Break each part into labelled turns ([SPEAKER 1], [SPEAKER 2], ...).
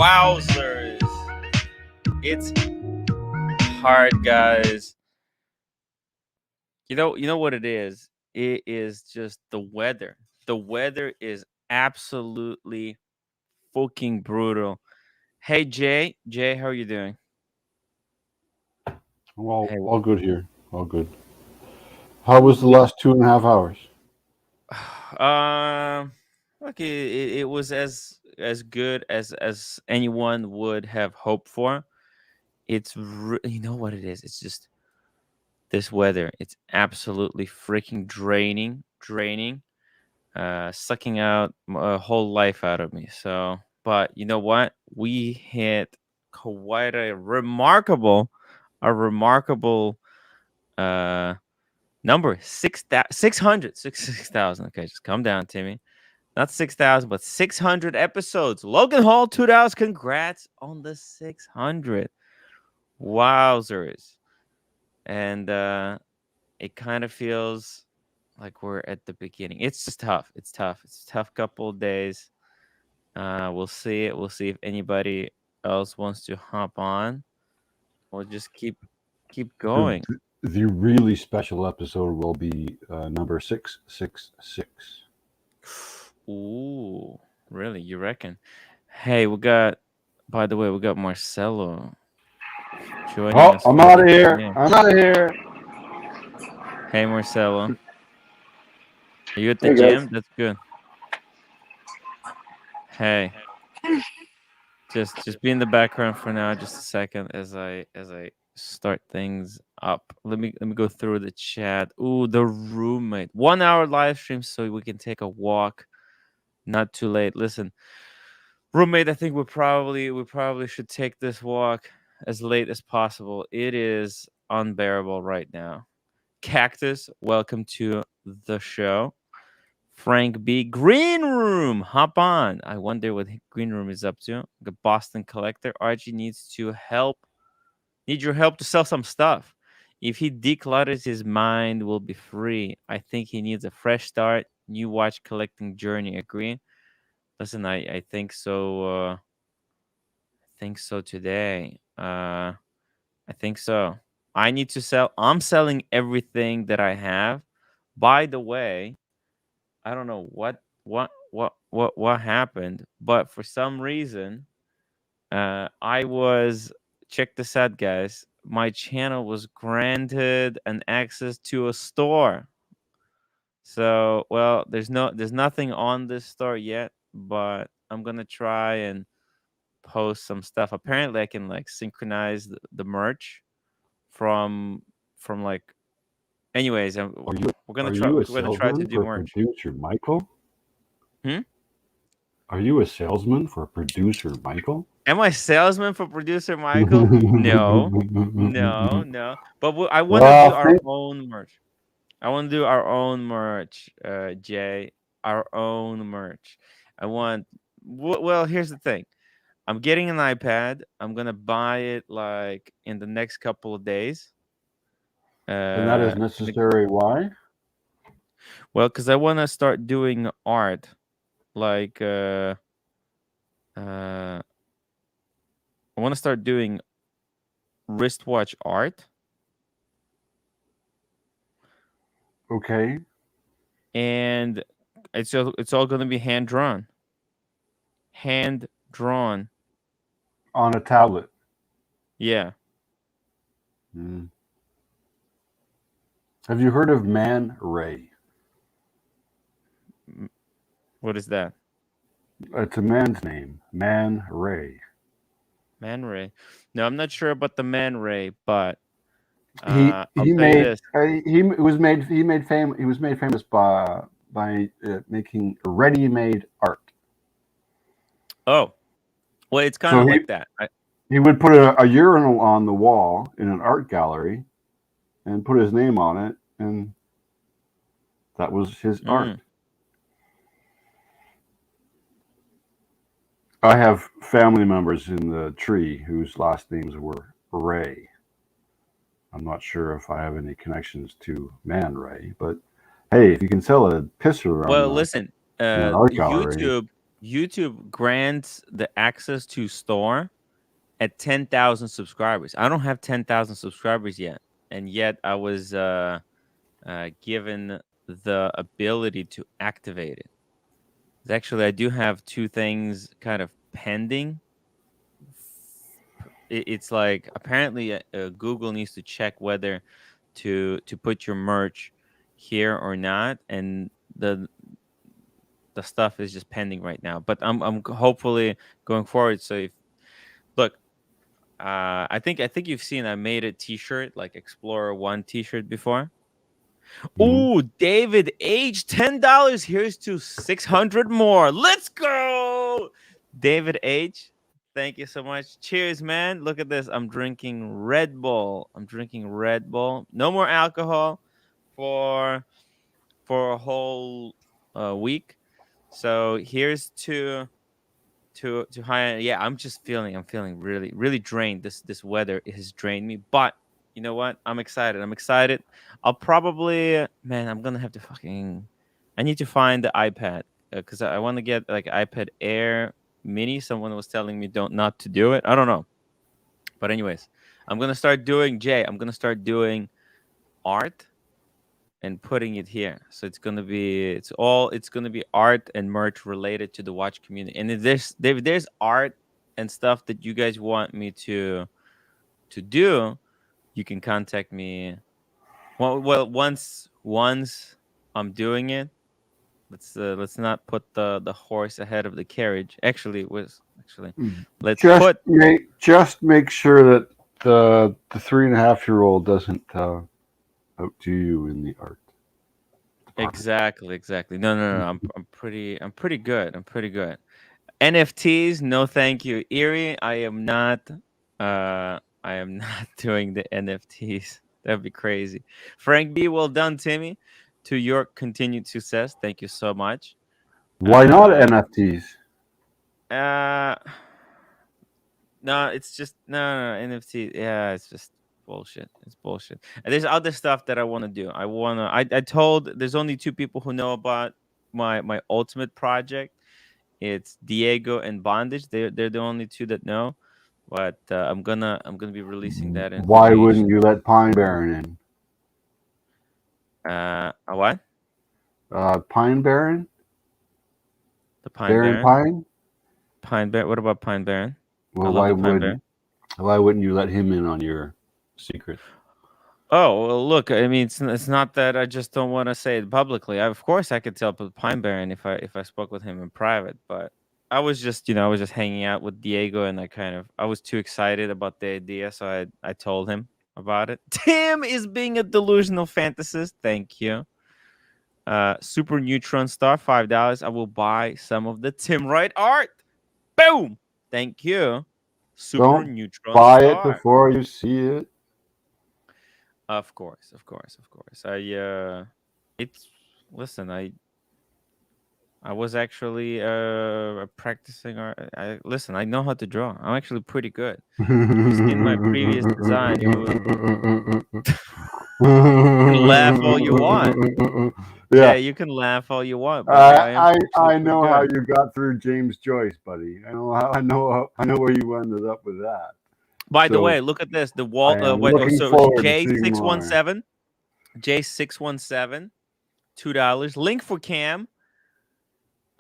[SPEAKER 1] Wowzers! It's hard, guys. You know what it is? It is just the weather. The weather is absolutely fucking brutal. Hey Jay, how are you doing?
[SPEAKER 2] Well,
[SPEAKER 1] Hey,
[SPEAKER 2] all good here. All good. How was the last 2.5 hours?
[SPEAKER 1] um, look, it was as good as anyone would have hoped for. You know what it is? It's just this weather. It's absolutely freaking draining, sucking out a whole life out of me. So, but you know what? We hit quite a remarkable uh number 6,000. Okay, just calm down, Timmy. Not 6,000, but 600 episodes. Logan Hall 2000. Congrats on the 600. Wowzers. And it kind of feels like we're at the beginning. It's just tough. It's tough. It's a tough couple of days. We'll see it. We'll see if anybody else wants to hop on. We'll just keep
[SPEAKER 2] The,
[SPEAKER 1] going.
[SPEAKER 2] the really special episode will be number 666.
[SPEAKER 1] Ooh, really? You reckon? Hey, we got. By the way, we got Marcelo joining
[SPEAKER 2] Oh,
[SPEAKER 1] us
[SPEAKER 2] I'm
[SPEAKER 1] for
[SPEAKER 2] out
[SPEAKER 1] the
[SPEAKER 2] of here.
[SPEAKER 1] yeah.
[SPEAKER 2] I'm out of here.
[SPEAKER 1] Hey, Marcelo, are you at the
[SPEAKER 3] Hey guys.
[SPEAKER 1] gym? That's good. Hey, just be in the background for now, just a second, as I start things up. Let me go through the chat. Ooh, the roommate. 1 hour live stream so we can take a walk. Not too late. Listen, roommate, I think we probably should take this walk as late as possible. It is unbearable right now. Cactus, welcome to the show. Frank B. Green Room, hop on. I wonder what Green Room is up to. The Boston Collector. Archie need your help to sell some stuff. If he declutters his mind, will be free. I think he needs a fresh start. New watch collecting journey. Agree? Listen, I think so. I think so today. I think so. I need to sell. I'm selling everything that I have. By the way, I don't know what happened, but for some reason, I was check this out, guys. My channel was granted an access to a store. So, well, there's nothing on this store yet, but I'm gonna try and post some stuff. Apparently, I can like synchronize the merch from like. Anyways,
[SPEAKER 2] Are you
[SPEAKER 1] we're gonna
[SPEAKER 2] are
[SPEAKER 1] try.
[SPEAKER 2] you a
[SPEAKER 1] We're gonna try to
[SPEAKER 2] salesman
[SPEAKER 1] do
[SPEAKER 2] for
[SPEAKER 1] merch.
[SPEAKER 2] producer Michael?
[SPEAKER 1] Hmm?
[SPEAKER 2] Are you a salesman for producer Michael?
[SPEAKER 1] Am I salesman for producer Michael? No, no. But I want to do
[SPEAKER 2] Well,
[SPEAKER 1] our own merch. I want to do our own merch, Jay. Our own merch. I want. Well, here's the thing. I'm getting an iPad. I'm gonna buy it like in the next couple of days.
[SPEAKER 2] and that is
[SPEAKER 1] Like,
[SPEAKER 2] necessary. Why?
[SPEAKER 1] well, because I want to start doing art, like I want to start doing wristwatch art,
[SPEAKER 2] Okay,
[SPEAKER 1] and it's all gonna be hand drawn.
[SPEAKER 2] on a tablet.
[SPEAKER 1] Yeah.
[SPEAKER 2] Hmm. Have you heard of Man Ray?
[SPEAKER 1] M- What is that?
[SPEAKER 2] It's a man's name, Man Ray.
[SPEAKER 1] Man Ray. No, I'm not sure about the Man Ray, but
[SPEAKER 2] He
[SPEAKER 1] I'll
[SPEAKER 2] he
[SPEAKER 1] tell you
[SPEAKER 2] made
[SPEAKER 1] this.
[SPEAKER 2] he was made famous by making ready-made art.
[SPEAKER 1] Oh, well, it's kind
[SPEAKER 2] So
[SPEAKER 1] of like that.
[SPEAKER 2] he would put a urinal on the wall in an art gallery and put his name on it, and that was his art.
[SPEAKER 1] Mm,
[SPEAKER 2] I have family members in the tree whose last names were Ray. I'm not sure if I have any connections to Man Ray, but hey, if you can sell a pisser
[SPEAKER 1] well, listen.
[SPEAKER 2] in an art gallery,
[SPEAKER 1] YouTube. YouTube grants the access to store at 10,000 subscribers. I don't have 10,000 subscribers yet, and yet I was given the ability to activate it. Actually, I do have two things kind of pending. It's like apparently Google needs to check whether to put your merch here or not, and the stuff is just pending right now. But I'm hopefully going forward. So if look, I think you've seen I made a T-shirt like Explorer One T-shirt before.
[SPEAKER 2] Mhm.
[SPEAKER 1] Ooh, David H, $10. Here's to 600 more. Let's go, David H. Thank you so much. Cheers, man. Look at this. I'm drinking Red Bull. I'm drinking Red Bull. No more alcohol for a whole week. So here's to high. Yeah, I'm feeling really drained. This weather has drained me, but you know what, I'm excited. I'll probably, man, I'm gonna have to fucking, I need to find the iPad, because I want to get like iPad Air mini. Someone was telling me don't not to do it, I don't know, but anyways, I'm gonna start doing art and putting it here. So it's gonna be art and merch related to the watch community. And if there's art and stuff that you guys want me to do, you can contact me. Well, once I'm doing it, let's not put the horse ahead of the carriage. Actually let's
[SPEAKER 2] Just
[SPEAKER 1] put
[SPEAKER 2] make sure that the 3.5-year-old doesn't outdo you in the art department.
[SPEAKER 1] exactly. No. I'm pretty good. I'm pretty good. NFTs, no thank you. Erie, I am not doing the NFTs. That'd be crazy. Frank B, well done, Timmy. To your continued success. Thank you so much.
[SPEAKER 2] Why not
[SPEAKER 1] Uh
[SPEAKER 2] NFTs?
[SPEAKER 1] uh no, it's just no NFT. Yeah, it's just bullshit. It's bullshit. And there's other stuff that I want to do. I told there's only two people who know about my ultimate project. It's Diego and Bondage. They're the only two that know. But I'm gonna be releasing that
[SPEAKER 2] Why wouldn't
[SPEAKER 1] information.
[SPEAKER 2] you let Pine Barren in?
[SPEAKER 1] A what?
[SPEAKER 2] Pine Barren?
[SPEAKER 1] The Pine
[SPEAKER 2] Baron
[SPEAKER 1] Baron?
[SPEAKER 2] Pine?
[SPEAKER 1] Pine Baron. What about Pine Baron? I
[SPEAKER 2] Well,
[SPEAKER 1] love the Pine Baron.
[SPEAKER 2] why wouldn't you let him in on your secret?
[SPEAKER 1] Oh well, look. I mean, it's not that I just don't want to say it publicly. Of course, I could tell Pine Baron if I spoke with him in private. But I was just hanging out with Diego, and I was too excited about the idea, so I told him about it. Tim is being a delusional fantasist. Thank you. Super Neutron Star, $5. I will buy some of the Tim Wright art. Boom. Thank you. Super
[SPEAKER 2] Don't
[SPEAKER 1] Neutron
[SPEAKER 2] buy it
[SPEAKER 1] Star.
[SPEAKER 2] before you see it.
[SPEAKER 1] Of course. It's listen. I was actually practicing art. I listen. I know how to draw. I'm actually pretty good. If you've seen my previous design, you can laugh all you want.
[SPEAKER 2] Yeah,
[SPEAKER 1] Jay, you can laugh all you want, but I am actually
[SPEAKER 2] I
[SPEAKER 1] pretty
[SPEAKER 2] know how
[SPEAKER 1] good.
[SPEAKER 2] you got through James Joyce, buddy. I know where you ended up with that.
[SPEAKER 1] By the
[SPEAKER 2] So
[SPEAKER 1] way, look at this. The
[SPEAKER 2] I
[SPEAKER 1] wall.
[SPEAKER 2] am
[SPEAKER 1] Wait. Oh,
[SPEAKER 2] looking
[SPEAKER 1] so it's
[SPEAKER 2] forward to
[SPEAKER 1] J
[SPEAKER 2] seeing
[SPEAKER 1] six one
[SPEAKER 2] more.
[SPEAKER 1] seven. J617. $2. Link for Cam.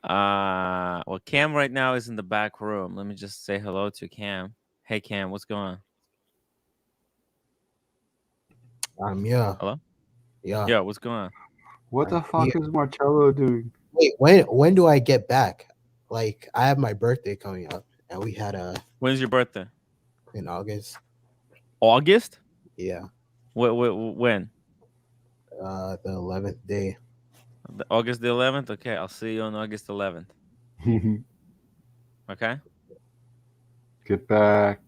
[SPEAKER 1] Well, Cam right now is in the back room. Let me just say hello to Cam. Hey, Cam, what's going on?
[SPEAKER 3] Yeah,
[SPEAKER 1] Hello.
[SPEAKER 3] yeah,
[SPEAKER 1] Yeah, what's going on?
[SPEAKER 2] What
[SPEAKER 3] I'm
[SPEAKER 2] the fuck
[SPEAKER 3] here.
[SPEAKER 2] is Marcello doing?
[SPEAKER 3] Wait, when do I get back? Like, I have my birthday coming up, and we had a
[SPEAKER 1] When's your birthday?
[SPEAKER 3] in August.
[SPEAKER 1] August.
[SPEAKER 3] Yeah,
[SPEAKER 1] When?
[SPEAKER 3] the 11th day.
[SPEAKER 1] August the 11th. Okay, I'll see you on August 11th. Okay,
[SPEAKER 2] get back,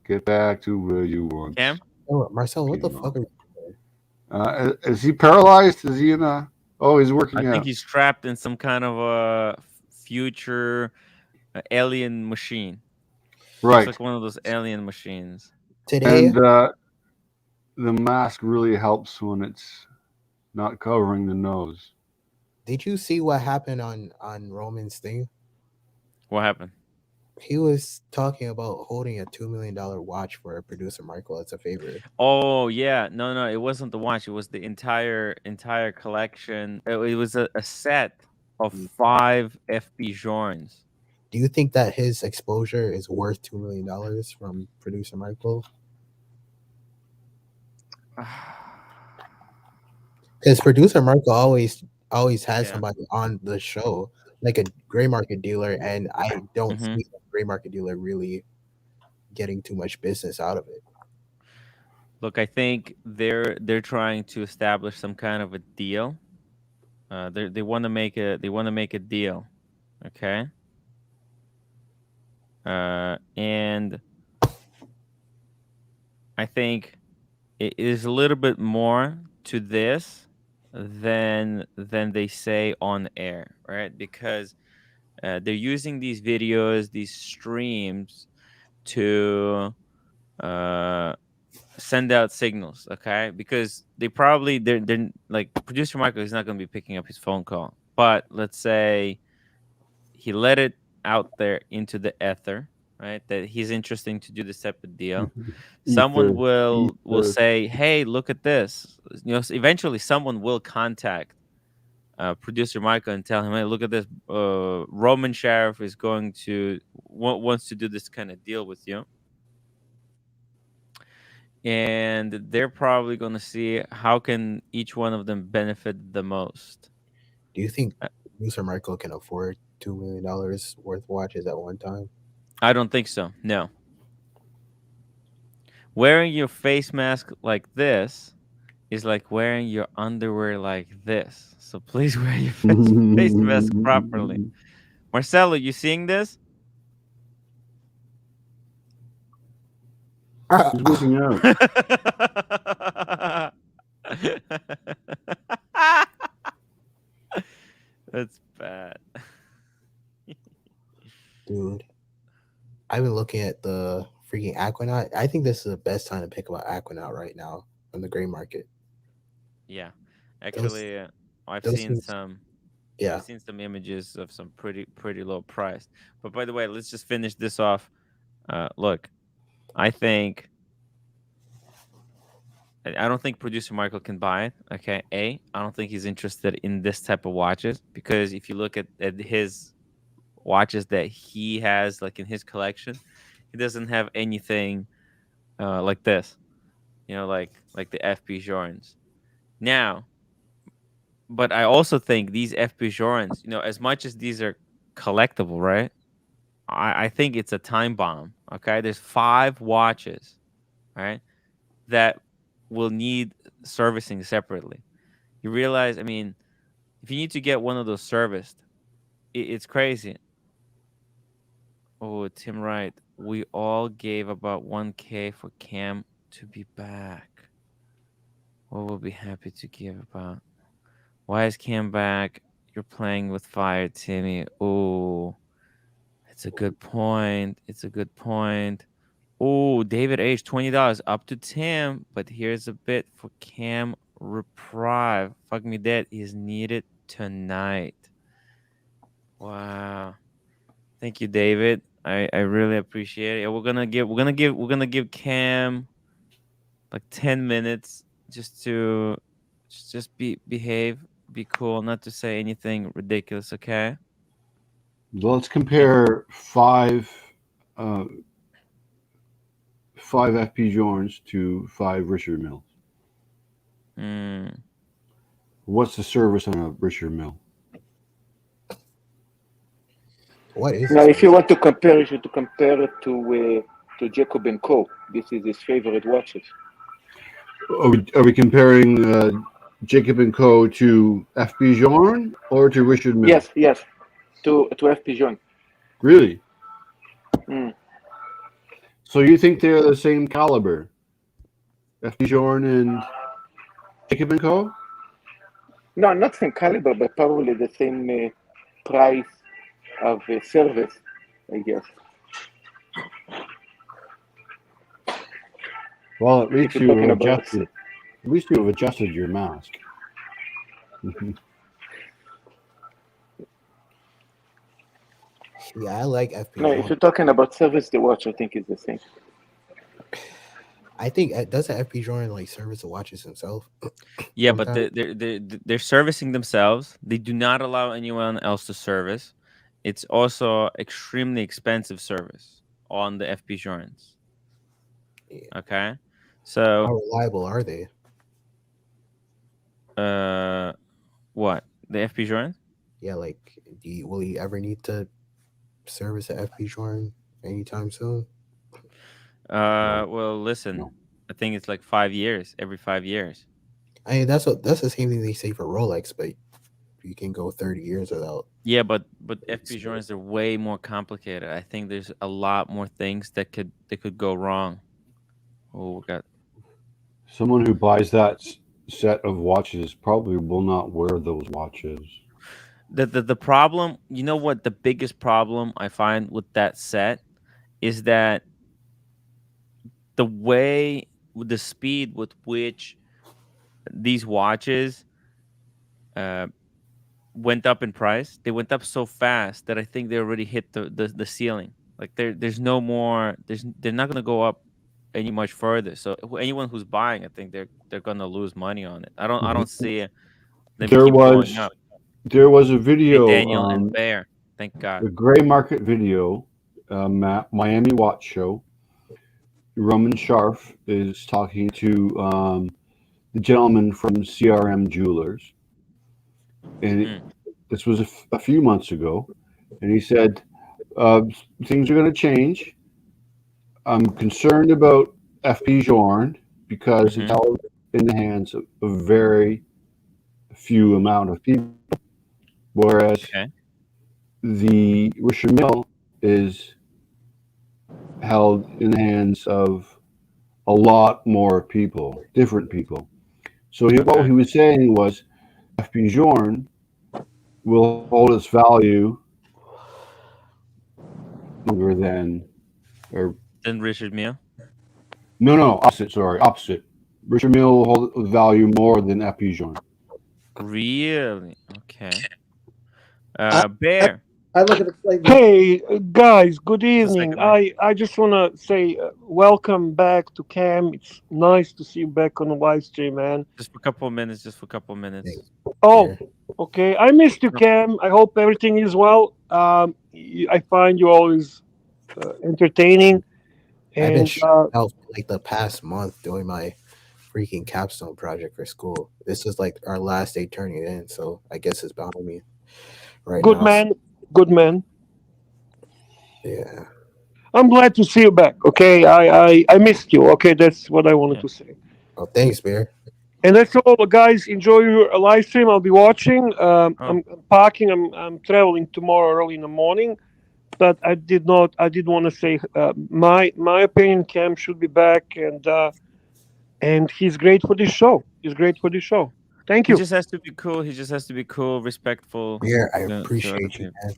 [SPEAKER 2] get back to where you once
[SPEAKER 1] Cam.
[SPEAKER 3] Oh, Marcel, what the fuck
[SPEAKER 2] belonged.
[SPEAKER 3] are you?
[SPEAKER 2] Is he paralyzed? Is he in a? Oh, he's
[SPEAKER 1] I
[SPEAKER 2] working
[SPEAKER 1] think
[SPEAKER 2] out.
[SPEAKER 1] he's trapped in some kind of a future alien machine. Looks
[SPEAKER 2] Right,
[SPEAKER 1] like one of those alien machines.
[SPEAKER 3] Today?
[SPEAKER 2] and the mask really helps when it's not covering the nose.
[SPEAKER 3] Did you see what happened on Roman's thing?
[SPEAKER 1] What happened?
[SPEAKER 3] He was talking about holding a $2 million watch for producer Michael as a favor.
[SPEAKER 1] Oh yeah, no, no, it wasn't the watch. It was the entire collection. It was a set of
[SPEAKER 3] Mm.
[SPEAKER 1] 5 FP Journes.
[SPEAKER 3] Do you think that his exposure is worth $2 million from producer Michael? Because producer Marco always has
[SPEAKER 1] Yeah.
[SPEAKER 3] somebody on the show, like a gray market dealer, and I don't
[SPEAKER 1] Hmm.
[SPEAKER 3] see a gray market dealer really getting too much business out of it.
[SPEAKER 1] Look, I think they're trying to establish some kind of a deal. They want to make a deal. Okay. And I think it is a little bit more to this than they say on air, right? Because they're using these videos, these streams to uh, send out signals, okay? Because they're like producer Michael is not going to be picking up his phone call, but let's say he let it out there into the ether, right? That he's interesting to do this type of deal. Someone
[SPEAKER 2] Ether,
[SPEAKER 1] will
[SPEAKER 2] ether.
[SPEAKER 1] say, "Hey, look at this." Eventually someone will contact producer Michael and tell him, "Hey, look at this. Roman Sheriff is going to wants to do this kind of deal with you." And they're probably going to see how can each one of them benefit the most.
[SPEAKER 3] Do you think
[SPEAKER 1] Uh,
[SPEAKER 3] producer Michael can afford $2 million worth of watches at one time?
[SPEAKER 1] I don't think so. No. Wearing your face mask like this is like wearing your underwear like this. So please wear your face mask properly. Marcelo, you seeing this?
[SPEAKER 2] He's working out.
[SPEAKER 1] That's bad.
[SPEAKER 3] Dude, I've been looking at the freaking Aquanaut. I think this is the best time to pick up Aquanaut right now on the gray market.
[SPEAKER 1] Yeah.
[SPEAKER 3] Those
[SPEAKER 1] Actually, I've
[SPEAKER 3] those
[SPEAKER 1] seen
[SPEAKER 3] things,
[SPEAKER 1] some
[SPEAKER 3] yeah.
[SPEAKER 1] I've seen some images of some pretty low price. But by the way, let's just finish this off. Look, I think I don't think producer Michael can buy it. Okay, I don't think he's interested in this type of watches because if you look at his watches that he has like in his collection, he doesn't have anything like this. Like the FP Jorans. Now, but I also think these FP Jorans, as much as these are collectible, right? I think it's a time bomb. Okay, there's 5 watches, right, that will need servicing separately. You realize, I mean, if you need to get one of those serviced, it's crazy. Oh, Tim Wright, we all gave about 1K for Cam to be back. What will be happy to give about? Why is Cam back? You're playing with fire, Timmy. Oh, it's a good point. It's a good point. Oh, David H, $20 up to Tim, but here's a bit for Cam Reprieve. Fuck me dead is needed tonight. Wow. Thank you, David. I really appreciate it. We're gonna give Cam like 10 minutes just to just behave, be cool, not to say anything ridiculous, okay?
[SPEAKER 2] Let's
[SPEAKER 1] And
[SPEAKER 2] compare uh, five FP Jones to five Richard Mills.
[SPEAKER 1] mm,
[SPEAKER 2] What's the service on a Richard Mill?
[SPEAKER 3] What is
[SPEAKER 4] Now,
[SPEAKER 3] this?
[SPEAKER 4] if you want to compare, you should compare it to Jacob and Co. This is his favorite watches.
[SPEAKER 2] Are we comparing Jacob and Co. to FP Jorn or to Richard Mill?
[SPEAKER 4] Yes, yes, to F Pigeon.
[SPEAKER 2] Really?
[SPEAKER 4] Mm.
[SPEAKER 2] So you think they're the same caliber? FP Jorn and Jacob and Co.
[SPEAKER 4] No, not same caliber, but probably the same price of service, I guess.
[SPEAKER 2] Well, at
[SPEAKER 4] If
[SPEAKER 2] least
[SPEAKER 4] you're
[SPEAKER 2] you have
[SPEAKER 4] talking about,
[SPEAKER 2] adjusted. At least you have adjusted your mask.
[SPEAKER 3] Yeah, I like FP
[SPEAKER 4] No, if
[SPEAKER 3] Journe.
[SPEAKER 4] you're talking about service, the watch I think is the same.
[SPEAKER 3] I think does the FP Journe like service the watches himself
[SPEAKER 1] Yeah, but
[SPEAKER 3] sometimes?
[SPEAKER 1] they're servicing themselves. They do not allow anyone else to service. It's also extremely expensive service on the FP joints.
[SPEAKER 3] Yeah.
[SPEAKER 1] Okay, so
[SPEAKER 3] How reliable are they?
[SPEAKER 1] uh, what the FP joints?
[SPEAKER 3] Yeah, like will you ever need to service a FP Journe anytime soon?
[SPEAKER 2] No,
[SPEAKER 1] Well,
[SPEAKER 2] no.
[SPEAKER 1] listen, I think it's like 5 years, every 5 years.
[SPEAKER 3] I mean, that's the same thing they say for Rolex, but you can go 30 years without.
[SPEAKER 1] Yeah, but FP
[SPEAKER 3] service.
[SPEAKER 1] joints are way more complicated. I think there's a lot more things that could go wrong. Oh, we got
[SPEAKER 2] Someone who buys that set of watches probably will not wear those watches.
[SPEAKER 1] the problem. You know what the biggest problem I find with that set is that the way with the speed with which these watches uh, went up in price, they went up so fast that I think they already hit the ceiling. Like there's no more. They're not gonna go up any much further. So anyone who's buying, I think they're gonna lose money on it. I don't see them
[SPEAKER 2] There
[SPEAKER 1] keep going
[SPEAKER 2] was
[SPEAKER 1] up.
[SPEAKER 2] there was a
[SPEAKER 1] Hey
[SPEAKER 2] video,
[SPEAKER 1] Daniel and Bear, thank God.
[SPEAKER 2] the gray market video, Miami Watch Show. Roman Sharf is talking to the gentleman from CRM Jewelers, and
[SPEAKER 1] Mm,
[SPEAKER 2] this was a few months ago, and he said uh, things are going to change. I'm concerned about FP Journe because it's
[SPEAKER 1] mm-hmm.
[SPEAKER 2] held in the hands of a very few amount of people, whereas
[SPEAKER 1] Okay.
[SPEAKER 2] the Richard Mill is held in the hands of a lot more people, different people. So what
[SPEAKER 1] Okay.
[SPEAKER 2] he was saying was FP Journe will hold its value longer than, or
[SPEAKER 1] Then Richard Mille.
[SPEAKER 2] no, opposite, sorry, opposite. Richard Mill will hold value more than FP Journe.
[SPEAKER 1] Really? Okay.
[SPEAKER 3] I, I
[SPEAKER 1] Bear.
[SPEAKER 3] I look at it like this.
[SPEAKER 5] Hey guys, good
[SPEAKER 1] Just a
[SPEAKER 5] evening.
[SPEAKER 1] second, Bear.
[SPEAKER 5] I just want to say welcome back to Cam. It's nice to see you back on the live stream, man.
[SPEAKER 1] Just for a couple of minutes. Just for a couple of minutes.
[SPEAKER 3] Thanks,
[SPEAKER 5] Oh,
[SPEAKER 3] Bear.
[SPEAKER 5] okay. I missed you,
[SPEAKER 1] No,
[SPEAKER 5] Cam. I hope everything is well. I find you always entertaining,
[SPEAKER 3] I've been
[SPEAKER 5] and
[SPEAKER 3] stressed out for like the past month doing my freaking capstone project for school. This is like our last day turning it in, so I guess it's behind me right
[SPEAKER 5] good
[SPEAKER 3] now.
[SPEAKER 5] man, good man.
[SPEAKER 3] Yeah.
[SPEAKER 5] I'm glad to see you back. Okay, I missed you. Okay, that's what I wanted
[SPEAKER 1] yeah.
[SPEAKER 5] to say.
[SPEAKER 3] Oh, thanks, Bear.
[SPEAKER 5] And that's all, guys. Enjoy your live stream. I'll be watching.
[SPEAKER 1] Oh,
[SPEAKER 5] I'm packing. I'm traveling tomorrow early in the morning. But I did not. I did want to say my opinion. Cam should be back, and he's great for this show. He's great for this show. Thank
[SPEAKER 1] he
[SPEAKER 5] you.
[SPEAKER 1] just has to be cool. He just has to be cool, respectful
[SPEAKER 3] Bear, I
[SPEAKER 1] to other
[SPEAKER 3] appreciate you,
[SPEAKER 1] people.
[SPEAKER 3] man.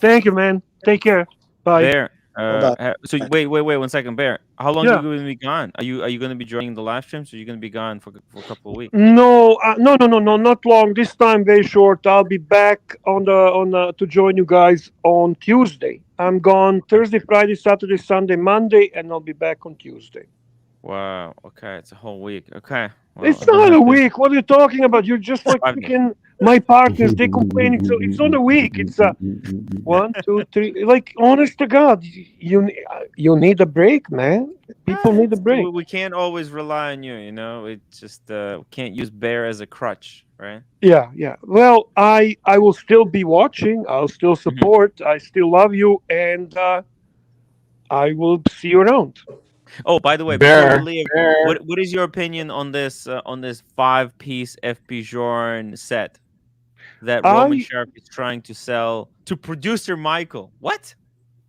[SPEAKER 5] Thank you, man. Take care. Bye.
[SPEAKER 1] Bear.
[SPEAKER 3] Bye bye.
[SPEAKER 1] So wait 1 second, Bear. How long are you
[SPEAKER 5] Yeah.
[SPEAKER 1] going to be gone? Are you going to be joining the live streams? Or are you going to be gone for a couple of weeks?
[SPEAKER 5] No, no, not long. This time very short. I'll be back to join you guys on Tuesday. I'm gone Thursday, Friday, Saturday, Sunday, Monday, and I'll be back on Tuesday.
[SPEAKER 1] Wow. Okay, it's a whole week. Okay. Well,
[SPEAKER 5] It's
[SPEAKER 1] I'm gonna
[SPEAKER 5] not a
[SPEAKER 1] have to
[SPEAKER 5] week. What are you talking about? You're just like
[SPEAKER 1] 5 days.
[SPEAKER 5] freaking my partners. They complain. It's not a week. It's 1, 2, 3. Like honest to God, you need a break, man. People need a break.
[SPEAKER 1] We can't always rely on you. You know, it just we can't use Bear as a crutch, right?
[SPEAKER 5] Yeah, yeah. Well, I will still be watching. I'll still
[SPEAKER 1] Mhm.
[SPEAKER 5] support. I still love you, and I will see you around.
[SPEAKER 1] Oh, by the way, before you
[SPEAKER 2] Bear,
[SPEAKER 1] leave,
[SPEAKER 2] bear.
[SPEAKER 1] what is your opinion on this 5-piece FP Journe set that Roman
[SPEAKER 5] I
[SPEAKER 1] Sharp is trying to sell to producer Michael? What?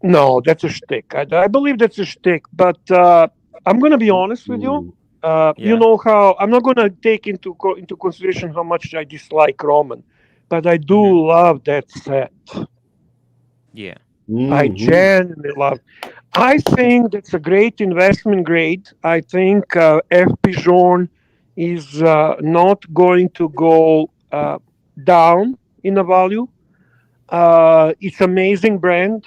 [SPEAKER 5] No, that's a shtick. I believe that's a shtick. But I'm gonna be honest with you. You
[SPEAKER 1] Yeah.
[SPEAKER 5] know how I'm not gonna take into consideration how much I dislike Roman, but I
[SPEAKER 1] Hmm.
[SPEAKER 5] do love that set.
[SPEAKER 1] Yeah.
[SPEAKER 5] I
[SPEAKER 2] Mm-hmm.
[SPEAKER 5] genuinely love. I think that's a great investment grade. I think FP Journe is not going to go down in a value. It's amazing brand.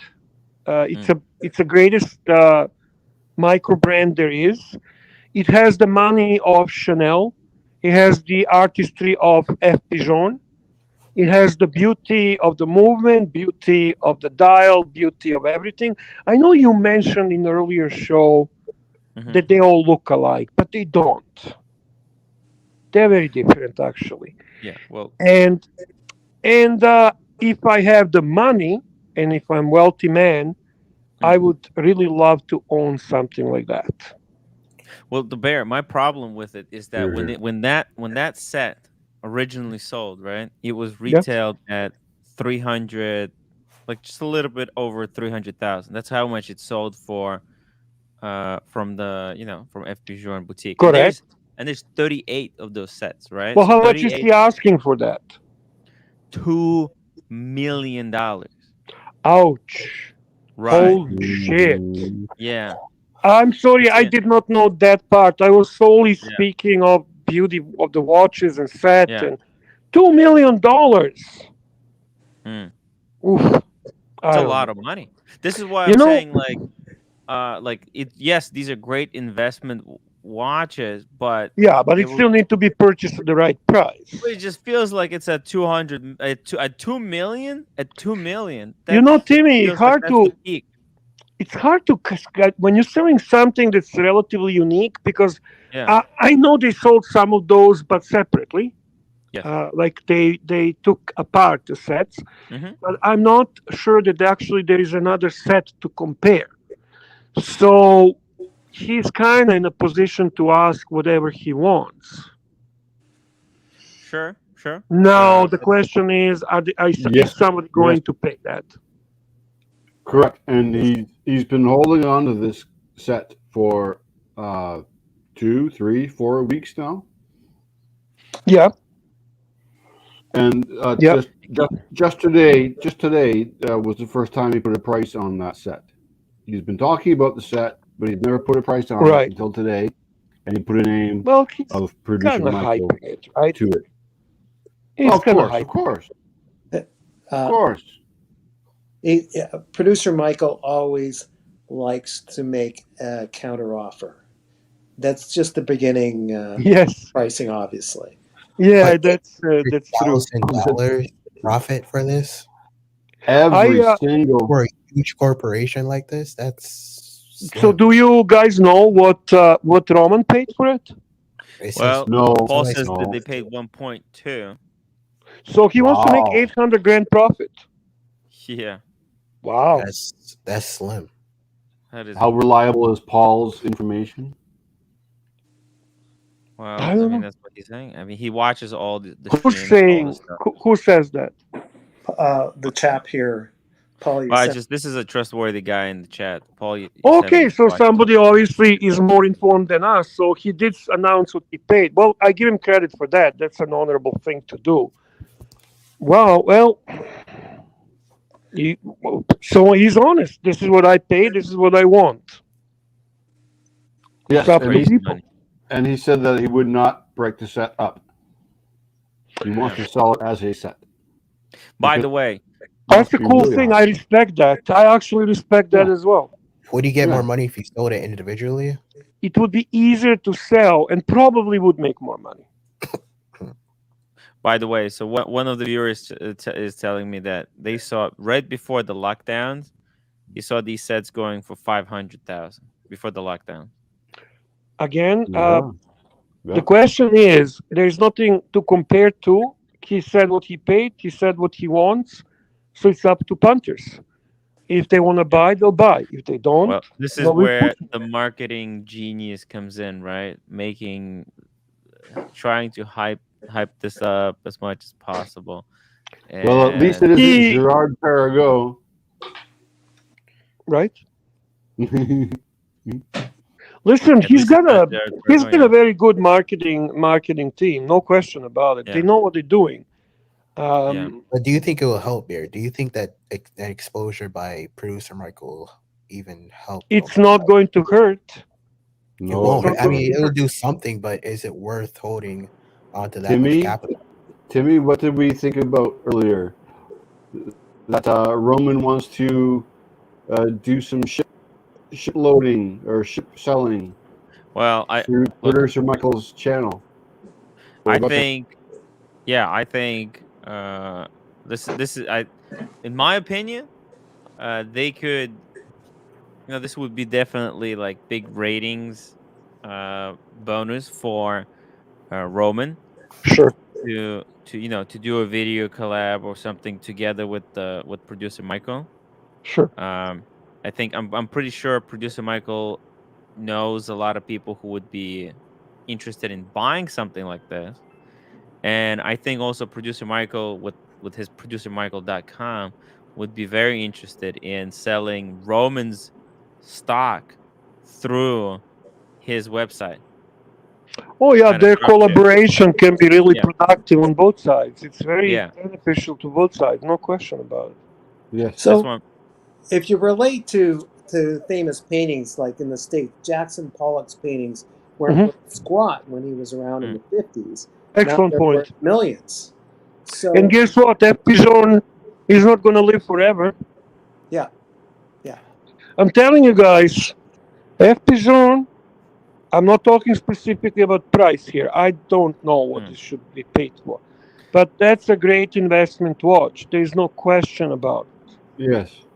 [SPEAKER 1] Mm.
[SPEAKER 5] It's the greatest micro brand there is. It has the money of Chanel. It has the artistry of F. Pigeon. It has the beauty of the movement, beauty of the dial, beauty of everything. I know you mentioned in the earlier show
[SPEAKER 1] Hmm.
[SPEAKER 5] that they all look alike, but they don't. They're very different, actually.
[SPEAKER 1] Yeah. Well.
[SPEAKER 5] And and if I have the money and if I'm wealthy man, I
[SPEAKER 1] Mm.
[SPEAKER 5] would really love to own something like that.
[SPEAKER 1] Well, the bear. My problem with it is that
[SPEAKER 2] Here, here.
[SPEAKER 1] when that set originally sold, right, it was
[SPEAKER 5] Yeah,
[SPEAKER 1] retailed at 300, like just a little bit over 300,000. That's how much it sold for, from the from F. Pigeon boutique,
[SPEAKER 5] correct.
[SPEAKER 1] and there's 38 of those sets, right?
[SPEAKER 5] Well,
[SPEAKER 1] So
[SPEAKER 5] how much is
[SPEAKER 1] 38,
[SPEAKER 5] he asking for that?
[SPEAKER 1] $2 million,
[SPEAKER 5] Ouch.
[SPEAKER 1] right?
[SPEAKER 5] Holy shit.
[SPEAKER 2] Mhm.
[SPEAKER 1] Yeah,
[SPEAKER 5] I'm sorry, I
[SPEAKER 1] yeah,
[SPEAKER 5] did not know that part. I was solely
[SPEAKER 1] yeah,
[SPEAKER 5] speaking of beauty of the watches and set
[SPEAKER 1] yeah.
[SPEAKER 5] and $2 million.
[SPEAKER 1] Mm.
[SPEAKER 5] Oof,
[SPEAKER 1] It's
[SPEAKER 5] I
[SPEAKER 1] a
[SPEAKER 5] don't
[SPEAKER 1] lot
[SPEAKER 5] know.
[SPEAKER 1] of money. This is why
[SPEAKER 5] You
[SPEAKER 1] I'm
[SPEAKER 5] know,
[SPEAKER 1] saying, like it. Yes, these are great investment watches, but
[SPEAKER 5] yeah, but
[SPEAKER 1] they
[SPEAKER 5] it
[SPEAKER 1] will.
[SPEAKER 5] still need to be purchased at the right price.
[SPEAKER 1] It just feels like it's at 200, at 2 million, at 2 million.
[SPEAKER 5] You
[SPEAKER 1] That
[SPEAKER 5] know, Timmy,
[SPEAKER 1] feels like that's the peak.
[SPEAKER 5] it's hard to when you're selling something that's relatively unique because
[SPEAKER 1] Yeah.
[SPEAKER 5] I know they sold some of those, but separately.
[SPEAKER 1] Yes.
[SPEAKER 5] Like they took apart the sets,
[SPEAKER 1] Hmm.
[SPEAKER 5] but I'm not sure that actually there is another set to compare. So he's kind of in a position to ask whatever he wants.
[SPEAKER 1] Sure. Sure.
[SPEAKER 5] Now the
[SPEAKER 1] But
[SPEAKER 5] question is, is
[SPEAKER 2] Yes,
[SPEAKER 5] somebody
[SPEAKER 2] yes,
[SPEAKER 5] going to pay that?
[SPEAKER 2] correct. And he's been holding on to this set for uh 2, 3, 4 weeks now.
[SPEAKER 5] Yeah,
[SPEAKER 2] And
[SPEAKER 5] yeah,
[SPEAKER 2] just today was the first time he put a price on that set. He's been talking about the set, but he's never put a price on it
[SPEAKER 5] right.
[SPEAKER 2] until today, and he put a name
[SPEAKER 5] Well, he's
[SPEAKER 2] of producer
[SPEAKER 5] kind of
[SPEAKER 2] Michael
[SPEAKER 5] hyping it, right?
[SPEAKER 2] to it. Oh,
[SPEAKER 5] He's
[SPEAKER 2] of
[SPEAKER 5] kind of
[SPEAKER 2] course, of
[SPEAKER 5] hyping.
[SPEAKER 2] course, of
[SPEAKER 6] Uh,
[SPEAKER 2] course.
[SPEAKER 6] Producer Michael always likes to make a counter offer. That's just the beginning
[SPEAKER 5] Yes,
[SPEAKER 6] pricing, obviously.
[SPEAKER 5] yeah,
[SPEAKER 6] But
[SPEAKER 5] that's true.
[SPEAKER 3] $1,000 profit for this
[SPEAKER 2] Every
[SPEAKER 5] I
[SPEAKER 2] single
[SPEAKER 3] for a huge corporation like this? That's
[SPEAKER 5] So
[SPEAKER 3] slim.
[SPEAKER 5] do you guys know what Roman paid for it?
[SPEAKER 3] It says
[SPEAKER 1] well,
[SPEAKER 2] no,
[SPEAKER 1] Paul
[SPEAKER 3] somebody
[SPEAKER 1] says
[SPEAKER 3] said
[SPEAKER 1] that
[SPEAKER 2] no.
[SPEAKER 1] they paid 1.2.
[SPEAKER 5] So he wants to make
[SPEAKER 2] Wow.
[SPEAKER 5] 800 grand profit.
[SPEAKER 1] Yeah,
[SPEAKER 5] Wow.
[SPEAKER 3] that's slim.
[SPEAKER 1] that is.
[SPEAKER 2] How reliable is Paul's information?
[SPEAKER 1] Well,
[SPEAKER 5] I
[SPEAKER 1] I
[SPEAKER 5] don't
[SPEAKER 1] mean,
[SPEAKER 5] know.
[SPEAKER 1] that's what he's saying. I mean, he watches all the
[SPEAKER 5] Who's
[SPEAKER 1] streams, all this
[SPEAKER 5] saying?
[SPEAKER 1] stuff.
[SPEAKER 5] Who says that?
[SPEAKER 6] the chap here, Paul, you
[SPEAKER 1] But
[SPEAKER 6] sent.
[SPEAKER 1] this is a trustworthy guy in the chat. Paul, you said that
[SPEAKER 5] Okay,
[SPEAKER 1] he
[SPEAKER 5] so
[SPEAKER 1] watches all.
[SPEAKER 5] somebody obviously is more informed than us. So he did announce what he paid. Well, I give him credit for that. That's an honorable thing to do. Wow. Well, he, so he's honest. This is what I paid. This is what I want. It's
[SPEAKER 2] Yes,
[SPEAKER 5] up
[SPEAKER 2] and
[SPEAKER 5] to
[SPEAKER 1] Crazy
[SPEAKER 5] people.
[SPEAKER 1] money.
[SPEAKER 2] he said that he would not break the set up. He wants
[SPEAKER 1] Yeah.
[SPEAKER 2] to sell it as a set
[SPEAKER 1] By
[SPEAKER 2] because
[SPEAKER 1] the way,
[SPEAKER 2] it
[SPEAKER 5] That's
[SPEAKER 2] must
[SPEAKER 5] a
[SPEAKER 2] be
[SPEAKER 5] cool
[SPEAKER 2] really
[SPEAKER 5] thing.
[SPEAKER 2] hard.
[SPEAKER 5] I respect that. I actually respect that
[SPEAKER 2] Yeah,
[SPEAKER 5] as well.
[SPEAKER 3] Would you get more
[SPEAKER 2] yeah.
[SPEAKER 3] money if you sold it individually?
[SPEAKER 5] It would be easier to sell and probably would make more money.
[SPEAKER 1] by the way, so one of the viewers is telling me that they saw right before the lockdowns. He saw these sets going for 500,000 before the lockdown.
[SPEAKER 5] Again,
[SPEAKER 2] Yeah,
[SPEAKER 5] the
[SPEAKER 2] yeah.
[SPEAKER 5] question is there's nothing to compare to. He said what he paid, he said what he wants. So it's up to punters. If they want to
[SPEAKER 1] Yeah.
[SPEAKER 5] buy, they'll buy. If they don't,
[SPEAKER 1] Well, this is
[SPEAKER 5] nobody
[SPEAKER 1] where
[SPEAKER 5] push it.
[SPEAKER 1] the marketing genius comes in, right? Trying to hype this up as much as possible.
[SPEAKER 2] Well, at least it
[SPEAKER 1] And
[SPEAKER 2] isn't
[SPEAKER 5] He,
[SPEAKER 2] Gerard Perregaux.
[SPEAKER 5] right?
[SPEAKER 2] Yeah,
[SPEAKER 5] Listen,
[SPEAKER 1] at least it's not Jared
[SPEAKER 5] he's
[SPEAKER 1] Bergo,
[SPEAKER 5] got a
[SPEAKER 1] yeah.
[SPEAKER 5] very good marketing team, no question about it. They
[SPEAKER 1] Yeah.
[SPEAKER 5] know what they're doing.
[SPEAKER 1] Yeah.
[SPEAKER 3] But do you think it will help here? Do you think that that exposure by producer Michael will even help
[SPEAKER 5] It's
[SPEAKER 3] Roman?
[SPEAKER 5] not going to hurt.
[SPEAKER 3] It
[SPEAKER 2] no,
[SPEAKER 5] It's
[SPEAKER 3] won't.
[SPEAKER 5] not
[SPEAKER 3] I
[SPEAKER 5] going
[SPEAKER 3] mean,
[SPEAKER 5] to
[SPEAKER 3] it'll
[SPEAKER 5] hurt.
[SPEAKER 3] do something, but is it worth holding onto that much
[SPEAKER 2] Timmy,
[SPEAKER 3] capital?
[SPEAKER 2] Timmy, what did we think about earlier? that Roman wants to do some ship loading or ship selling
[SPEAKER 1] Well, I
[SPEAKER 2] through
[SPEAKER 1] look.
[SPEAKER 2] producer Michael's channel or
[SPEAKER 1] I
[SPEAKER 2] website.
[SPEAKER 1] think, yeah, I think this is I, in my opinion, they could, this would be definitely like big ratings bonus for Roman
[SPEAKER 5] Sure,
[SPEAKER 1] to do a video collab or something together with producer Michael.
[SPEAKER 5] sure.
[SPEAKER 1] Um, I think I'm pretty sure producer Michael knows a lot of people who would be interested in buying something like this. And I think also producer Michael with his producermichael.com would be very interested in selling Roman's stock through his website.
[SPEAKER 5] Oh yeah,
[SPEAKER 1] Kind of
[SPEAKER 5] their
[SPEAKER 1] drop ship.
[SPEAKER 5] collaboration can be really
[SPEAKER 1] Yeah.
[SPEAKER 5] productive on both sides. It's very
[SPEAKER 1] Yeah.
[SPEAKER 5] beneficial to both sides, no question about it.
[SPEAKER 2] Yes.
[SPEAKER 1] That's
[SPEAKER 6] So
[SPEAKER 1] one.
[SPEAKER 6] if you relate to famous paintings like in the States, Jackson Pollock's paintings weren't
[SPEAKER 5] Hmm.
[SPEAKER 6] worth squat when he was around in
[SPEAKER 1] Mm.
[SPEAKER 6] the 50s. Now
[SPEAKER 5] Excellent
[SPEAKER 6] they're worth
[SPEAKER 5] point.
[SPEAKER 6] millions.
[SPEAKER 5] And
[SPEAKER 6] So
[SPEAKER 5] guess what? F. Pigeon is not going to live forever.
[SPEAKER 6] yeah, yeah.
[SPEAKER 5] I'm telling you guys, F. Pigeon. I'm not talking specifically about price here. I don't know what
[SPEAKER 1] Mm.
[SPEAKER 5] it should be paid for, but that's a great investment watch. There is no question about it.
[SPEAKER 2] Yes.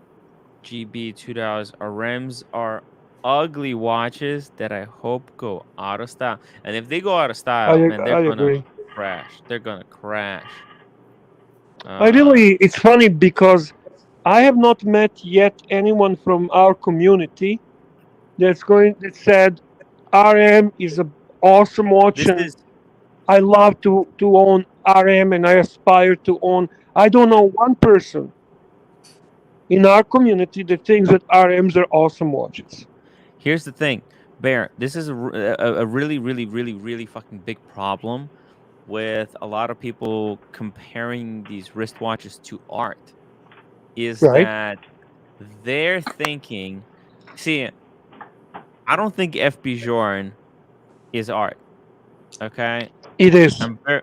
[SPEAKER 1] GB $2. RMs are ugly watches that I hope go out of style. And if they go out of
[SPEAKER 5] I
[SPEAKER 1] style, man, they're
[SPEAKER 5] I
[SPEAKER 1] gonna
[SPEAKER 5] agree.
[SPEAKER 1] crash. They're gonna crash.
[SPEAKER 5] I
[SPEAKER 1] Uh,
[SPEAKER 5] really, it's funny because I have not met yet anyone from our community that said RM is a awesome watch
[SPEAKER 1] this
[SPEAKER 5] and
[SPEAKER 1] is
[SPEAKER 5] I love to own RM and I aspire to own. I don't know one person in our community that thinks that RMs are awesome watches.
[SPEAKER 1] Here's the thing, Bear. This is a really, really, really, really fucking big problem with a lot of people comparing these wristwatches to art. Is
[SPEAKER 5] Right?
[SPEAKER 1] that they're thinking? See, I don't think FB Journe is art. Okay,
[SPEAKER 5] It is.
[SPEAKER 1] I'm very.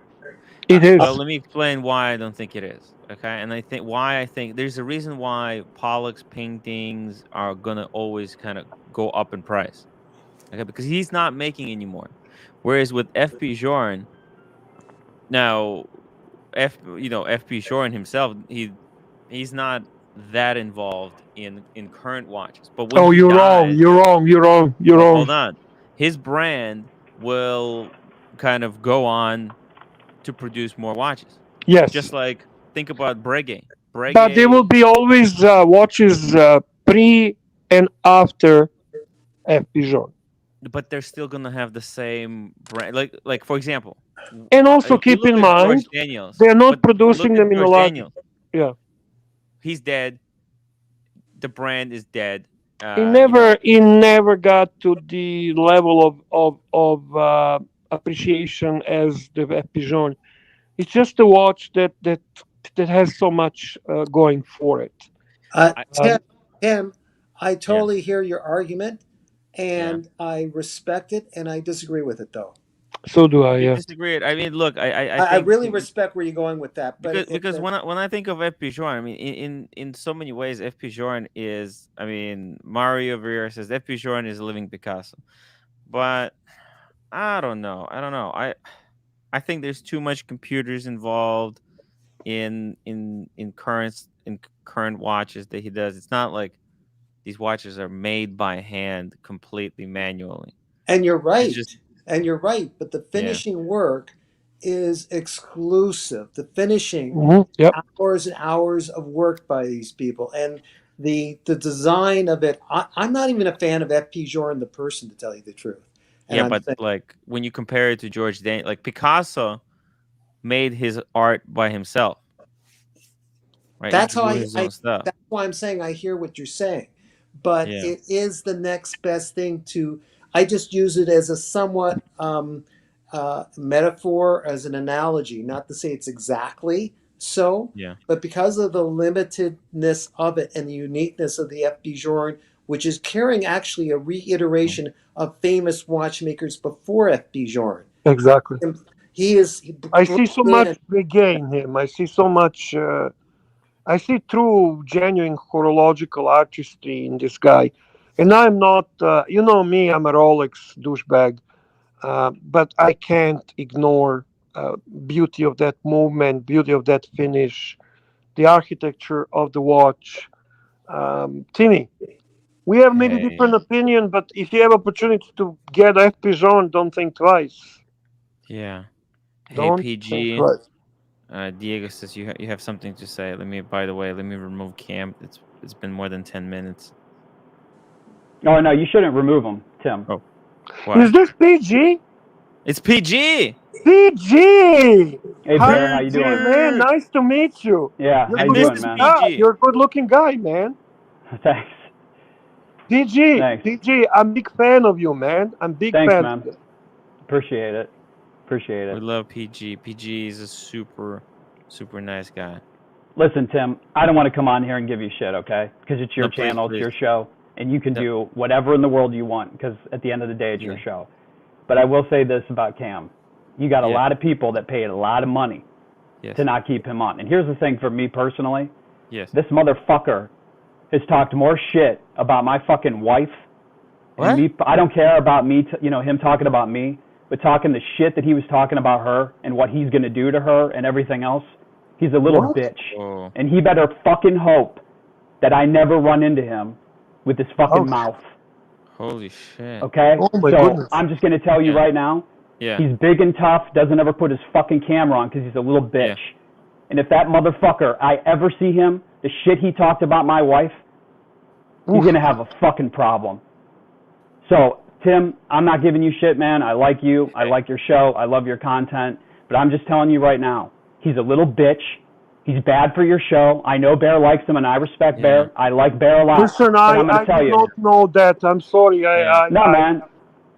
[SPEAKER 5] It
[SPEAKER 1] Well,
[SPEAKER 5] is.
[SPEAKER 1] let me explain why I don't think it is. Okay, and I think there's a reason why Pollock's paintings are gonna always kind of go up in price. Okay, because he's not making anymore. Whereas with FP Journe, now FP Journe himself, he's not that involved in current watches. But when
[SPEAKER 5] Oh,
[SPEAKER 1] he
[SPEAKER 5] you're wrong.
[SPEAKER 1] dies,
[SPEAKER 5] You're wrong. You're wrong. You're
[SPEAKER 1] well,
[SPEAKER 5] wrong.
[SPEAKER 1] hold on, his brand will kind of go on to produce more watches.
[SPEAKER 5] Yes.
[SPEAKER 1] Just like think about Breguet.
[SPEAKER 5] But there will
[SPEAKER 1] Breguet,
[SPEAKER 5] be always watches pre and after F. Pigeon.
[SPEAKER 1] but they're still gonna have the same brand. Like for example,
[SPEAKER 5] And also
[SPEAKER 1] if you
[SPEAKER 5] keep
[SPEAKER 1] look
[SPEAKER 5] in
[SPEAKER 1] at George
[SPEAKER 5] mind,
[SPEAKER 1] Daniels,
[SPEAKER 5] they're not
[SPEAKER 1] but look
[SPEAKER 5] producing
[SPEAKER 1] at
[SPEAKER 5] them in a
[SPEAKER 1] George
[SPEAKER 5] large.
[SPEAKER 1] Daniels.
[SPEAKER 5] Yeah.
[SPEAKER 1] He's dead. The brand is dead.
[SPEAKER 5] He
[SPEAKER 1] Uh, you
[SPEAKER 5] never
[SPEAKER 1] know,
[SPEAKER 5] he never got to the level of appreciation as the F. Pigeon. It's just a watch that has so much going for it.
[SPEAKER 1] I
[SPEAKER 6] Tim,
[SPEAKER 5] Um,
[SPEAKER 6] Tim, I
[SPEAKER 1] yeah,
[SPEAKER 6] totally hear your argument,
[SPEAKER 1] yeah.
[SPEAKER 6] and I respect it, and I disagree with it though.
[SPEAKER 5] so do I.
[SPEAKER 1] You
[SPEAKER 5] Yeah.
[SPEAKER 1] disagreed. I mean, look, I
[SPEAKER 6] I
[SPEAKER 1] think
[SPEAKER 6] really respect where you're going with that, but
[SPEAKER 1] because when I think of FP Journe, I mean, in so many ways, FP Journe is. I mean, Mario Rivera says FP Journe is a living Picasso, but I don't know. I don't know. I think there's too much computers involved in current watches that he does. It's not like these watches are made by hand completely manually.
[SPEAKER 6] and you're
[SPEAKER 1] It's just
[SPEAKER 6] right, and you're right, but the
[SPEAKER 1] yeah.
[SPEAKER 6] finishing work is exclusive. The finishing,
[SPEAKER 5] Yep.
[SPEAKER 6] hours and hours of work by these people, and the design of it. I'm not even a fan of FP Journe, the person, to tell you the truth. And
[SPEAKER 1] Yeah,
[SPEAKER 6] I'm
[SPEAKER 1] but
[SPEAKER 6] saying
[SPEAKER 1] like when you compare it to George Dan, like Picasso made his art by himself, right? He
[SPEAKER 6] that's how
[SPEAKER 1] drew his own stuff.
[SPEAKER 6] that's why I'm saying I hear what you're saying, but
[SPEAKER 1] Yeah.
[SPEAKER 6] it is the next best thing to. I just use it as a somewhat metaphor, as an analogy, not to say it's exactly so,
[SPEAKER 1] Yeah.
[SPEAKER 6] but because of the limitedness of it and the uniqueness of the FB Journe, which is carrying actually a reiteration of famous watchmakers before FB Journe.
[SPEAKER 5] Exactly.
[SPEAKER 6] And he is
[SPEAKER 5] I
[SPEAKER 6] bringing
[SPEAKER 5] see so
[SPEAKER 6] in.
[SPEAKER 5] much Breguet in him. I see so much. I see true, genuine horological artistry in this guy, and I'm not. You know me, I'm a Rolex douchebag, but I can't ignore beauty of that movement, beauty of that finish, the architecture of the watch. Timmy, we have maybe
[SPEAKER 1] Hey,
[SPEAKER 5] different opinion, but if you have opportunity to get ep600, don't think twice.
[SPEAKER 1] yeah. Hey,
[SPEAKER 5] Don't think
[SPEAKER 1] PG.
[SPEAKER 5] twice.
[SPEAKER 1] Diego says you have something to say. Let me. By the way, let me remove Cam. It's been more than 10 minutes.
[SPEAKER 7] Oh no, you shouldn't remove them, Tim.
[SPEAKER 1] Oh,
[SPEAKER 5] Is
[SPEAKER 1] why?
[SPEAKER 5] this PG?
[SPEAKER 1] It's PG.
[SPEAKER 5] PG!
[SPEAKER 7] Hey
[SPEAKER 5] Hi,
[SPEAKER 7] Bear, how you
[SPEAKER 5] PG,
[SPEAKER 7] doing?
[SPEAKER 5] man.
[SPEAKER 1] Dude,
[SPEAKER 5] Nice to meet you.
[SPEAKER 7] Yeah,
[SPEAKER 5] You're
[SPEAKER 7] how
[SPEAKER 5] a
[SPEAKER 7] you
[SPEAKER 1] and
[SPEAKER 5] good
[SPEAKER 1] this
[SPEAKER 7] doing,
[SPEAKER 1] is
[SPEAKER 5] looking
[SPEAKER 7] man?
[SPEAKER 5] guy.
[SPEAKER 1] PG.
[SPEAKER 5] You're a good looking guy, man.
[SPEAKER 7] Thanks.
[SPEAKER 5] PG,
[SPEAKER 7] Thanks.
[SPEAKER 5] PG, I'm big fan of you, man. I'm big
[SPEAKER 7] Thanks,
[SPEAKER 5] fan of
[SPEAKER 7] man.
[SPEAKER 5] you.
[SPEAKER 7] Appreciate it. Appreciate
[SPEAKER 1] We
[SPEAKER 7] it.
[SPEAKER 1] love PG. PG is a super nice guy.
[SPEAKER 7] Listen, Tim, I don't want to come on here and give you shit, okay? Because it's your
[SPEAKER 1] No, please,
[SPEAKER 7] channel, it's
[SPEAKER 1] please.
[SPEAKER 7] your show, and you can
[SPEAKER 1] Yep.
[SPEAKER 7] do whatever in the world you want. Because at the end of the day, it's your
[SPEAKER 1] Yeah.
[SPEAKER 7] show. But I will say this about Cam: you got a
[SPEAKER 1] Yeah.
[SPEAKER 7] lot of people that paid a lot of money
[SPEAKER 1] Yes.
[SPEAKER 7] to not keep him on. And here's the thing for me personally:
[SPEAKER 1] Yes.
[SPEAKER 7] this motherfucker has talked more shit about my fucking wife and
[SPEAKER 1] What?
[SPEAKER 7] me. I don't care about me, him talking about me, but talking the shit that he was talking about her and what he's gonna do to her and everything else. He's a little
[SPEAKER 5] What?
[SPEAKER 7] bitch,
[SPEAKER 1] Oh.
[SPEAKER 7] and he better fucking hope that I never run into him with his fucking
[SPEAKER 5] Oh,
[SPEAKER 7] mouth.
[SPEAKER 1] Holy shit.
[SPEAKER 7] Okay?
[SPEAKER 5] oh my
[SPEAKER 7] So
[SPEAKER 5] goodness.
[SPEAKER 7] I'm just gonna tell you
[SPEAKER 1] Yeah.
[SPEAKER 7] right now,
[SPEAKER 1] Yeah.
[SPEAKER 7] he's big and tough, doesn't ever put his fucking camera on because he's a little bitch.
[SPEAKER 1] Yeah.
[SPEAKER 7] And if that motherfucker, I ever see him, the shit he talked about my wife, he's
[SPEAKER 5] Oof.
[SPEAKER 7] gonna have a fucking problem. So, Tim, I'm not giving you shit, man. I like you. I like your show. I love your content. But I'm just telling you right now, he's a little bitch. He's bad for your show. I know Bear likes him, and I respect
[SPEAKER 1] Yeah.
[SPEAKER 7] Bear. I like Bear a lot.
[SPEAKER 5] Listen,
[SPEAKER 7] but I'm
[SPEAKER 5] I
[SPEAKER 7] gonna tell
[SPEAKER 5] did
[SPEAKER 7] you,
[SPEAKER 5] not know that. I'm sorry.
[SPEAKER 1] Yeah.
[SPEAKER 7] no, man,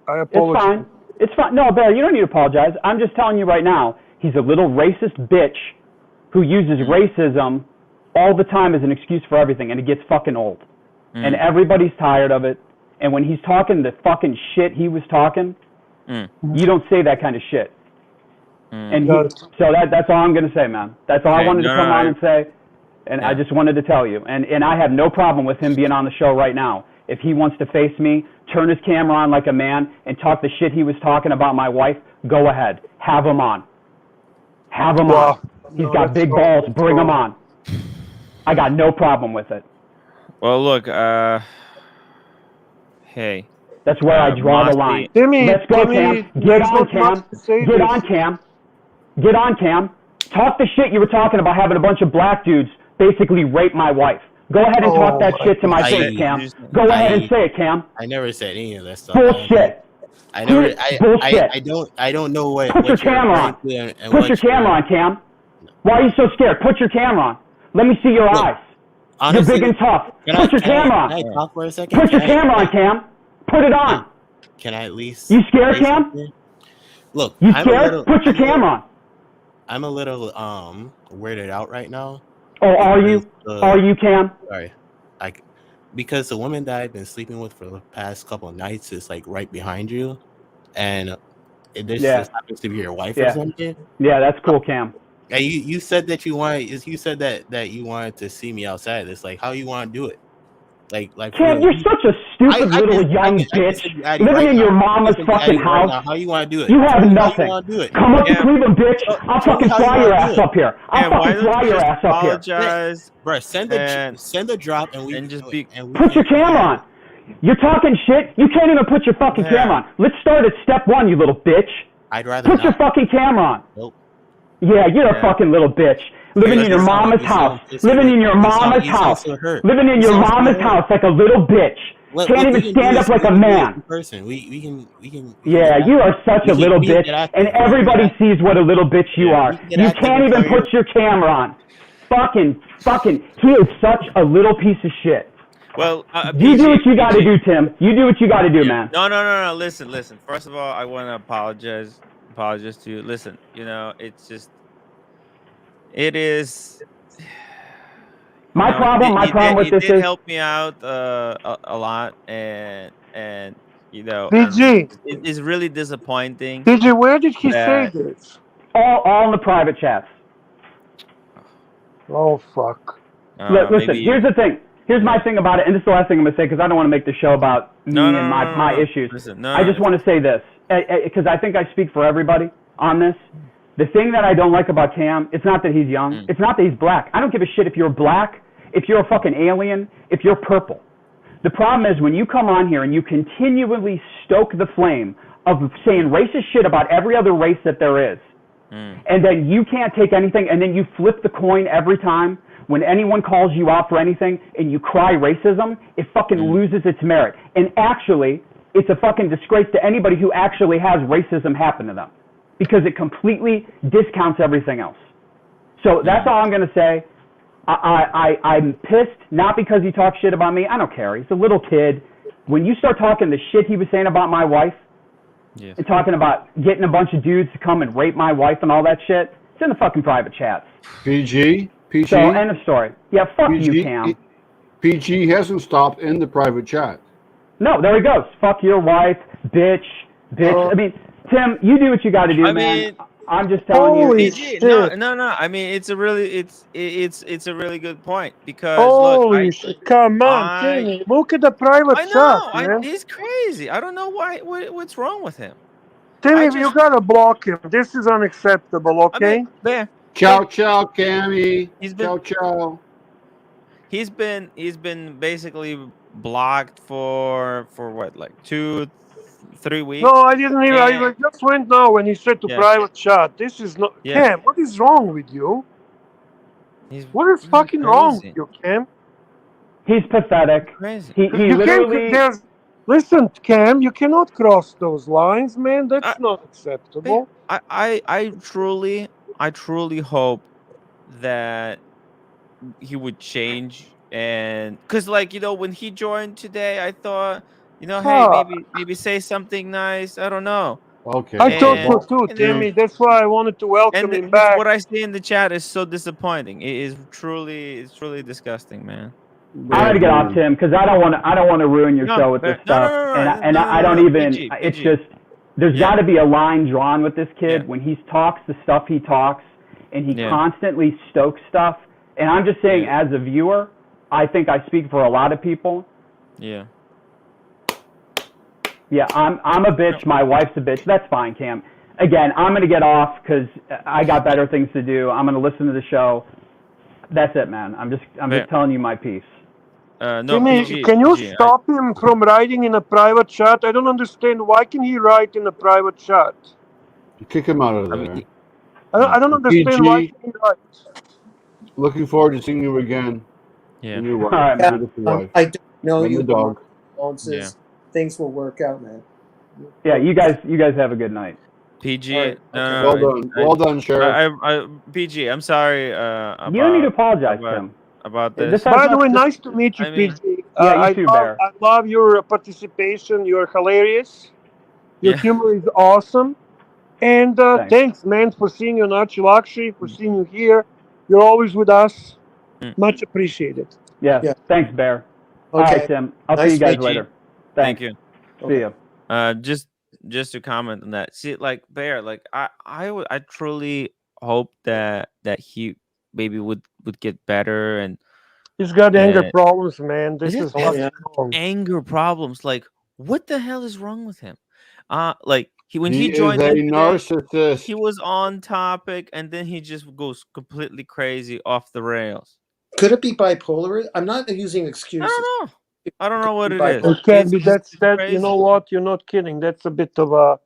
[SPEAKER 5] I
[SPEAKER 7] it's
[SPEAKER 5] apologize.
[SPEAKER 7] fine. It's fine. No, Bear, you don't need to apologize. I'm just telling you right now, he's a little racist bitch who uses racism all the time as an excuse for everything, and it gets fucking old. And everybody's tired of it. And when he's talking the fucking shit he was talking,
[SPEAKER 1] Mm.
[SPEAKER 7] you don't say that kind of shit. And
[SPEAKER 5] Got it.
[SPEAKER 7] so that's all I'm going to say, man. That's all I
[SPEAKER 1] Okay,
[SPEAKER 7] wanted to
[SPEAKER 1] no,
[SPEAKER 7] come
[SPEAKER 1] no,
[SPEAKER 7] on and say. And I
[SPEAKER 1] Yeah.
[SPEAKER 7] just wanted to tell you. And I have no problem with him being on the show right now. If he wants to face me, turn his camera on like a man, and talk the shit he was talking about my wife, go ahead. Have him on. Have him
[SPEAKER 5] Wow.
[SPEAKER 7] on. He's
[SPEAKER 5] No,
[SPEAKER 7] got
[SPEAKER 5] that's
[SPEAKER 7] big
[SPEAKER 5] so-
[SPEAKER 7] balls.
[SPEAKER 5] that's
[SPEAKER 7] Bring
[SPEAKER 5] so-
[SPEAKER 7] him on. I got no problem with it.
[SPEAKER 1] Well, look. Hey.
[SPEAKER 7] That's where I draw the
[SPEAKER 1] Mossy.
[SPEAKER 7] line.
[SPEAKER 5] Timmy,
[SPEAKER 7] Let's go,
[SPEAKER 5] Timmy,
[SPEAKER 7] Cam. Get
[SPEAKER 5] there's
[SPEAKER 7] on,
[SPEAKER 5] not much
[SPEAKER 7] Cam.
[SPEAKER 5] to say
[SPEAKER 7] Get
[SPEAKER 5] this.
[SPEAKER 7] on, Cam. Get on, Cam. Talk the shit you were talking about having a bunch of black dudes basically rape my wife. Go ahead and talk that
[SPEAKER 5] Oh,
[SPEAKER 7] shit to my
[SPEAKER 8] I-
[SPEAKER 7] face, Cam.
[SPEAKER 1] I-
[SPEAKER 7] Go ahead and
[SPEAKER 8] I-
[SPEAKER 7] say it, Cam.
[SPEAKER 8] I never said any of that stuff.
[SPEAKER 7] Bullshit.
[SPEAKER 8] I never.
[SPEAKER 7] Bullshit.
[SPEAKER 8] I don't know what.
[SPEAKER 7] Put your
[SPEAKER 8] what you're
[SPEAKER 7] camera
[SPEAKER 8] referring
[SPEAKER 7] on.
[SPEAKER 8] to and
[SPEAKER 7] Put
[SPEAKER 8] what
[SPEAKER 7] your camera on, Cam. Why are you so scared? Put your camera on. Let me see your
[SPEAKER 8] Look,
[SPEAKER 7] eyes.
[SPEAKER 8] Honestly,
[SPEAKER 7] You're big and tough.
[SPEAKER 8] Can
[SPEAKER 7] Put your camera on.
[SPEAKER 8] Can I talk for a second?
[SPEAKER 7] Put your
[SPEAKER 8] Can I-
[SPEAKER 7] camera on, Cam. Put it on.
[SPEAKER 8] Can I at least?
[SPEAKER 7] You scared,
[SPEAKER 8] say
[SPEAKER 7] Cam?
[SPEAKER 8] something? Look,
[SPEAKER 7] You
[SPEAKER 8] I'm a
[SPEAKER 7] scared?
[SPEAKER 8] little.
[SPEAKER 7] Put your camera on.
[SPEAKER 8] I'm a little weirded out right now.
[SPEAKER 7] Oh, are you?
[SPEAKER 8] because,
[SPEAKER 7] Are you, Cam?
[SPEAKER 8] Sorry, because the woman that I've been sleeping with for the past couple of nights is like right behind you, and this
[SPEAKER 7] Yeah.
[SPEAKER 8] just happens to be your wife
[SPEAKER 7] Yeah.
[SPEAKER 8] or something.
[SPEAKER 7] Yeah, that's cool, Cam.
[SPEAKER 8] And you said that you said that you wanted to see me outside. It's like how you want to do it, like
[SPEAKER 7] Cam, you're such a stupid little young bitch living in your mama's fucking house.
[SPEAKER 8] Now. How you want to do it?
[SPEAKER 7] You have
[SPEAKER 8] Tell me how
[SPEAKER 7] nothing.
[SPEAKER 8] you want to do it.
[SPEAKER 7] Come up to
[SPEAKER 1] Yeah.
[SPEAKER 7] Cleveland, bitch. I'll
[SPEAKER 8] tell me
[SPEAKER 7] fucking
[SPEAKER 8] how you
[SPEAKER 7] fly your
[SPEAKER 8] wanna
[SPEAKER 7] ass
[SPEAKER 8] do it.
[SPEAKER 7] up here. I'll
[SPEAKER 1] And why
[SPEAKER 7] fucking
[SPEAKER 1] don't
[SPEAKER 7] fly
[SPEAKER 1] you
[SPEAKER 7] your
[SPEAKER 1] just
[SPEAKER 7] ass up here.
[SPEAKER 1] apologize?
[SPEAKER 8] Bro, send
[SPEAKER 1] And-
[SPEAKER 8] the drop and we
[SPEAKER 1] and just be-
[SPEAKER 8] and we
[SPEAKER 7] Put your
[SPEAKER 8] can-
[SPEAKER 7] camera on. You're talking shit. You can't even put your fucking
[SPEAKER 1] Yeah.
[SPEAKER 7] camera on. Let's start at step one, you little bitch.
[SPEAKER 8] I'd rather
[SPEAKER 7] Put your
[SPEAKER 8] not.
[SPEAKER 7] fucking camera on.
[SPEAKER 8] Nope.
[SPEAKER 7] Yeah, you're a
[SPEAKER 1] Yeah.
[SPEAKER 7] fucking little bitch. Living in your
[SPEAKER 8] You sound-
[SPEAKER 7] mama's
[SPEAKER 8] you sound
[SPEAKER 7] house.
[SPEAKER 8] pissy.
[SPEAKER 7] Living in your
[SPEAKER 8] You sound-
[SPEAKER 7] mama's
[SPEAKER 8] you sound
[SPEAKER 7] house.
[SPEAKER 8] so hurt.
[SPEAKER 7] Living in
[SPEAKER 8] You
[SPEAKER 7] your
[SPEAKER 8] sound so
[SPEAKER 7] mama's
[SPEAKER 8] hurt.
[SPEAKER 7] house like a little bitch.
[SPEAKER 8] Look,
[SPEAKER 7] Can't
[SPEAKER 8] we
[SPEAKER 7] even
[SPEAKER 8] can do
[SPEAKER 7] stand
[SPEAKER 8] this-
[SPEAKER 7] up like
[SPEAKER 8] we
[SPEAKER 7] a
[SPEAKER 8] can do this
[SPEAKER 7] man.
[SPEAKER 8] in person. We can
[SPEAKER 7] Yeah,
[SPEAKER 8] get
[SPEAKER 7] you
[SPEAKER 8] active.
[SPEAKER 7] are such
[SPEAKER 8] We
[SPEAKER 7] a
[SPEAKER 8] can-
[SPEAKER 7] little
[SPEAKER 8] we can
[SPEAKER 7] bitch,
[SPEAKER 8] get active.
[SPEAKER 7] and
[SPEAKER 8] We can get
[SPEAKER 7] everybody
[SPEAKER 8] active.
[SPEAKER 7] sees what a little bitch you
[SPEAKER 8] Yeah,
[SPEAKER 7] are.
[SPEAKER 8] we can get
[SPEAKER 7] You
[SPEAKER 8] active
[SPEAKER 7] can't
[SPEAKER 8] in
[SPEAKER 7] even
[SPEAKER 8] front of
[SPEAKER 7] put your camera on. Fucking, he is such a little piece of shit.
[SPEAKER 1] Well,
[SPEAKER 7] You do
[SPEAKER 1] PG,
[SPEAKER 7] what you got to
[SPEAKER 1] PG.
[SPEAKER 7] do, Tim. You do what you got to do, man.
[SPEAKER 1] No. Listen. First of all, I want to apologize to you. Listen, it's just, it is.
[SPEAKER 7] My problem with this
[SPEAKER 1] did
[SPEAKER 7] is,
[SPEAKER 1] help me out a lot, and
[SPEAKER 5] PG,
[SPEAKER 1] it is really disappointing.
[SPEAKER 5] PG, where did he say
[SPEAKER 1] that-
[SPEAKER 5] this?
[SPEAKER 7] all in the private chats.
[SPEAKER 5] Oh, fuck.
[SPEAKER 7] Listen,
[SPEAKER 1] Maybe.
[SPEAKER 7] here's the thing. Here's my thing about it, and this is the last thing I'm going to say because I don't want to make the show about me
[SPEAKER 1] No, no,
[SPEAKER 7] and
[SPEAKER 1] no, no,
[SPEAKER 7] my
[SPEAKER 1] no.
[SPEAKER 7] issues.
[SPEAKER 1] Listen, no,
[SPEAKER 7] I
[SPEAKER 1] no,
[SPEAKER 7] just want to say this because I think I speak for everybody on this. The thing that I don't like about Cam, it's not that he's young. It's not that he's black. I don't give a shit if you're black, if you're a fucking alien, if you're purple. The problem is when you come on here and you continually stoke the flame of saying racist shit about every other race that there is, and then you can't take anything, and then you flip the coin every time when anyone calls you out for anything and you cry racism, it fucking loses its merit. And actually, it's a fucking disgrace to anybody who actually has racism happen to them because it completely discounts everything else. So that's all I'm going to say. I'm pissed, not because he talks shit about me. I don't care. He's a little kid. When you start talking the shit he was saying about my wife and talking about getting a bunch of dudes to come and rape my wife and all that shit, it's in the fucking private chats.
[SPEAKER 2] PG.
[SPEAKER 7] So, end of story. Yeah, fuck you, Cam.
[SPEAKER 2] PG hasn't stopped in the private chat.
[SPEAKER 7] No, there he goes. Fuck your wife, bitch. I mean, Tim, you do what you got to do, man. I'm just telling you.
[SPEAKER 1] PG, no. I mean, it's a really good point because
[SPEAKER 5] holy shit! Come on, Timmy, look at the private chat, man.
[SPEAKER 1] He's crazy. I don't know what's wrong with him.
[SPEAKER 5] Timmy, you gotta block him. This is unacceptable. Okay.
[SPEAKER 2] Ciao, Cammy. Ciao.
[SPEAKER 1] He's been basically blocked for what, like 2-3 weeks.
[SPEAKER 5] No, I didn't even. I just went now when he said to private chat. This is not Cam. What is wrong with you? What is fucking wrong with you, Cam?
[SPEAKER 7] He's pathetic.
[SPEAKER 1] Crazy.
[SPEAKER 7] He literally.
[SPEAKER 5] Listen, Cam, you cannot cross those lines, man. That's not acceptable.
[SPEAKER 1] I truly hope that he would change, and because when he joined today, I thought hey, maybe say something nice. I don't know.
[SPEAKER 2] Okay.
[SPEAKER 5] I thought so too, Timmy. That's why I wanted to welcome him back.
[SPEAKER 1] What I see in the chat is so disappointing. It's truly disgusting, man.
[SPEAKER 7] I'm gonna get off Tim because I don't want to ruin your show with this stuff, and I don't even.
[SPEAKER 1] PG.
[SPEAKER 7] It's just there's got to be a line drawn with this kid when he talks the stuff he talks, and he constantly stokes stuff. And I'm just saying, as a viewer, I think I speak for a lot of people.
[SPEAKER 1] Yeah.
[SPEAKER 7] Yeah, I'm a bitch. My wife's a bitch. That's fine, Cam. Again, I'm gonna get off because I got better things to do. I'm gonna listen to the show. That's it, man. I'm just telling you my piece.
[SPEAKER 1] No,
[SPEAKER 5] Timmy,
[SPEAKER 1] PG,
[SPEAKER 5] can you stop him from writing in a private chat? I don't understand. Why can he write in a private chat?
[SPEAKER 2] Kick him out of there.
[SPEAKER 5] I don't understand
[SPEAKER 2] PG,
[SPEAKER 5] why can he write.
[SPEAKER 2] Looking forward to seeing you again.
[SPEAKER 1] Yeah.
[SPEAKER 2] And your wife.
[SPEAKER 7] All right, man.
[SPEAKER 2] Beautiful wife.
[SPEAKER 6] I don't know
[SPEAKER 2] And
[SPEAKER 6] you.
[SPEAKER 2] the dog.
[SPEAKER 6] Things will work out, man.
[SPEAKER 7] Yeah, you guys have a good night.
[SPEAKER 1] PG,
[SPEAKER 6] Right,
[SPEAKER 1] no,
[SPEAKER 2] well done, Sheriff.
[SPEAKER 1] PG, I'm sorry.
[SPEAKER 7] You don't need to apologize, Tim.
[SPEAKER 1] About this.
[SPEAKER 5] By the way, nice to meet you, PG.
[SPEAKER 7] Yeah, you too, Bear.
[SPEAKER 5] I love your participation. You're hilarious. Your humor is awesome. And thanks, man, for seeing you on Archie, for seeing you here. You're always with us. Much appreciated.
[SPEAKER 7] Yeah. Thanks, Bear.
[SPEAKER 6] Okay.
[SPEAKER 7] All right, Tim. I'll see you guys later.
[SPEAKER 1] Thank you.
[SPEAKER 7] See you.
[SPEAKER 1] Just to comment on that. See, like Bear, like I truly hope that he maybe would get better, and
[SPEAKER 5] he's got anger problems, man. This is wrong.
[SPEAKER 1] Anger problems. Like, what the hell is wrong with him? Like when he joined
[SPEAKER 2] is a
[SPEAKER 1] in today,
[SPEAKER 2] narcissist.
[SPEAKER 1] he was on topic, and then he just goes completely crazy off the rails.
[SPEAKER 6] Could it be bipolar? I'm not using excuses.
[SPEAKER 1] I don't know what it is.
[SPEAKER 5] It can be. That's that. You know what? You're not kidding. That's a bit of a.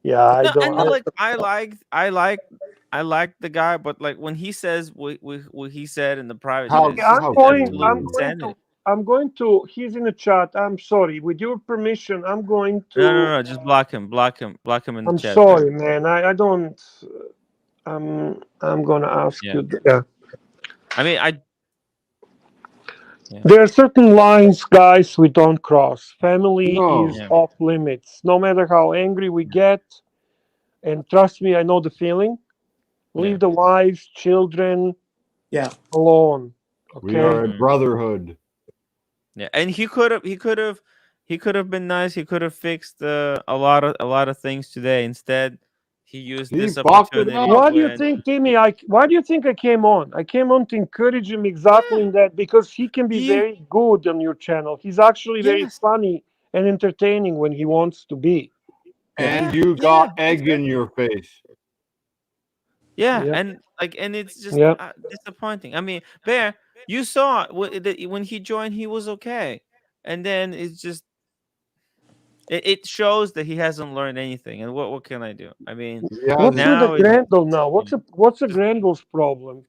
[SPEAKER 5] Yeah, I don't.
[SPEAKER 1] Like I like the guy, but like when he says what he said in the private,
[SPEAKER 5] I'm going to. He's in the chat. I'm sorry. With your permission, I'm going to.
[SPEAKER 1] No. Just block him in the chat.
[SPEAKER 5] I'm sorry, man. I don't. I'm gonna ask you. Yeah.
[SPEAKER 1] I mean,
[SPEAKER 5] there are certain lines, guys, we don't cross. Family is off limits. No matter how angry we get, and trust me, I know the feeling. Leave the wives, children, alone. Okay?
[SPEAKER 2] We are a brotherhood.
[SPEAKER 1] Yeah, and he could have been nice. He could have fixed a lot of things today. Instead, he used
[SPEAKER 2] He
[SPEAKER 1] this
[SPEAKER 2] fucked it
[SPEAKER 1] opportunity
[SPEAKER 2] up.
[SPEAKER 5] Why do you
[SPEAKER 1] when
[SPEAKER 5] think, Timmy? Why do you think I came on? I came on to encourage him exactly
[SPEAKER 1] yeah,
[SPEAKER 5] in that because he can be
[SPEAKER 1] yeah,
[SPEAKER 5] very good on your channel. He's actually very
[SPEAKER 1] yes,
[SPEAKER 5] funny and entertaining when he wants to be. Yeah,
[SPEAKER 2] And
[SPEAKER 1] yeah,
[SPEAKER 2] you
[SPEAKER 1] yeah,
[SPEAKER 2] got egg in
[SPEAKER 1] exactly.
[SPEAKER 2] your face.
[SPEAKER 1] Yeah,
[SPEAKER 5] yeah,
[SPEAKER 1] and like, and it's just
[SPEAKER 5] yeah.
[SPEAKER 1] disappointing. I mean, Bear, you saw when he joined, he was okay, and then it's just it shows that he hasn't learned anything. And what can I do? I mean,
[SPEAKER 2] Yeah,
[SPEAKER 5] What's with the
[SPEAKER 1] now is
[SPEAKER 5] Grendel now?
[SPEAKER 1] yeah,
[SPEAKER 5] What's a
[SPEAKER 1] just
[SPEAKER 5] Grendel's problem?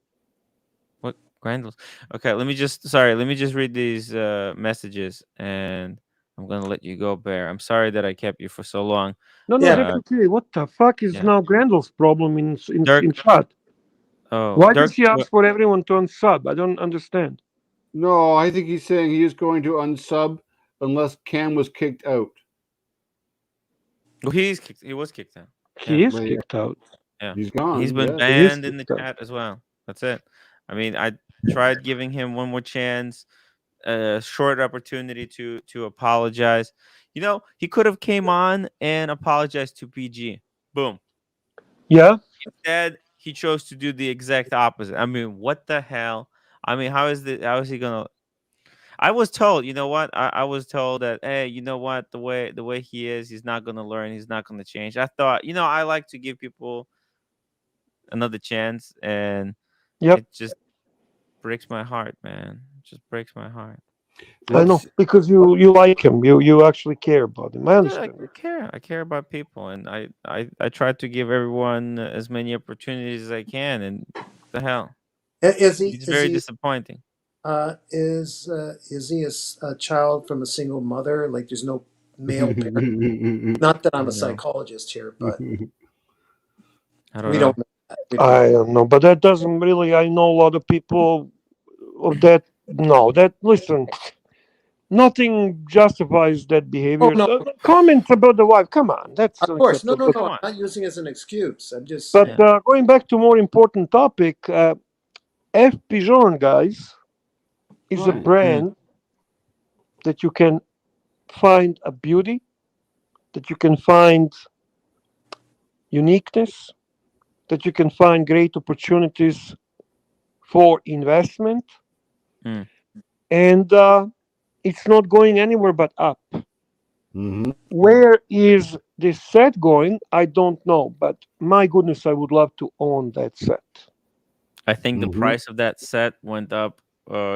[SPEAKER 1] what Grandels. Okay, let me just read these messages, and I'm gonna let you go, Bear. I'm sorry that I kept you for so long.
[SPEAKER 5] No, no,
[SPEAKER 6] Yeah.
[SPEAKER 5] that's okay. What the fuck is
[SPEAKER 1] Yeah,
[SPEAKER 5] now Grendel's problem in
[SPEAKER 1] Dirk.
[SPEAKER 5] chat?
[SPEAKER 1] Oh,
[SPEAKER 5] Why does
[SPEAKER 1] Dirk.
[SPEAKER 5] he ask for everyone to unsub? I don't understand.
[SPEAKER 2] no, I think he's saying he is going to unsub unless Cam was kicked out.
[SPEAKER 1] Well, he's kicked. He was kicked out. Yeah.
[SPEAKER 5] He is
[SPEAKER 2] But yeah,
[SPEAKER 5] kicked out.
[SPEAKER 1] Yeah.
[SPEAKER 2] he's
[SPEAKER 1] He's
[SPEAKER 2] gone.
[SPEAKER 1] been
[SPEAKER 2] Yes.
[SPEAKER 5] He is
[SPEAKER 1] banned in the
[SPEAKER 5] kicked out.
[SPEAKER 1] chat as well. That's it. I mean, I tried giving him one more chance, a short opportunity to apologize. He could have came on and apologized to PG. Boom.
[SPEAKER 5] Yeah.
[SPEAKER 1] Instead, he chose to do the exact opposite. I mean, what the hell? I mean, how is he gonna I was told, you know what? I was told that, hey, you know what? The way he is, he's not gonna learn, he's not gonna change. I thought, I like to give people another chance, and
[SPEAKER 5] Yep.
[SPEAKER 1] it just breaks my heart, man. It just breaks my heart.
[SPEAKER 5] I know
[SPEAKER 2] Let's
[SPEAKER 5] because you like him. You actually care about him. I
[SPEAKER 1] Yeah, I
[SPEAKER 5] understand.
[SPEAKER 1] care. I care about people, and I try to give everyone as many opportunities as I can. And what the hell?
[SPEAKER 6] Is he
[SPEAKER 1] It's
[SPEAKER 6] is
[SPEAKER 1] very
[SPEAKER 6] he
[SPEAKER 1] disappointing.
[SPEAKER 6] is he a child from a single mother? Like there's no male parent. Not that
[SPEAKER 1] I
[SPEAKER 6] I'm a
[SPEAKER 1] don't know.
[SPEAKER 6] psychologist here, but
[SPEAKER 1] I don't
[SPEAKER 6] we don't
[SPEAKER 1] know.
[SPEAKER 6] know that. We don't know.
[SPEAKER 5] I don't know, but that doesn't really. I know a lot of people of that. No, that listen. Nothing justifies that
[SPEAKER 6] Oh
[SPEAKER 5] behavior.
[SPEAKER 6] no,
[SPEAKER 5] Comments about the wife. Come on, that's
[SPEAKER 6] of course, no,
[SPEAKER 5] unacceptable.
[SPEAKER 6] no,
[SPEAKER 5] But
[SPEAKER 6] no.
[SPEAKER 1] Come
[SPEAKER 6] I'm
[SPEAKER 1] on.
[SPEAKER 6] not using it as an excuse. I'm just
[SPEAKER 5] but
[SPEAKER 6] saying.
[SPEAKER 1] Yeah.
[SPEAKER 5] going back to more important topic, F Pigeon guys is a
[SPEAKER 2] right.
[SPEAKER 1] Mm,
[SPEAKER 5] brand that you can find a beauty, that you can find uniqueness, that you can find great opportunities for investment,
[SPEAKER 1] mm.
[SPEAKER 5] and it's not going anywhere but up.
[SPEAKER 2] Mm-hmm.
[SPEAKER 5] Where is this set going? I don't know, but my goodness, I would love to own that set.
[SPEAKER 1] I think the
[SPEAKER 2] Mm-hmm.
[SPEAKER 1] price of that set went up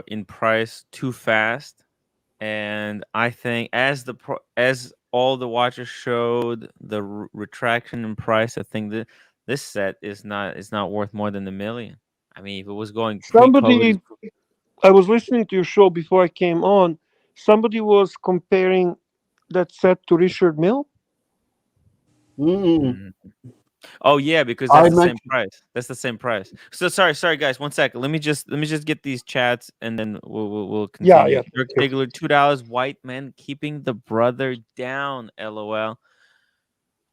[SPEAKER 1] in price too fast, and I think as all the watchers showed the retraction in price, I think that this set is not worth more than 1 million. I mean, if it was going pre-COVID,
[SPEAKER 5] Somebody, I was listening to your show before I came on. Somebody was comparing that set to Richard Mill.
[SPEAKER 2] Mm-mm.
[SPEAKER 1] mm, oh yeah, because
[SPEAKER 2] I
[SPEAKER 1] that's the same
[SPEAKER 2] mentioned.
[SPEAKER 1] price. That's the same price. So sorry guys, 1 second. Let me just get these chats, and then we'll
[SPEAKER 5] Yeah,
[SPEAKER 1] continue.
[SPEAKER 5] yeah.
[SPEAKER 1] Dirk
[SPEAKER 5] Thank you.
[SPEAKER 1] Ziegler, $2. White man keeping the brother down. LOL.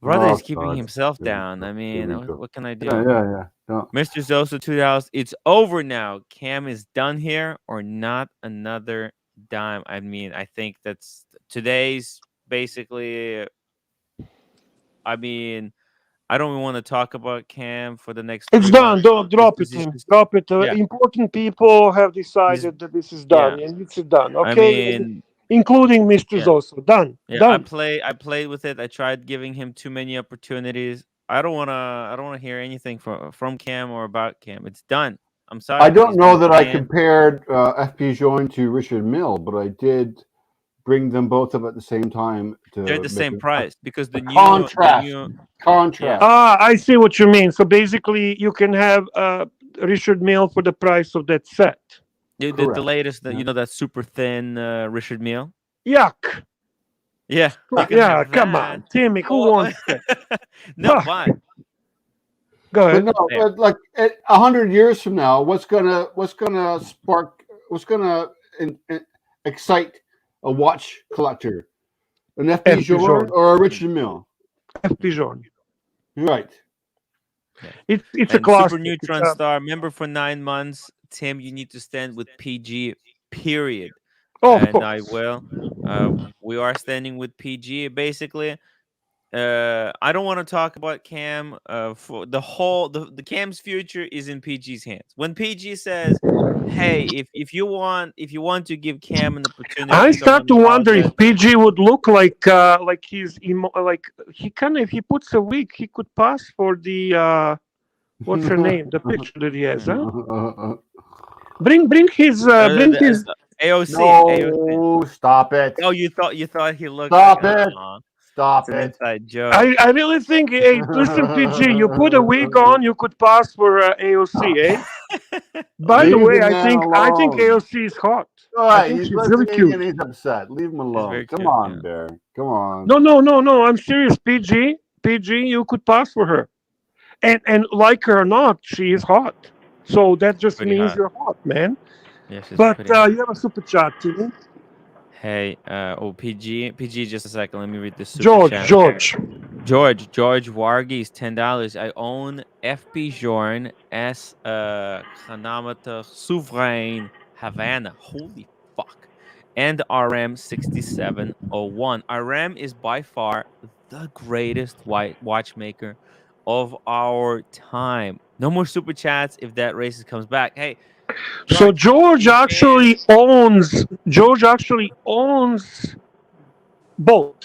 [SPEAKER 1] Brother
[SPEAKER 2] Oh
[SPEAKER 1] is keeping
[SPEAKER 2] God.
[SPEAKER 1] himself
[SPEAKER 2] Here we
[SPEAKER 1] down.
[SPEAKER 2] go.
[SPEAKER 1] I
[SPEAKER 2] Here
[SPEAKER 1] mean,
[SPEAKER 2] we
[SPEAKER 1] what,
[SPEAKER 2] go.
[SPEAKER 1] what can I
[SPEAKER 2] Yeah,
[SPEAKER 1] do?
[SPEAKER 2] yeah, yeah. No.
[SPEAKER 1] Mr. Zosa, $2. It's over now. Cam is done here, or not another dime. I mean, I think that's today's basically. I mean, I don't want to talk about Cam for the next
[SPEAKER 5] It's
[SPEAKER 1] 3 months
[SPEAKER 5] done. Don't drop it,
[SPEAKER 1] because he's
[SPEAKER 5] Tim.
[SPEAKER 1] just
[SPEAKER 5] Drop it.
[SPEAKER 1] yeah,
[SPEAKER 5] Important people have
[SPEAKER 1] he's
[SPEAKER 5] decided that this is
[SPEAKER 1] yeah.
[SPEAKER 5] done, and it's done.
[SPEAKER 1] I
[SPEAKER 5] Okay,
[SPEAKER 1] mean,
[SPEAKER 5] including Mr.
[SPEAKER 1] yeah,
[SPEAKER 5] Zoso. Done.
[SPEAKER 1] yeah. I
[SPEAKER 5] Done.
[SPEAKER 1] play I played with it. I tried giving him too many opportunities. I don't wanna hear anything from Cam or about Cam. It's done. I'm
[SPEAKER 2] I
[SPEAKER 1] sorry.
[SPEAKER 2] don't
[SPEAKER 1] He's
[SPEAKER 2] know
[SPEAKER 1] been
[SPEAKER 2] that I
[SPEAKER 1] banned.
[SPEAKER 2] compared FP Join to Richard Mill, but I did bring them both up at the same time
[SPEAKER 1] They're
[SPEAKER 2] to
[SPEAKER 1] the
[SPEAKER 2] make
[SPEAKER 1] same price because
[SPEAKER 2] a
[SPEAKER 1] the
[SPEAKER 2] contrast.
[SPEAKER 1] new yeah.
[SPEAKER 2] Contrast.
[SPEAKER 5] Ah, I see what you mean. So basically, you can have Richard Mille for the price of that set.
[SPEAKER 1] The
[SPEAKER 2] Correct.
[SPEAKER 1] latest,
[SPEAKER 2] Yeah.
[SPEAKER 1] that super thin Richard Mille.
[SPEAKER 5] Yuck.
[SPEAKER 1] Yeah, you can
[SPEAKER 5] Yeah,
[SPEAKER 1] have
[SPEAKER 5] come
[SPEAKER 1] that.
[SPEAKER 5] on, Timmy. Who
[SPEAKER 1] Oh,
[SPEAKER 5] wants that?
[SPEAKER 1] no,
[SPEAKER 5] Fuck.
[SPEAKER 1] but
[SPEAKER 5] Go
[SPEAKER 2] But
[SPEAKER 5] ahead.
[SPEAKER 2] no,
[SPEAKER 1] there.
[SPEAKER 2] but like 100 years from now, what's gonna spark what's gonna excite a watch collector? An FP
[SPEAKER 5] F.
[SPEAKER 2] Join
[SPEAKER 5] Pigeon.
[SPEAKER 2] or a
[SPEAKER 1] Mm,
[SPEAKER 2] Richard Mill?
[SPEAKER 5] F.
[SPEAKER 1] mm,
[SPEAKER 5] Pigeon.
[SPEAKER 2] Right.
[SPEAKER 1] yeah.
[SPEAKER 5] It's a
[SPEAKER 1] And Super
[SPEAKER 5] classic. It's
[SPEAKER 1] Neutron Star, member for 9 months. Tim, you need to stand with PG. Period.
[SPEAKER 5] oh, of
[SPEAKER 1] And I
[SPEAKER 5] course.
[SPEAKER 1] will. We are standing with PG. Basically, I don't want to talk about Cam. For the Cam's future is in PG's hands. When PG says, "Hey, if you want to give Cam an
[SPEAKER 5] I
[SPEAKER 1] opportunity,
[SPEAKER 5] start
[SPEAKER 1] someone
[SPEAKER 5] to wonder
[SPEAKER 1] apologize."
[SPEAKER 5] if PG would look like like he kind of, if he puts a wig, he could pass for the what's her name, the picture that he has, huh? Bring his.
[SPEAKER 1] AOC, AOC.
[SPEAKER 2] No, stop it.
[SPEAKER 1] Oh, you thought he looked like?
[SPEAKER 2] Stop it.
[SPEAKER 1] It's
[SPEAKER 2] Stop
[SPEAKER 1] an
[SPEAKER 2] it.
[SPEAKER 1] inside joke.
[SPEAKER 5] I really think, hey, listen, PG, you put a wig on, you could pass for AOC, eh? By the
[SPEAKER 2] Leave
[SPEAKER 5] way,
[SPEAKER 2] the man
[SPEAKER 5] I think
[SPEAKER 2] alone.
[SPEAKER 5] AOC is hot.
[SPEAKER 2] All
[SPEAKER 5] I
[SPEAKER 2] right,
[SPEAKER 5] think
[SPEAKER 2] he's
[SPEAKER 5] she's really
[SPEAKER 2] listening and
[SPEAKER 5] cute.
[SPEAKER 2] he's upset. Leave him
[SPEAKER 1] He's
[SPEAKER 2] alone.
[SPEAKER 1] very
[SPEAKER 2] Come
[SPEAKER 1] cute.
[SPEAKER 2] on,
[SPEAKER 1] Yeah,
[SPEAKER 2] Bear. Come on.
[SPEAKER 5] No. I'm serious, PG. PG, you could pass for her. And like her or not, she is hot. So that just
[SPEAKER 1] pretty
[SPEAKER 5] means
[SPEAKER 1] hot.
[SPEAKER 5] you're hot, man.
[SPEAKER 1] Yeah, she's
[SPEAKER 5] But
[SPEAKER 1] pretty hot.
[SPEAKER 5] you have a super chat, Timmy.
[SPEAKER 1] Hey, PG, just a second. Let me read the super
[SPEAKER 5] George,
[SPEAKER 1] chat.
[SPEAKER 5] George.
[SPEAKER 1] George Wargis, $10. I own FP Jorn S Hanamata Souverain Havana. Holy fuck. And RM 6701. RM is by far the greatest white watchmaker of our time. No more super chats if that racist comes back. Hey,
[SPEAKER 5] So
[SPEAKER 1] George, we banned.
[SPEAKER 5] George actually owns both.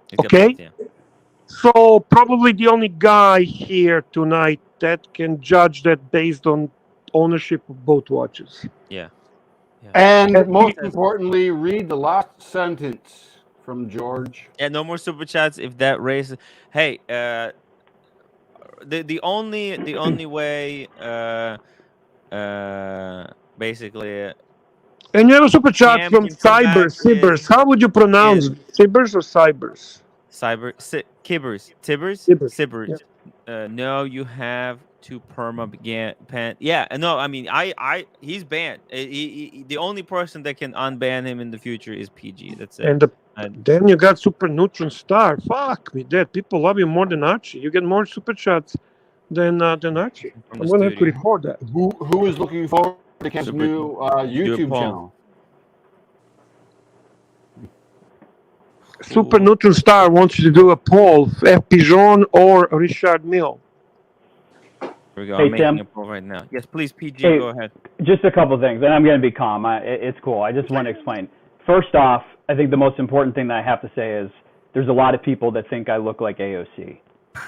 [SPEAKER 1] He's got
[SPEAKER 5] Okay?
[SPEAKER 1] both, yeah.
[SPEAKER 5] So probably the only guy here tonight that can judge that based on ownership of both watches.
[SPEAKER 1] Yeah. Yeah.
[SPEAKER 2] And
[SPEAKER 5] And
[SPEAKER 2] most
[SPEAKER 1] Says-
[SPEAKER 2] importantly, read the last sentence from George.
[SPEAKER 1] Yeah, no more super chats if that racist. Hey, the only way basically
[SPEAKER 5] and you have a super chat
[SPEAKER 1] Cam
[SPEAKER 5] from
[SPEAKER 1] can come back is
[SPEAKER 5] Cybers. How would you pronounce it? Cybers or Cybers?
[SPEAKER 1] Kibbers
[SPEAKER 5] Cybers. Yeah.
[SPEAKER 1] Sibbers. No, you have to perma ban. Yeah, no, I mean he's banned. The only person that can unban him in the future is PG. That's it.
[SPEAKER 5] And then you got Super Neutron Star. Fuck me dead. People love you more than Archie. You get more super chats than Archie.
[SPEAKER 1] From
[SPEAKER 5] I'm
[SPEAKER 1] the
[SPEAKER 5] gonna have to
[SPEAKER 1] studio.
[SPEAKER 5] report that.
[SPEAKER 2] Who is looking forward to Cam's
[SPEAKER 1] Super-
[SPEAKER 2] new YouTube
[SPEAKER 1] poll.
[SPEAKER 2] channel?
[SPEAKER 5] Super Neutron Star wants you to do a poll: F. Pigeon or Richard Mille.
[SPEAKER 1] Here we go.
[SPEAKER 7] Hey,
[SPEAKER 1] I'm making
[SPEAKER 7] Tim.
[SPEAKER 1] a poll right now. Yes, please, PG,
[SPEAKER 7] Hey.
[SPEAKER 1] go ahead.
[SPEAKER 7] Just a couple things, and I'm going to be calm. It's cool. I just want to explain. First off, I think the most important thing that I have to say is there's a lot of people that think I look like AOC,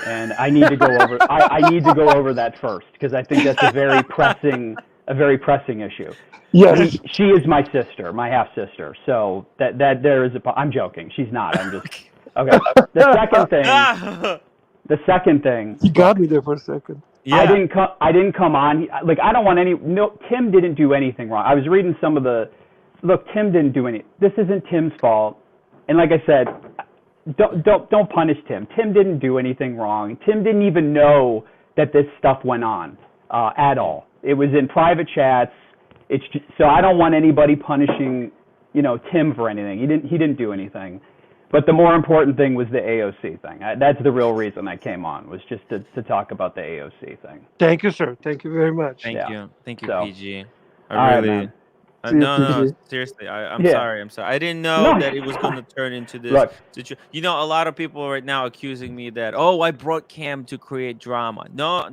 [SPEAKER 7] and I need to go over. I need to go over that first because I think that's a very pressing issue.
[SPEAKER 5] Yes.
[SPEAKER 7] She is my sister, my half sister. So that there is a. I'm joking. She's not. I'm just okay. The second thing.
[SPEAKER 5] You got me there for a second.
[SPEAKER 1] Yeah.
[SPEAKER 7] I didn't come on. Like I don't want any. No, Tim didn't do anything wrong. I was reading some of the. Look, Tim didn't do any. This isn't Tim's fault. And like I said, don't punish Tim. Tim didn't do anything wrong. Tim didn't even know that this stuff went on at all. It was in private chats. It's just, so I don't want anybody punishing, Tim for anything. He didn't do anything. But the more important thing was the AOC thing. That's the real reason I came on, was just to talk about the AOC thing.
[SPEAKER 5] Thank you, sir. Thank you very much.
[SPEAKER 1] Thank you,
[SPEAKER 7] So,
[SPEAKER 1] PG.
[SPEAKER 7] all
[SPEAKER 1] I
[SPEAKER 7] right,
[SPEAKER 1] really.
[SPEAKER 7] man.
[SPEAKER 1] No,
[SPEAKER 5] PG.
[SPEAKER 1] seriously. I'm
[SPEAKER 7] Yeah.
[SPEAKER 1] sorry. I'm sorry. I didn't know
[SPEAKER 7] No.
[SPEAKER 1] that it was going to turn into this
[SPEAKER 7] Look.
[SPEAKER 1] situation. A lot of people right now accusing me that, oh, I brought Cam to create drama. No,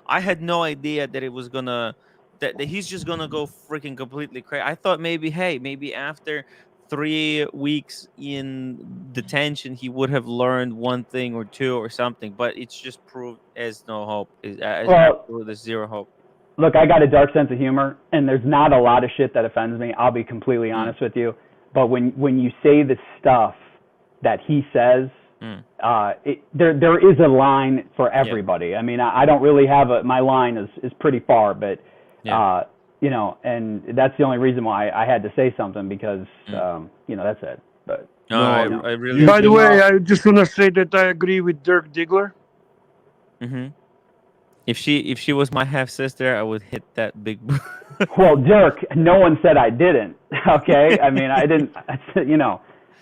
[SPEAKER 1] I had no idea that it was gonna that he's just gonna go freaking completely crazy. I thought maybe after 3 weeks in detention he would have learned one thing or two or something, but it's just proved as no hope. There's zero hope.
[SPEAKER 7] Look, I got a dark sense of humor, and there's not a lot of shit that offends me. I'll be completely honest with you. But when you say the stuff that he says, there is a line for everybody. I mean, I don't really have my line is pretty far, but and that's the only reason why I had to say something because that's it. But
[SPEAKER 1] No, I really.
[SPEAKER 5] By the way, I just want to say that I agree with Dirk Diggler.
[SPEAKER 1] Mm-hmm. If she was my half sister, I would hit that big.
[SPEAKER 7] Well, Dirk, no one said I didn't. Okay, I mean I didn't.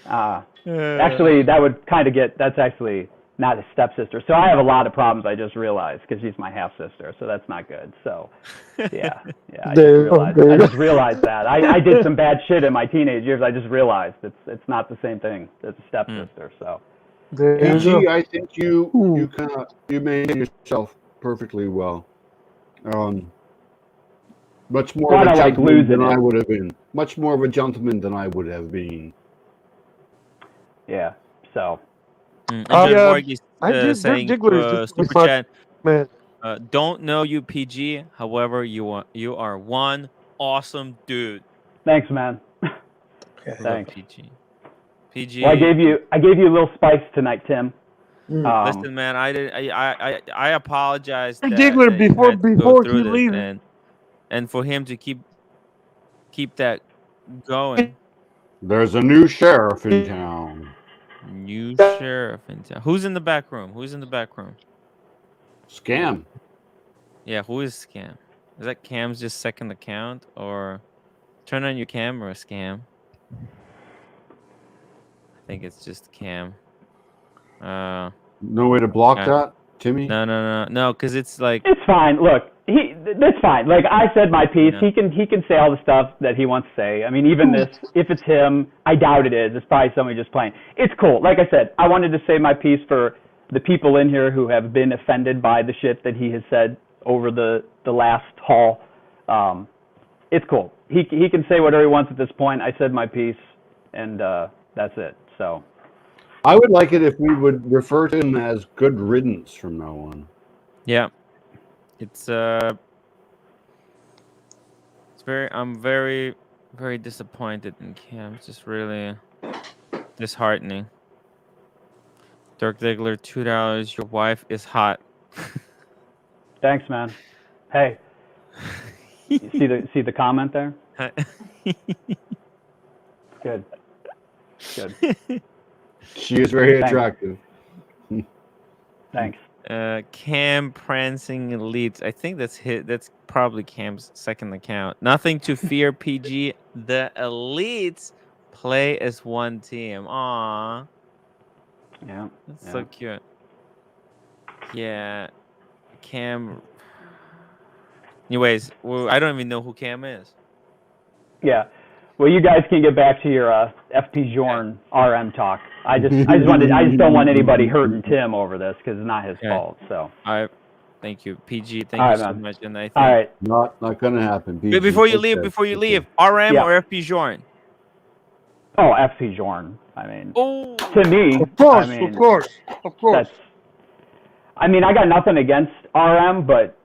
[SPEAKER 7] Actually, that would kind of that's actually not a stepsister. So I have a lot of problems. I just realized because she's my half sister. So that's not good. So yeah. I just realized that I did some bad shit in my teenage years. I just realized it's not the same thing as a stepsister. So
[SPEAKER 5] There you
[SPEAKER 2] PG,
[SPEAKER 5] go.
[SPEAKER 2] I think you
[SPEAKER 5] Hmm.
[SPEAKER 2] you maintain yourself perfectly well. Um, much more
[SPEAKER 7] So
[SPEAKER 2] of
[SPEAKER 7] I
[SPEAKER 2] a
[SPEAKER 7] don't like
[SPEAKER 2] gentleman
[SPEAKER 7] losing
[SPEAKER 2] than I
[SPEAKER 7] it.
[SPEAKER 2] would have been. Much more of a gentleman than I would have been.
[SPEAKER 7] Yeah. So
[SPEAKER 1] And John
[SPEAKER 5] Yeah,
[SPEAKER 1] Borg is
[SPEAKER 5] Dirk
[SPEAKER 1] saying
[SPEAKER 5] Diggler is just a
[SPEAKER 1] super
[SPEAKER 5] fun
[SPEAKER 1] chat.
[SPEAKER 5] man.
[SPEAKER 1] Don't know you, PG. However, you are one awesome dude.
[SPEAKER 7] thanks, man.
[SPEAKER 6] Okay.
[SPEAKER 1] Love
[SPEAKER 7] Thanks.
[SPEAKER 1] PG.
[SPEAKER 7] Well, I
[SPEAKER 1] PG.
[SPEAKER 7] gave you a little spice tonight, Tim.
[SPEAKER 6] Mm.
[SPEAKER 1] Listen, man. I did. I apologize
[SPEAKER 5] Dirk
[SPEAKER 1] that
[SPEAKER 5] Diggler
[SPEAKER 1] you had to go
[SPEAKER 5] before
[SPEAKER 1] through
[SPEAKER 5] he
[SPEAKER 1] this,
[SPEAKER 5] leaves.
[SPEAKER 1] and for him to keep that going.
[SPEAKER 2] There's a new sheriff in town.
[SPEAKER 1] New sheriff in town. Who's in the back room? Who's in the back room?
[SPEAKER 2] Scam.
[SPEAKER 1] Yeah, who is Scam? Is that Cam's just second account or turn on your camera, Scam? I think it's just Cam. Uh,
[SPEAKER 2] No way to block
[SPEAKER 1] yeah.
[SPEAKER 2] that, Timmy.
[SPEAKER 1] No, because it's like,
[SPEAKER 7] It's fine. Look, that's fine. Like I said my piece.
[SPEAKER 1] yeah.
[SPEAKER 7] He can say all the stuff that he wants to say. I mean, even this, if it's him, I doubt it is. It's probably somebody just playing. It's cool. Like I said, I wanted to say my piece for the people in here who have been offended by the shit that he has said over the last haul. It's cool. He can say whatever he wants at this point. I said my piece, and that's it. So
[SPEAKER 2] I would like it if we would refer to him as good riddance from now on.
[SPEAKER 1] Yeah. It's I'm very, very disappointed in Cam. It's just really disheartening. Dirk Diggler, $2. Your wife is hot.
[SPEAKER 7] thanks, man. Hey, you see the comment there? Good. Good.
[SPEAKER 2] She is very
[SPEAKER 7] Thanks.
[SPEAKER 2] attractive.
[SPEAKER 7] Thanks.
[SPEAKER 1] Cam prancing elites. I think that's probably Cam's second account. Nothing to fear, PG. The elites play as one team. Aw,
[SPEAKER 7] Yeah.
[SPEAKER 1] that's
[SPEAKER 7] Yeah.
[SPEAKER 1] so cute. Yeah, Cam. Anyways, well, I don't even know who Cam is.
[SPEAKER 7] Yeah. Well, you guys can get back to your FP
[SPEAKER 1] Okay.
[SPEAKER 7] Jorn RM talk. I just don't want anybody hurting Tim over this because it's not his
[SPEAKER 1] Okay.
[SPEAKER 7] fault. So.
[SPEAKER 1] Thank you, PG.
[SPEAKER 7] All
[SPEAKER 1] Thank you
[SPEAKER 7] right,
[SPEAKER 1] so
[SPEAKER 7] man.
[SPEAKER 1] much. And I think
[SPEAKER 7] All right.
[SPEAKER 2] Not gonna happen. PG.
[SPEAKER 1] before you
[SPEAKER 2] Okay.
[SPEAKER 1] leave, RM
[SPEAKER 7] Yeah.
[SPEAKER 1] or FP Jorn?
[SPEAKER 7] Oh, FP Jorn. I mean,
[SPEAKER 1] Oh,
[SPEAKER 7] to me,
[SPEAKER 5] Of course,
[SPEAKER 7] I mean,
[SPEAKER 5] of course.
[SPEAKER 7] that's. I mean, I got nothing against RM, but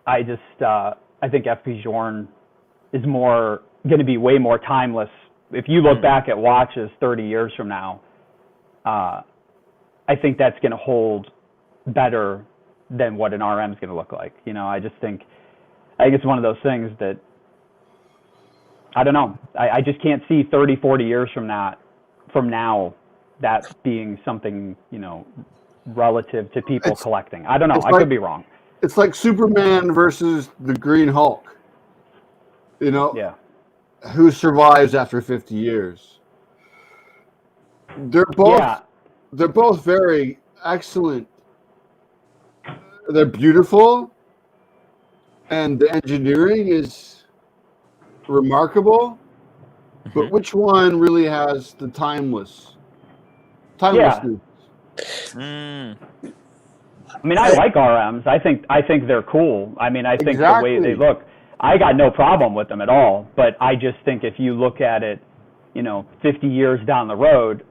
[SPEAKER 7] I just I think FP Jorn is more going to be way more timeless. If you look back at watches 30 years from now, I think that's going to hold better than what an RM is going to look like. You know, I think it's one of those things that I don't know. I just can't see 30, 40 years from now that being something, you know, relative to people collecting. I don't know. I could be wrong.
[SPEAKER 2] It's like Superman versus the Green Hulk. You know,
[SPEAKER 7] Yeah.
[SPEAKER 2] who survives after 50 years? They're both very excellent. They're beautiful, and the engineering is remarkable. But which one really has the timelessness?
[SPEAKER 7] Yeah. I mean, I like RMs. I think they're cool. I mean, I think the way they look, I got no problem with them at all. But I just think if you look at it, you know, 50 years down the road,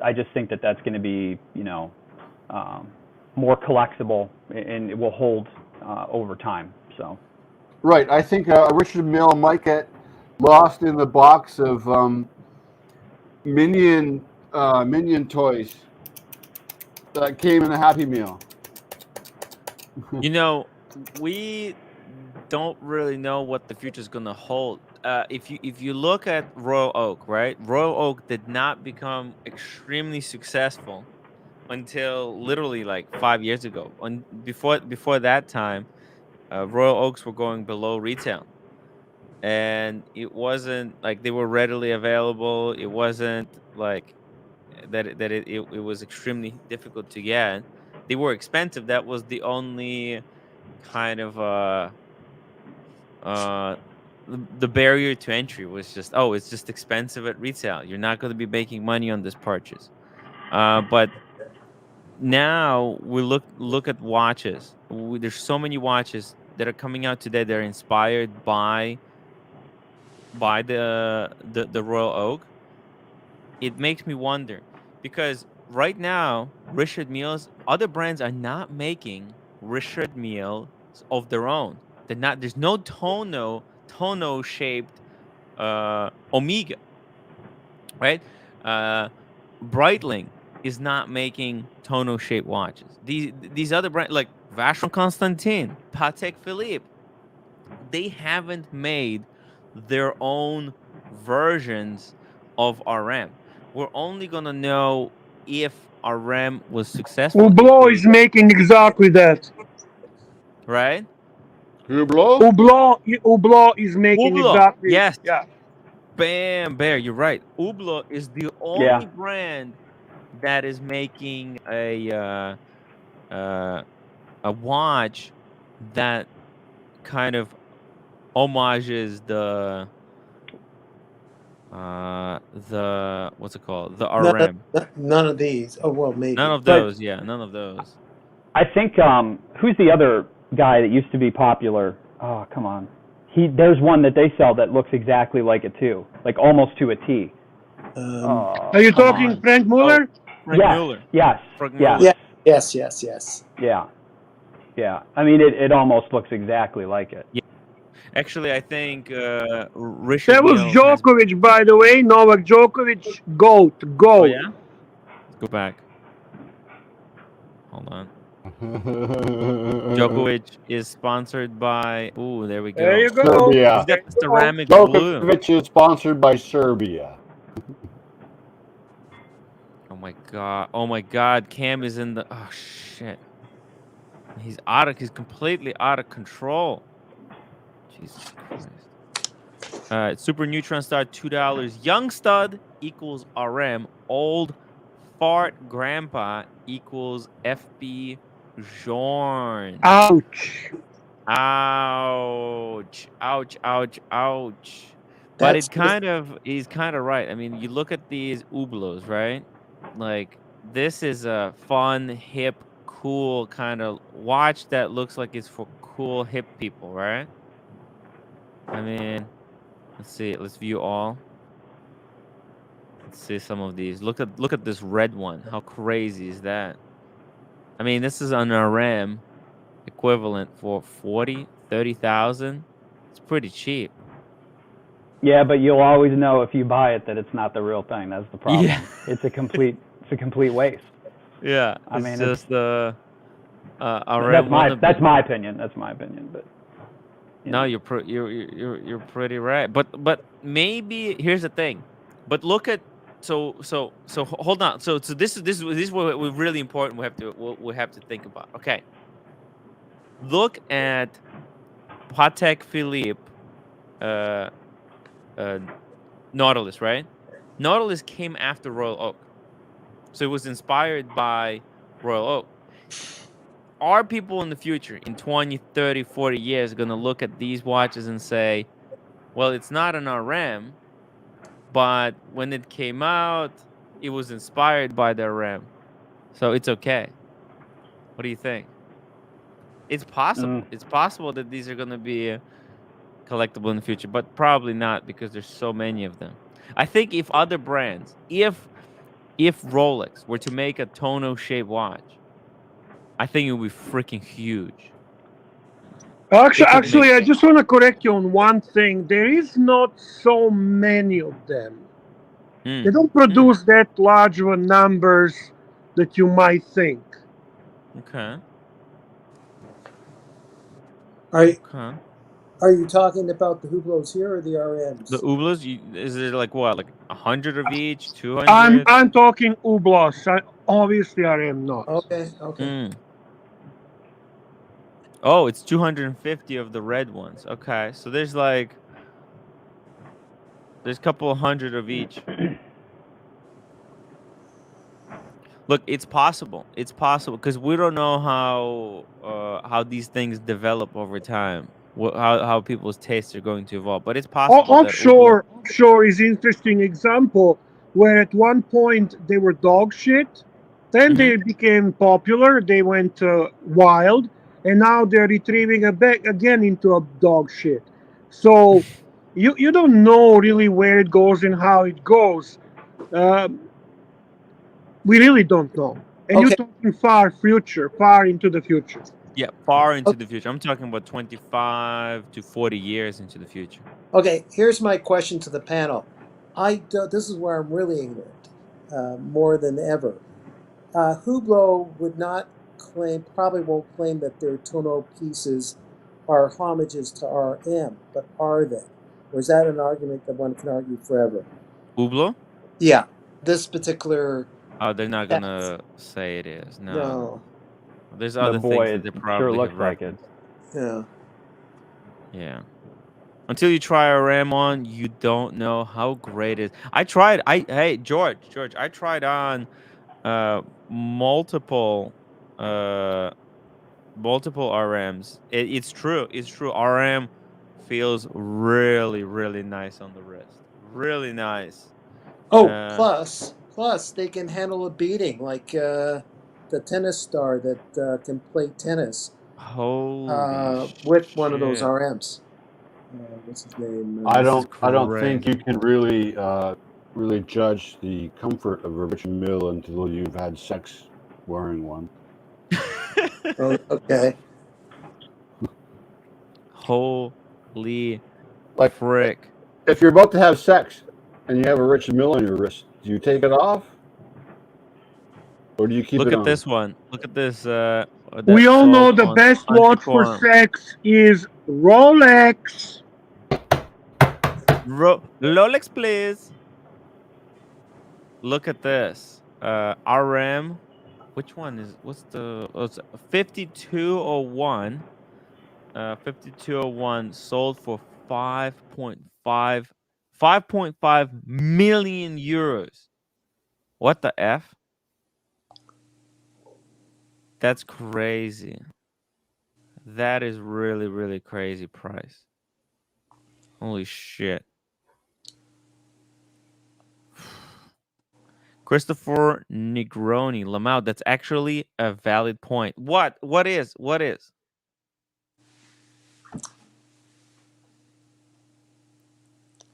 [SPEAKER 7] I just think that's going to be, you know, more collectible and it will hold over time. So.
[SPEAKER 2] Right. I think Richard Mille might get lost in the box of Minion toys that came in a Happy Meal.
[SPEAKER 1] You know, we don't really know what the future is going to hold. If you look at Royal Oak, right? Royal Oak did not become extremely successful until literally like 5 years ago. Before that time, Royal Oaks were going below retail, and it wasn't like they were readily available. It wasn't like it was extremely difficult to get. They were expensive. That was the only kind of uh the barrier to entry was just, oh, it's just expensive at retail. You're not going to be making money on this purchase. But now we look at watches. There's so many watches that are coming out today that are inspired by the Royal Oak. It makes me wonder because right now Richard Meals, other brands are not making Richard Meals of their own. They're not. There's no tono shaped Omega, right? Uh, Breitling is not making tono shaped watches. These other brands like Vacheron Constantin, Patek Philippe, they haven't made their own versions of RM. We're only gonna know if RM was successful if
[SPEAKER 5] Hublot
[SPEAKER 1] we
[SPEAKER 5] is making exactly that.
[SPEAKER 1] right.
[SPEAKER 2] Hublot?
[SPEAKER 5] Hublot is making
[SPEAKER 1] Hublot,
[SPEAKER 5] exactly.
[SPEAKER 1] yes,
[SPEAKER 5] Yeah.
[SPEAKER 1] bam, bear. You're right. Hublot is the
[SPEAKER 7] Yeah.
[SPEAKER 1] only brand that is making uh, a watch that kind of homages the what's it called, the RM.
[SPEAKER 6] None of these. Oh well,
[SPEAKER 1] None
[SPEAKER 6] maybe.
[SPEAKER 1] of
[SPEAKER 7] But
[SPEAKER 1] those, yeah, none of those.
[SPEAKER 7] I think who's the other guy that used to be popular? Oh, come on. There's one that they sell that looks exactly like it too, like almost to a T.
[SPEAKER 6] Um,
[SPEAKER 5] Are you
[SPEAKER 7] Come
[SPEAKER 5] talking
[SPEAKER 7] on.
[SPEAKER 5] Frank
[SPEAKER 1] Oh,
[SPEAKER 5] Muller?
[SPEAKER 1] Frank
[SPEAKER 7] Yes,
[SPEAKER 1] Muller.
[SPEAKER 7] yes,
[SPEAKER 1] Frank
[SPEAKER 7] yes,
[SPEAKER 1] Muller.
[SPEAKER 6] yeah. Yes.
[SPEAKER 7] yeah, yeah. I mean, it almost looks exactly like it.
[SPEAKER 1] Yeah. Actually, I think Richard
[SPEAKER 5] That was
[SPEAKER 1] Mills has.
[SPEAKER 5] Djokovic, by the way. Novak Djokovic, GOAT,
[SPEAKER 1] Oh
[SPEAKER 5] GOAT.
[SPEAKER 1] yeah. Let's go back. Hold on.
[SPEAKER 2] Serbia.
[SPEAKER 1] Djokovic is sponsored by. Ooh, there we
[SPEAKER 5] There
[SPEAKER 1] go.
[SPEAKER 5] you go.
[SPEAKER 1] He's
[SPEAKER 5] There
[SPEAKER 1] got the
[SPEAKER 5] you go.
[SPEAKER 1] ceramic blue.
[SPEAKER 2] Djokovic is sponsored by Serbia.
[SPEAKER 1] Oh my god. Oh my god. Cam is in the. Oh shit. He's out of. He's completely out of control. Jesus Christ. Super Neutron Star $2. Young Stud equals RM. Old Fart Grandpa equals FB Jorn.
[SPEAKER 5] Ouch.
[SPEAKER 1] Ouch. Ouch. Ouch. Ouch. But
[SPEAKER 6] that's
[SPEAKER 1] he's kind of right. I mean, you look at these Ublos, right? Like, this is a fun, hip, cool kind of watch that looks like it's for cool, hip people, right? I mean, let's see. Let's view all. Let's see some of these. Look at this red one. How crazy is that? I mean, this is an RM equivalent for 30,000. It's pretty cheap.
[SPEAKER 7] Yeah, but you'll always know if you buy it that it's not the real thing. That's the problem.
[SPEAKER 1] Yeah.
[SPEAKER 7] It's a complete waste.
[SPEAKER 1] Yeah,
[SPEAKER 7] I mean,
[SPEAKER 1] it's just the RM.
[SPEAKER 7] that's my opinion. That's my opinion. But
[SPEAKER 1] No, you're pretty right. But maybe here's the thing. But look at hold on. So this is what we're really important. We have to think about. Okay. Look at Patek Philippe Nautilus, right? Nautilus came after Royal Oak. So it was inspired by Royal Oak. Are people in the future, in 20, 30, 40 years, going to look at these watches and say, well, it's not an RM, but when it came out, it was inspired by the RM. So it's okay. What do you think? It's possible. It's possible that these are going to be collectible in the future, but probably not because there's so many of them. I think if other brands, if Rolex were to make a tonneau shaped watch, I think it would be freaking huge.
[SPEAKER 5] Actually, I just want to correct you on one thing. There is not so many of them. They don't produce that large of numbers that you might think.
[SPEAKER 1] Okay.
[SPEAKER 6] Are you talking about the Hublots here or the RMs?
[SPEAKER 1] The Ublas, is it like what, like 100 of each, 200?
[SPEAKER 5] I'm talking Ublos. Obviously, I am not.
[SPEAKER 6] Okay.
[SPEAKER 1] Oh, it's 250 of the red ones. Okay, so there's a couple of hundred of each. Look, it's possible. It's possible because we don't know how these things develop over time. How people's tastes are going to evolve, but it's possible.
[SPEAKER 5] Offshore is interesting example where at one point they were dog shit. Then
[SPEAKER 1] Hmm.
[SPEAKER 5] they became popular. They went wild, and now they're retrieving it back again into a dog shit. So you don't know really where it goes and how it goes. Uh, we really don't know. And you're
[SPEAKER 6] Okay.
[SPEAKER 5] talking far future, far into the future.
[SPEAKER 1] Yeah, far into
[SPEAKER 6] o-
[SPEAKER 1] the future. I'm talking about 25 to 40 years into the future.
[SPEAKER 6] Okay. Here's my question to the panel. This is where I'm really ignorant, more than ever. Hublot would not claim, probably won't claim that their tonneau pieces are homages to RM, but are they? Or is that an argument that one can argue forever?
[SPEAKER 1] Hublot?
[SPEAKER 6] Yeah, this particular
[SPEAKER 1] Oh, they're not
[SPEAKER 6] cast.
[SPEAKER 1] gonna say it is. No, no.
[SPEAKER 6] No,
[SPEAKER 1] There's
[SPEAKER 7] But
[SPEAKER 1] other
[SPEAKER 7] boy,
[SPEAKER 1] things that
[SPEAKER 7] it
[SPEAKER 1] they
[SPEAKER 7] sure
[SPEAKER 1] probably have
[SPEAKER 7] looks like it.
[SPEAKER 1] referenced.
[SPEAKER 6] yeah.
[SPEAKER 1] Yeah. Until you try a ram on, you don't know how great it is. I tried. Hey George, I tried on uh multiple uh multiple RMs. It's true. It's true. RM feels really, really nice on the wrist. Really nice.
[SPEAKER 6] Oh,
[SPEAKER 1] Uh,
[SPEAKER 6] plus they can handle a beating like the tennis star that can play tennis
[SPEAKER 1] holy
[SPEAKER 6] with one of those
[SPEAKER 1] shit.
[SPEAKER 6] RMs. What's his name?
[SPEAKER 2] I
[SPEAKER 1] This is
[SPEAKER 2] don't. I don't think
[SPEAKER 1] crazy.
[SPEAKER 2] you can really judge the comfort of a Richard Mille until you've had sex wearing one.
[SPEAKER 6] Oh, okay.
[SPEAKER 1] Holy
[SPEAKER 2] Like,
[SPEAKER 1] frick.
[SPEAKER 2] if you're about to have sex and you have a Richard Mille on your wrist, do you take it off or do you keep
[SPEAKER 1] Look
[SPEAKER 2] it
[SPEAKER 1] at
[SPEAKER 2] on?
[SPEAKER 1] this one. Look at this
[SPEAKER 5] We
[SPEAKER 1] that
[SPEAKER 5] all know
[SPEAKER 1] sold
[SPEAKER 5] the
[SPEAKER 1] on
[SPEAKER 5] best watch for
[SPEAKER 1] Antiquarian.
[SPEAKER 5] sex is Rolex.
[SPEAKER 1] Rolex, please. Look at this. RM. Which one is what's the 5201? 5201 sold for 5.5 5.5 million euros. What the F? That's crazy. That is really, really crazy price. Holy shit. Christopher Negroni, Lamau, that's actually a valid point. What? What is? What is?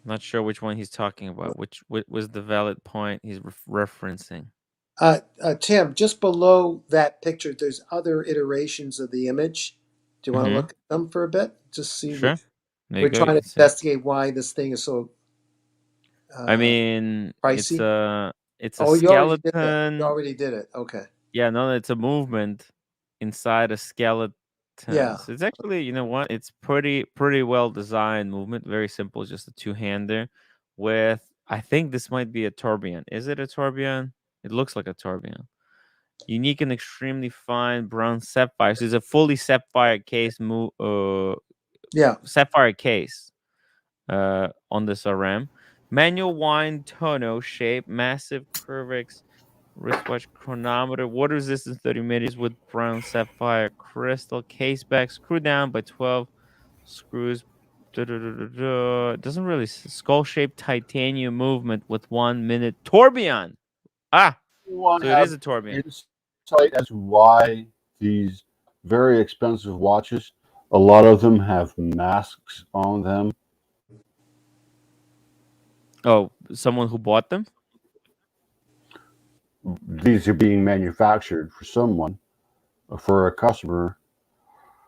[SPEAKER 1] Not sure which one he's talking about. Which was the valid point he's referencing?
[SPEAKER 6] Tim, just below that picture, there's other iterations of the image. Do you want to
[SPEAKER 1] Mm-hmm.
[SPEAKER 6] look at them for a bit? Just see.
[SPEAKER 1] Sure. There you
[SPEAKER 6] We're
[SPEAKER 1] go. You
[SPEAKER 6] trying to
[SPEAKER 1] can see.
[SPEAKER 6] investigate why this thing is so
[SPEAKER 1] I
[SPEAKER 6] uh,
[SPEAKER 1] mean,
[SPEAKER 6] pricey.
[SPEAKER 1] it's a
[SPEAKER 6] Oh, you already did that. You
[SPEAKER 1] skeleton.
[SPEAKER 6] already did it. Okay.
[SPEAKER 1] Yeah, no, it's a movement inside a skeleton.
[SPEAKER 6] Yeah.
[SPEAKER 1] So it's actually, you know what? It's pretty well designed movement. Very simple, just a two-hander with I think this might be a tourbillon. Is it a tourbillon? It looks like a tourbillon. Unique and extremely fine brown sapphire. So it's a fully sapphire case
[SPEAKER 6] Yeah.
[SPEAKER 1] sapphire case on this RM. Manual wind tonneau shape, massive curvex wristwatch chronometer, water resistance 30 meters with brown sapphire crystal case back, screw down by 12 screws. Doesn't really skull shaped titanium movement with 1 minute tourbillon. Ah,
[SPEAKER 2] Anyone
[SPEAKER 1] so it
[SPEAKER 2] have
[SPEAKER 1] is a tourbillon.
[SPEAKER 2] insight as to why these very expensive watches, a lot of them have masks on them?
[SPEAKER 1] Oh, someone who bought them?
[SPEAKER 2] These are being manufactured for someone, for a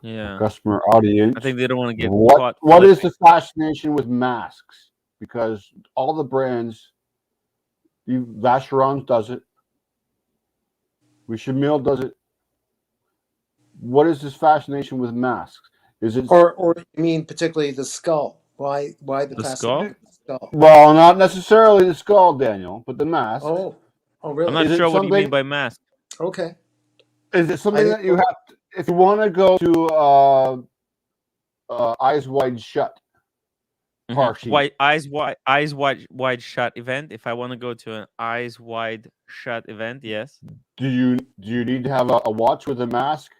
[SPEAKER 1] Yeah.
[SPEAKER 2] customer
[SPEAKER 1] I
[SPEAKER 2] audience.
[SPEAKER 1] think they don't want to get
[SPEAKER 2] What
[SPEAKER 1] caught
[SPEAKER 2] what is
[SPEAKER 1] flipping.
[SPEAKER 2] the fascination with masks? Because all the brands, Vacheron does it, Richard Mille does it. What is this fascination with masks? Is it
[SPEAKER 6] Or you mean particularly the skull? Why the
[SPEAKER 1] The
[SPEAKER 6] fascination
[SPEAKER 1] skull?
[SPEAKER 6] with the skull?
[SPEAKER 2] well, not necessarily the skull, Daniel, but the masks?
[SPEAKER 6] Oh, oh,
[SPEAKER 1] I'm
[SPEAKER 6] really?
[SPEAKER 1] not
[SPEAKER 2] Is it
[SPEAKER 1] sure what you mean
[SPEAKER 2] something?
[SPEAKER 1] by mask.
[SPEAKER 6] Okay.
[SPEAKER 2] Is it
[SPEAKER 6] I
[SPEAKER 2] something
[SPEAKER 6] didn't
[SPEAKER 2] that you
[SPEAKER 6] know.
[SPEAKER 2] have? If you want to go to Eyes Wide Shut party,
[SPEAKER 1] Wide shut event. If I want to go to an eyes wide shut event, yes.
[SPEAKER 2] do you need to have a watch with a mask?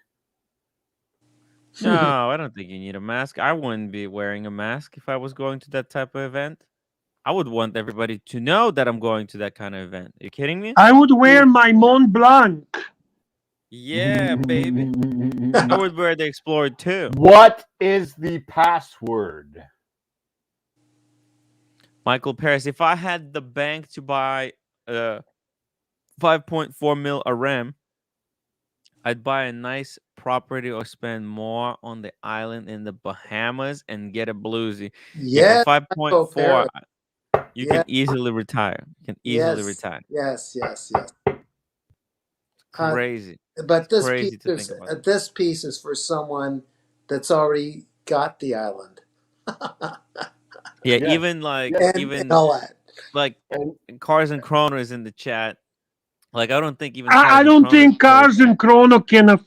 [SPEAKER 1] No, I don't think you need a mask. I wouldn't be wearing a mask if I was going to that type of event. I would want everybody to know that I'm going to that kind of event. Are you kidding me?
[SPEAKER 5] I would wear my Mont Blanc.
[SPEAKER 1] Yeah, baby. I would wear the Explorer too.
[SPEAKER 2] What is the password?
[SPEAKER 1] Michael Paris, if I had the bank to buy 5.4 mil a RAM, I'd buy a nice property or spend more on the island in the Bahamas and get a bluesy. Yeah,
[SPEAKER 6] Yes,
[SPEAKER 1] for
[SPEAKER 6] Michael
[SPEAKER 1] 5.4,
[SPEAKER 6] Paris.
[SPEAKER 1] you
[SPEAKER 6] Yes,
[SPEAKER 1] can easily retire. You can easily
[SPEAKER 6] yes,
[SPEAKER 1] retire.
[SPEAKER 6] yes, yes. Uh,
[SPEAKER 1] Crazy.
[SPEAKER 6] but
[SPEAKER 1] It's crazy to think about.
[SPEAKER 6] this piece is for someone that's already got the island.
[SPEAKER 1] Yeah,
[SPEAKER 2] Yes.
[SPEAKER 1] even like
[SPEAKER 2] Yes.
[SPEAKER 6] And all that.
[SPEAKER 1] like
[SPEAKER 2] And
[SPEAKER 1] Cars and Chrono is in the chat. Like I don't think even
[SPEAKER 5] I
[SPEAKER 1] Cars and
[SPEAKER 5] don't
[SPEAKER 1] Chrono is
[SPEAKER 5] think
[SPEAKER 1] close.
[SPEAKER 5] Cars and Chrono cannot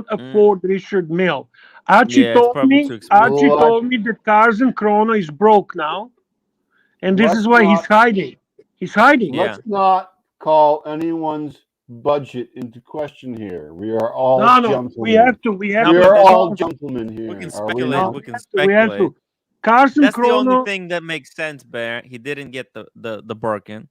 [SPEAKER 5] afford Richard Mill. Archie
[SPEAKER 1] Yeah, it's
[SPEAKER 5] told
[SPEAKER 1] probably
[SPEAKER 5] me
[SPEAKER 1] too expensive.
[SPEAKER 5] that Cars and Chrono is broke now, and this is
[SPEAKER 2] let's
[SPEAKER 5] why he's
[SPEAKER 2] not
[SPEAKER 5] hiding. He's hiding.
[SPEAKER 1] Yeah.
[SPEAKER 2] let's not call anyone's budget into question here. We are all
[SPEAKER 5] No, we have
[SPEAKER 2] gentlemen.
[SPEAKER 5] to. We
[SPEAKER 1] No,
[SPEAKER 5] have
[SPEAKER 2] We
[SPEAKER 5] to
[SPEAKER 1] but
[SPEAKER 2] are
[SPEAKER 1] that's
[SPEAKER 2] all
[SPEAKER 5] talk.
[SPEAKER 2] gentlemen
[SPEAKER 1] we can
[SPEAKER 2] here, are we
[SPEAKER 1] speculate.
[SPEAKER 5] No,
[SPEAKER 2] not?
[SPEAKER 1] We can
[SPEAKER 5] we have
[SPEAKER 1] speculate.
[SPEAKER 5] to. Cars and
[SPEAKER 1] That's the only
[SPEAKER 5] Chrono.
[SPEAKER 1] thing that makes sense, Bear. He didn't get the Birkin.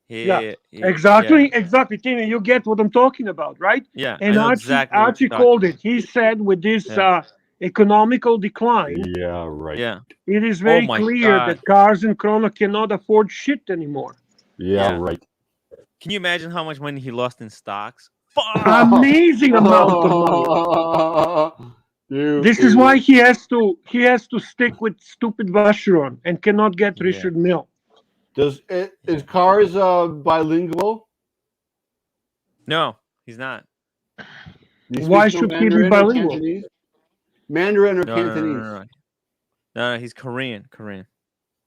[SPEAKER 5] Yeah,
[SPEAKER 1] Yeah,
[SPEAKER 5] exactly, Timmy. You get what I'm talking about, right?
[SPEAKER 1] yeah. I
[SPEAKER 5] And
[SPEAKER 1] know exactly what
[SPEAKER 5] Archie
[SPEAKER 1] you're talking
[SPEAKER 5] called it.
[SPEAKER 1] about.
[SPEAKER 5] He said with this
[SPEAKER 1] Yeah,
[SPEAKER 5] economical decline,
[SPEAKER 2] Yeah, right.
[SPEAKER 1] yeah.
[SPEAKER 5] it is
[SPEAKER 1] Oh
[SPEAKER 5] very
[SPEAKER 1] my
[SPEAKER 5] clear
[SPEAKER 1] God.
[SPEAKER 5] that Cars and Chrono cannot afford shit anymore.
[SPEAKER 2] Yeah,
[SPEAKER 1] Yeah.
[SPEAKER 2] right.
[SPEAKER 1] Can you imagine how much money he lost in stocks? Fuck.
[SPEAKER 5] Amazing amount of money.
[SPEAKER 2] You
[SPEAKER 5] This is why
[SPEAKER 2] idiot.
[SPEAKER 5] he has to stick with stupid Vacheron and cannot get
[SPEAKER 1] Yeah.
[SPEAKER 5] Richard Mill.
[SPEAKER 2] Is Cars bilingual?
[SPEAKER 1] No, he's not.
[SPEAKER 2] Do you
[SPEAKER 5] Why
[SPEAKER 2] speak no
[SPEAKER 5] should he be
[SPEAKER 2] Mandarin or
[SPEAKER 5] bilingual?
[SPEAKER 2] Cantonese? Mandarin or
[SPEAKER 1] No, no, no, no,
[SPEAKER 2] Cantonese?
[SPEAKER 1] no. No, he's Korean. Korean.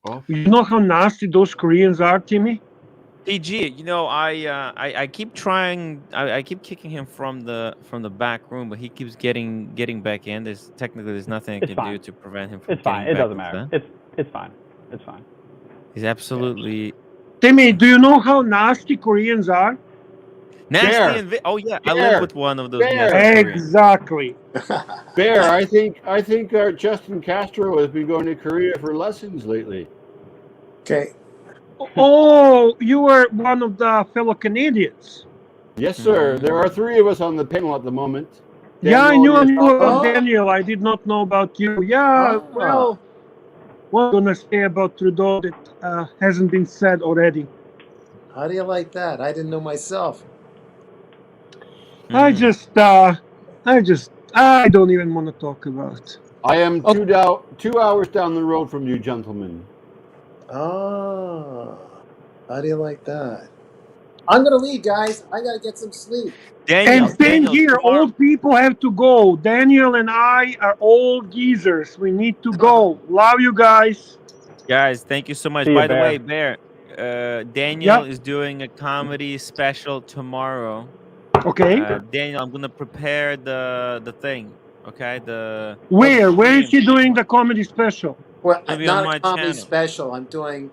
[SPEAKER 2] Oh,
[SPEAKER 5] You know how nasty those Koreans are, Timmy?
[SPEAKER 1] PG, I keep trying. I keep kicking him from the back room, but he keeps getting back in. There's nothing I
[SPEAKER 7] It's
[SPEAKER 1] can do
[SPEAKER 7] fine.
[SPEAKER 1] to prevent him from
[SPEAKER 7] It's fine.
[SPEAKER 1] getting
[SPEAKER 7] It
[SPEAKER 1] back
[SPEAKER 7] doesn't matter.
[SPEAKER 1] inside.
[SPEAKER 7] It's fine. It's fine.
[SPEAKER 1] He's absolutely
[SPEAKER 5] Timmy, do you know how nasty Koreans are?
[SPEAKER 1] nasty
[SPEAKER 2] Bear,
[SPEAKER 1] and oh yeah, I live
[SPEAKER 2] Bear,
[SPEAKER 1] with one of those nasty
[SPEAKER 2] Bear,
[SPEAKER 1] Koreans.
[SPEAKER 5] Exactly.
[SPEAKER 2] Bear. I think our Justin Castro has been going to Korea for lessons lately.
[SPEAKER 6] Okay.
[SPEAKER 5] Oh, you were one of the fellow Canadians.
[SPEAKER 2] Yes, sir. There are three of us on the panel at the moment.
[SPEAKER 5] Yeah, I
[SPEAKER 2] Daniel
[SPEAKER 5] knew
[SPEAKER 2] and yourself.
[SPEAKER 5] about
[SPEAKER 6] Oh.
[SPEAKER 5] Daniel. I did not know about you. Yeah, well, what am I gonna say about Trudeau that hasn't been said already?
[SPEAKER 6] How do you like that? I didn't know myself.
[SPEAKER 5] I don't even want to talk about.
[SPEAKER 2] I am 2 hours down the road from you, gentlemen.
[SPEAKER 6] Oh, how do you like that? I'm gonna leave, guys. I gotta get some sleep.
[SPEAKER 1] Daniel,
[SPEAKER 5] And same
[SPEAKER 1] Daniel,
[SPEAKER 5] here.
[SPEAKER 1] tomorrow.
[SPEAKER 5] Old people have to go. Daniel and I are old geezers. We need to go. Love you guys.
[SPEAKER 1] Guys, thank you so much.
[SPEAKER 7] See ya,
[SPEAKER 1] By the
[SPEAKER 7] Bear.
[SPEAKER 1] way, Bear, Daniel
[SPEAKER 5] Yep.
[SPEAKER 1] is doing a comedy special tomorrow.
[SPEAKER 5] Okay.
[SPEAKER 1] Daniel, I'm gonna prepare the thing. Okay,
[SPEAKER 5] Where is
[SPEAKER 1] stream.
[SPEAKER 5] he doing the comedy special?
[SPEAKER 6] Well,
[SPEAKER 1] It'll be on
[SPEAKER 6] not
[SPEAKER 1] my
[SPEAKER 6] a comedy
[SPEAKER 1] channel.
[SPEAKER 6] special. I'm doing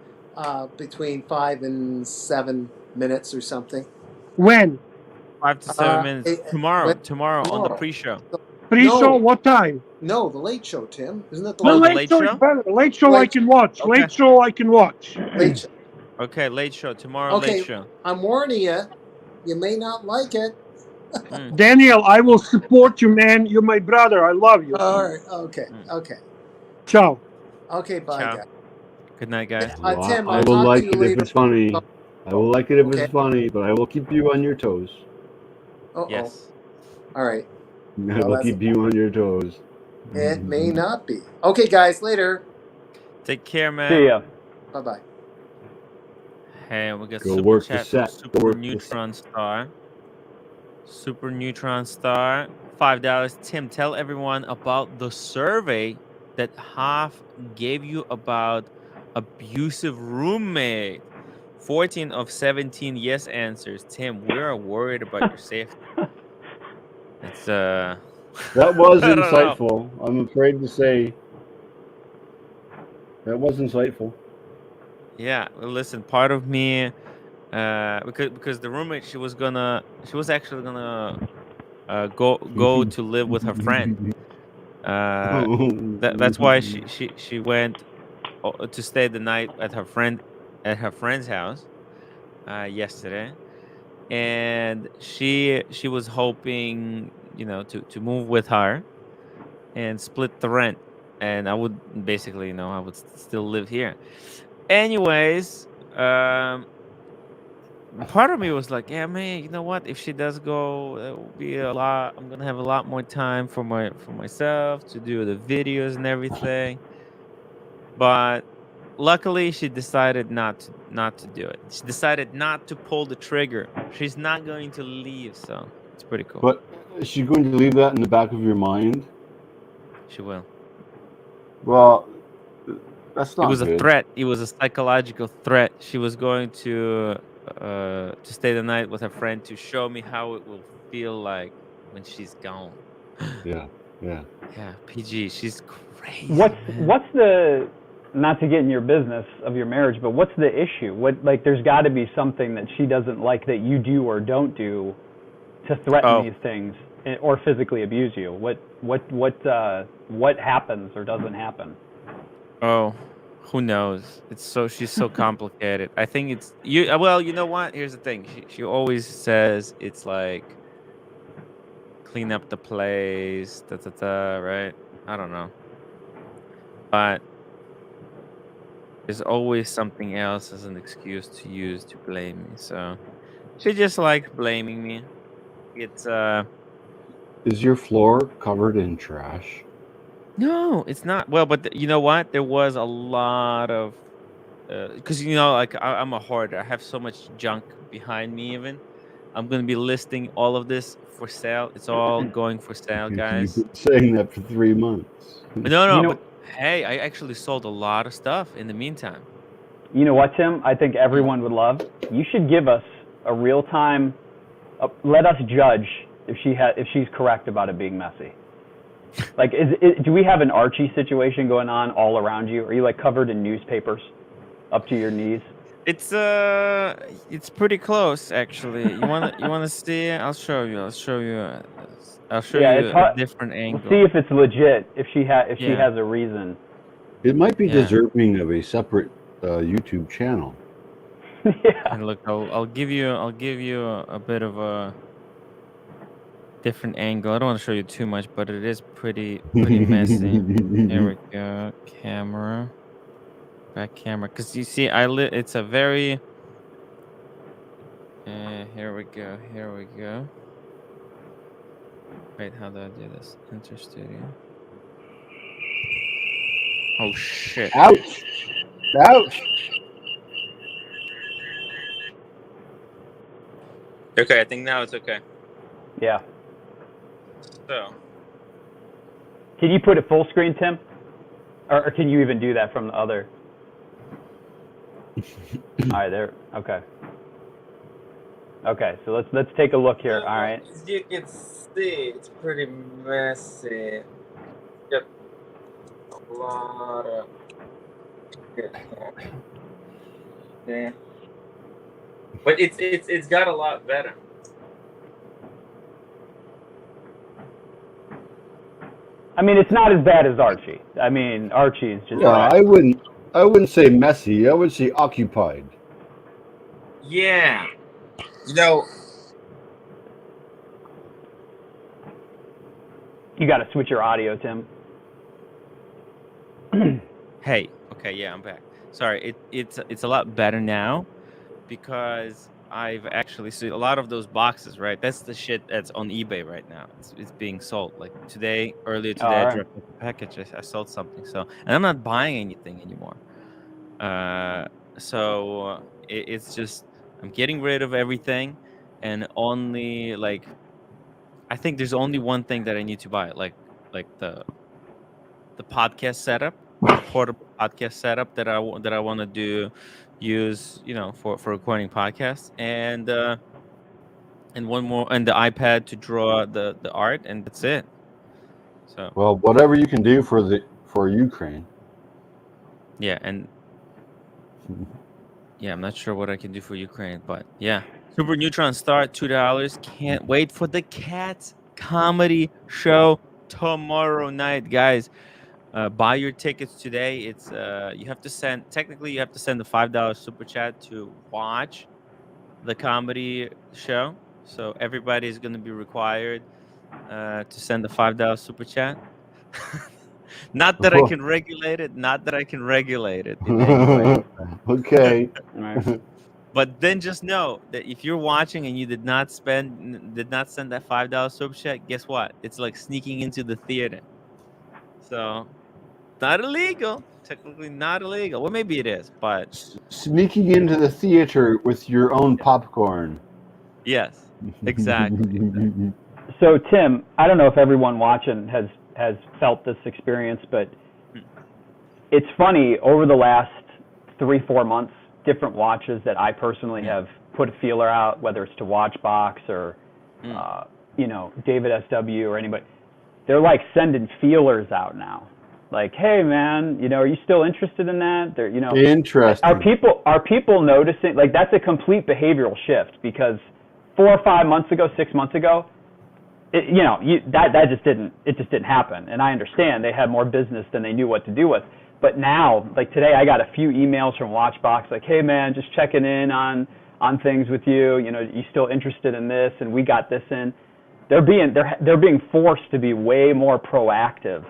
[SPEAKER 6] between 5 and 7 minutes or something.
[SPEAKER 5] When?
[SPEAKER 1] 5 to 7 minutes tomorrow on the
[SPEAKER 6] tomorrow.
[SPEAKER 1] pre-show.
[SPEAKER 5] Pre-show?
[SPEAKER 6] No.
[SPEAKER 5] What time?
[SPEAKER 6] No, the late show, Tim. Isn't it the
[SPEAKER 5] The
[SPEAKER 1] Oh,
[SPEAKER 6] late
[SPEAKER 1] the
[SPEAKER 5] late
[SPEAKER 1] late
[SPEAKER 5] show is
[SPEAKER 1] show?
[SPEAKER 5] better. Late show I
[SPEAKER 6] Late-
[SPEAKER 5] can watch.
[SPEAKER 1] Okay.
[SPEAKER 5] Late show I can watch.
[SPEAKER 6] late show?
[SPEAKER 1] Okay, late show tomorrow.
[SPEAKER 6] Okay,
[SPEAKER 1] Late show.
[SPEAKER 6] I'm warning you. You may not like it.
[SPEAKER 5] Daniel, I will support you, man. You're my brother. I love you.
[SPEAKER 6] All right. Okay. Okay.
[SPEAKER 5] Ciao.
[SPEAKER 6] Okay. Bye,
[SPEAKER 1] Ciao.
[SPEAKER 6] guys.
[SPEAKER 1] Good night, guys.
[SPEAKER 6] Tim,
[SPEAKER 2] I
[SPEAKER 6] I'll
[SPEAKER 2] will
[SPEAKER 6] talk
[SPEAKER 2] like
[SPEAKER 6] to you
[SPEAKER 2] it if
[SPEAKER 6] later.
[SPEAKER 2] it's funny. I will like it if
[SPEAKER 6] Okay.
[SPEAKER 2] it's funny, but I will keep you on your toes.
[SPEAKER 6] Uh-oh.
[SPEAKER 1] Yes.
[SPEAKER 6] All right.
[SPEAKER 2] I will keep you on your toes.
[SPEAKER 6] It may not be. Okay, guys. Later.
[SPEAKER 1] Take care, man.
[SPEAKER 7] See ya.
[SPEAKER 6] Bye-bye.
[SPEAKER 1] Hey, we got
[SPEAKER 2] Go
[SPEAKER 1] super
[SPEAKER 2] work the
[SPEAKER 1] chat from
[SPEAKER 2] set. Go
[SPEAKER 1] Super
[SPEAKER 2] work the
[SPEAKER 1] Neutron Star. Super Neutron Star, $5. Tim, tell everyone about the survey that Half gave you about abusive roommate. 14 of 17 yes answers. Tim, we're worried about your safety. It's
[SPEAKER 2] That was
[SPEAKER 1] I don't know.
[SPEAKER 2] insightful. I'm afraid to say that was insightful.
[SPEAKER 1] Yeah, well, listen, part of me because the roommate she was actually gonna go to live with her friend. That's why she went to stay the night at her friend's house yesterday, and she was hoping, to move with her and split the rent, and I would basically, I would still live here. Anyways, part of me was like, yeah, man, you know what? If she does go, it will be a lot. I'm gonna have a lot more time for myself to do the videos and everything. But luckily, she decided not to do it. She decided not to pull the trigger. She's not going to leave, so it's pretty cool.
[SPEAKER 2] But is she going to leave that in the back of your mind?
[SPEAKER 1] She will.
[SPEAKER 2] Well, that's
[SPEAKER 1] It
[SPEAKER 2] not
[SPEAKER 1] was a
[SPEAKER 2] good.
[SPEAKER 1] threat. It was a psychological threat. She was going to stay the night with a friend to show me how it will feel like when she's gone.
[SPEAKER 2] Yeah, yeah.
[SPEAKER 1] Yeah, PG. She's crazy,
[SPEAKER 7] What's
[SPEAKER 1] man.
[SPEAKER 7] what's the not to get in your business of your marriage, but what's the issue? There's got to be something that she doesn't like that you do or don't do to threaten
[SPEAKER 1] Oh,
[SPEAKER 7] these things or physically abuse you. What happens or doesn't happen?
[SPEAKER 1] oh, who knows? She's so complicated. I think it's you. Well, you know what? Here's the thing. She always says it's like clean up the place, da da da. Right? I don't know, but there's always something else as an excuse to use to blame me. So she just likes blaming me. It's
[SPEAKER 2] Is your floor covered in trash?
[SPEAKER 1] No, it's not. Well, but you know what? There was a lot of because like I'm a hoarder. I have so much junk behind me. Even I'm gonna be listing all of this for sale. It's all going for sale,
[SPEAKER 2] You've
[SPEAKER 1] guys.
[SPEAKER 2] been saying that for 3 months.
[SPEAKER 1] No,
[SPEAKER 7] You
[SPEAKER 1] no,
[SPEAKER 7] know,
[SPEAKER 1] but hey, I actually sold a lot of stuff in the meantime.
[SPEAKER 7] you know what, Tim? I think
[SPEAKER 1] Mm.
[SPEAKER 7] everyone would love. You should give us a real time. Let us judge if she's correct about it being messy. Like, do we have an Archie situation going on all around you? Are you like covered in newspapers up to your knees?
[SPEAKER 1] It's pretty close actually. You wanna see it? I'll show you. I'll show
[SPEAKER 7] Yeah,
[SPEAKER 1] you
[SPEAKER 7] it's
[SPEAKER 1] a
[SPEAKER 7] hard.
[SPEAKER 1] different
[SPEAKER 7] We'll see
[SPEAKER 1] angle.
[SPEAKER 7] if it's legit. If she
[SPEAKER 1] Yeah,
[SPEAKER 7] has a reason.
[SPEAKER 2] It might be
[SPEAKER 1] yeah.
[SPEAKER 2] deserving of a separate YouTube channel.
[SPEAKER 7] Yeah.
[SPEAKER 1] And look, I'll give you a bit of a different angle. I don't want to show you too much, but it is pretty messy. Here we go. Back camera. Cause you see, it's a very. Here we go. Here we go. Wait, how do I do this? Enter studio. Oh shit.
[SPEAKER 2] Ouch! Ouch!
[SPEAKER 1] Okay, I think now it's okay.
[SPEAKER 7] Yeah.
[SPEAKER 1] So.
[SPEAKER 7] Can you put it full screen, Tim? Or can you even do that from the other? All right, there. Okay. Okay, so let's take a look here. All right.
[SPEAKER 1] As you can see, it's pretty messy. Got a lot of good stuff. Yeah. But it's got a lot better.
[SPEAKER 7] I mean, it's not as bad as Archie. I mean, Archie is just.
[SPEAKER 2] Yeah, I wouldn't say messy. I would say occupied.
[SPEAKER 1] Yeah. You know,
[SPEAKER 7] You got to switch your audio, Tim.
[SPEAKER 1] hey, okay, yeah, I'm back. Sorry, it's a lot better now because I've actually seen a lot of those boxes, right? That's the shit that's on eBay right now. It's being sold. Like earlier today,
[SPEAKER 7] All
[SPEAKER 1] I
[SPEAKER 7] right.
[SPEAKER 1] dropped off a package. I sold something. So, and I'm not buying anything anymore. So it's just I'm getting rid of everything, and only like I think there's only one thing that I need to buy, like the podcast setup, the portable podcast setup that I want to use, for recording podcasts, and one more, and the iPad to draw the art, and that's it. So
[SPEAKER 2] Well, whatever you can do for Ukraine.
[SPEAKER 1] yeah, and yeah, I'm not sure what I can do for Ukraine, but yeah, Super Neutron Star $2. Can't wait for the Cats comedy show tomorrow night, guys. Buy your tickets today. It's you have to send the $5 super chat to watch the comedy show. So everybody is going to be required to send the $5 super chat. Not that I can regulate it. Not that I can regulate it in any way.
[SPEAKER 2] Okay.
[SPEAKER 7] Right.
[SPEAKER 1] But then just know that if you're watching and you did not send that $5 super chat, guess what? It's like sneaking into the theater. So not illegal. Technically not illegal. Well, maybe it is, but
[SPEAKER 2] Sneaking into the theater with your own popcorn.
[SPEAKER 1] yes, exactly.
[SPEAKER 7] So Tim, I don't know if everyone watching has felt this experience, but it's funny over the last 3-4 months, different watches that I personally have put a feeler out, whether it's to Watchbox or David SW or anybody. They're like sending feelers out now. Like, hey man, are you still interested in that? They're,
[SPEAKER 2] Interesting.
[SPEAKER 7] Are people noticing? Like, that's a complete behavioral shift, because 4 or 5 months ago, 6 months ago, that just didn't happen. And I understand they had more business than they knew what to do with. But now, like today, I got a few emails from Watchbox, like, hey man, just checking in on things with you. You still interested in this? And we got this in. They're being forced to be way more proactive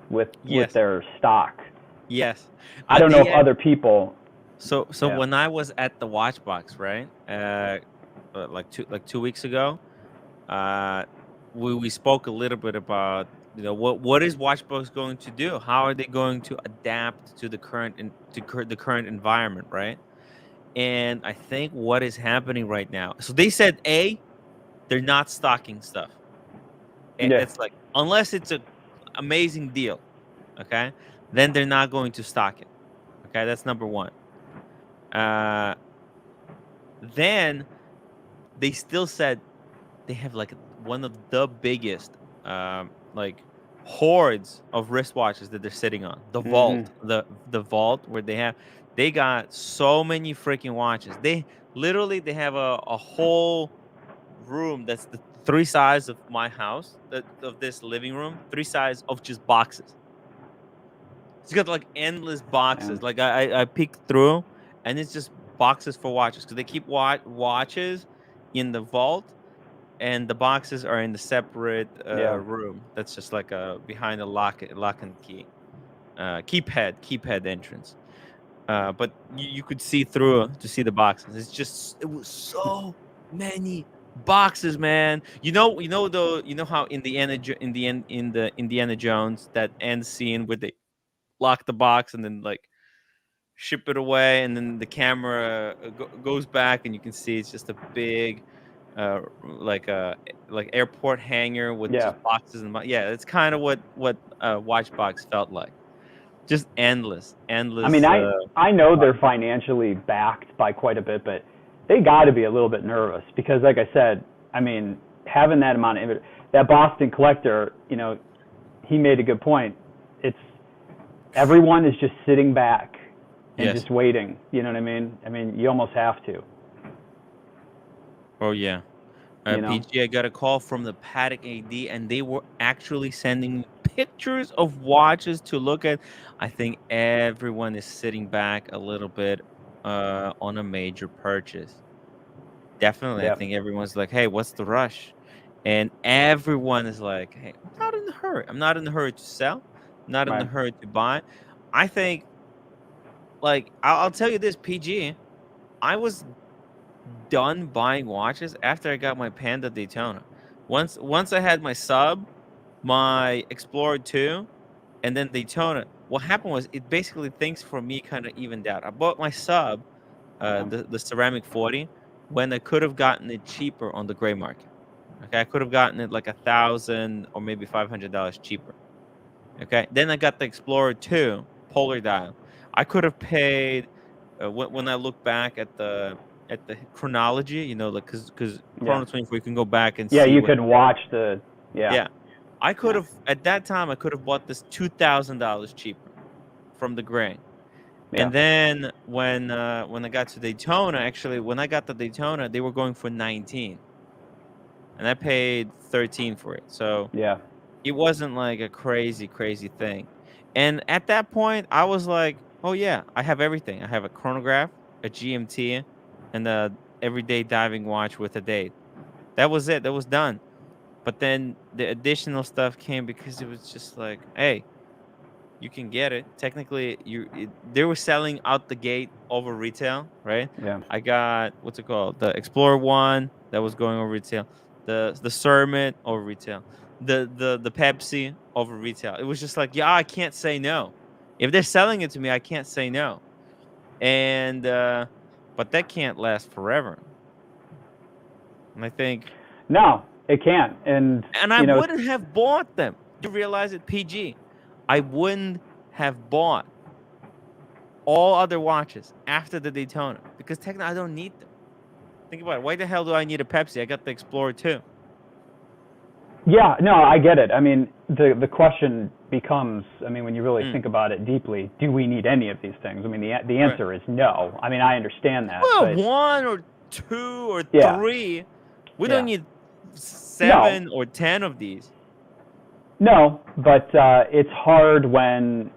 [SPEAKER 7] with their stock.
[SPEAKER 1] Yes.
[SPEAKER 7] I don't know if other people.
[SPEAKER 1] So when I was at the Watchbox, right? Like 2 weeks ago, we spoke a little bit about what is Watchbox going to do? How are they going to adapt to the current environment, right? And I think what is happening right now. So they said they're not stocking stuff. It's like, unless it's an amazing deal, okay, then they're not going to stock it. Okay, that's number one. Then they still said they have like one of the biggest like hordes of wristwatches that they're sitting on. The vault, the vault where they got so many freaking watches. They have a whole room that's the 3 size of my house, of this living room, 3 size of just boxes. It's got like endless boxes. Like I peek through, and it's just boxes for watches, because they keep watches in the vault, and the boxes are in the separate room. That's just like behind a lock and key, keypad entrance. But you could see through to see the boxes. It was so many boxes, man. You know how in the Indiana Jones, that end scene where they lock the box and then like ship it away, and then the camera goes back and you can see it's just a big like airport hangar with just boxes it's kind of what Watchbox felt like. Just endless. I
[SPEAKER 7] mean, I know they're financially backed by quite a bit, but they got to be a little bit nervous, because like I said, I mean, having that amount of that Boston collector, he made a good point. It's everyone is just sitting back and just waiting. You know what I mean? I mean, you almost have to.
[SPEAKER 1] Oh yeah. PG, I got a call from the Paddock AD, and they were actually sending pictures of watches to look at. I think everyone is sitting back a little bit on a major purchase. Definitely. I think everyone's like, hey, what's the rush? And everyone is like, hey, I'm not in a hurry. I'm not in a hurry to sell. I'm not in a hurry to buy. I think, like, I'll tell you this, PG, I was done buying watches after I got my Panda Daytona. Once I had my sub, my Explorer 2, and then Daytona, what happened was it basically, things for me kind of evened out. I bought my sub, the ceramic 40, when I could have gotten it cheaper on the gray market. Okay, I could have gotten it like $1,000 or maybe $500 cheaper. Okay, then I got the Explorer 2 polar dial. I could have paid when I look back at the chronology, like because Chrono 24, you can go back and see.
[SPEAKER 7] You can watch the
[SPEAKER 1] I could have at that time. I could have bought this $2,000 cheaper from the gray. And then when I got to Daytona, actually, when I got the Daytona, they were going for 19, and I paid 13 for it. So It wasn't like a crazy thing. And at that point, I was like, "Oh yeah, I have everything. I have a chronograph, a GMT, and a everyday diving watch with a date." That was it. That was done. But then the additional stuff came because it was just like, "Hey, you can get it. Technically, they were selling out the gate over retail, right?
[SPEAKER 7] Yeah.
[SPEAKER 1] I got what's it called? The Explorer One that was going over retail. The Summit over retail. The Pepsi over retail. It was just like, yeah, I can't say no. If they're selling it to me, I can't say no. And but that can't last forever. And I think,
[SPEAKER 7] No, it can't. And
[SPEAKER 1] and I wouldn't have bought them. You realize it, PG. I wouldn't have bought all other watches after the Daytona because technically I don't need them. Think about it. Why the hell do I need a Pepsi? I got the Explorer too.
[SPEAKER 7] Yeah, no, I get it. I mean, the question becomes, I mean, when you really think about it deeply, do we need any of these things? I mean, the answer is no. I mean, I understand that.
[SPEAKER 1] Well,
[SPEAKER 7] but
[SPEAKER 1] one or two or
[SPEAKER 7] yeah,
[SPEAKER 1] three. We
[SPEAKER 7] yeah.
[SPEAKER 1] don't need 7 or 10 of these.
[SPEAKER 7] No, but it's hard when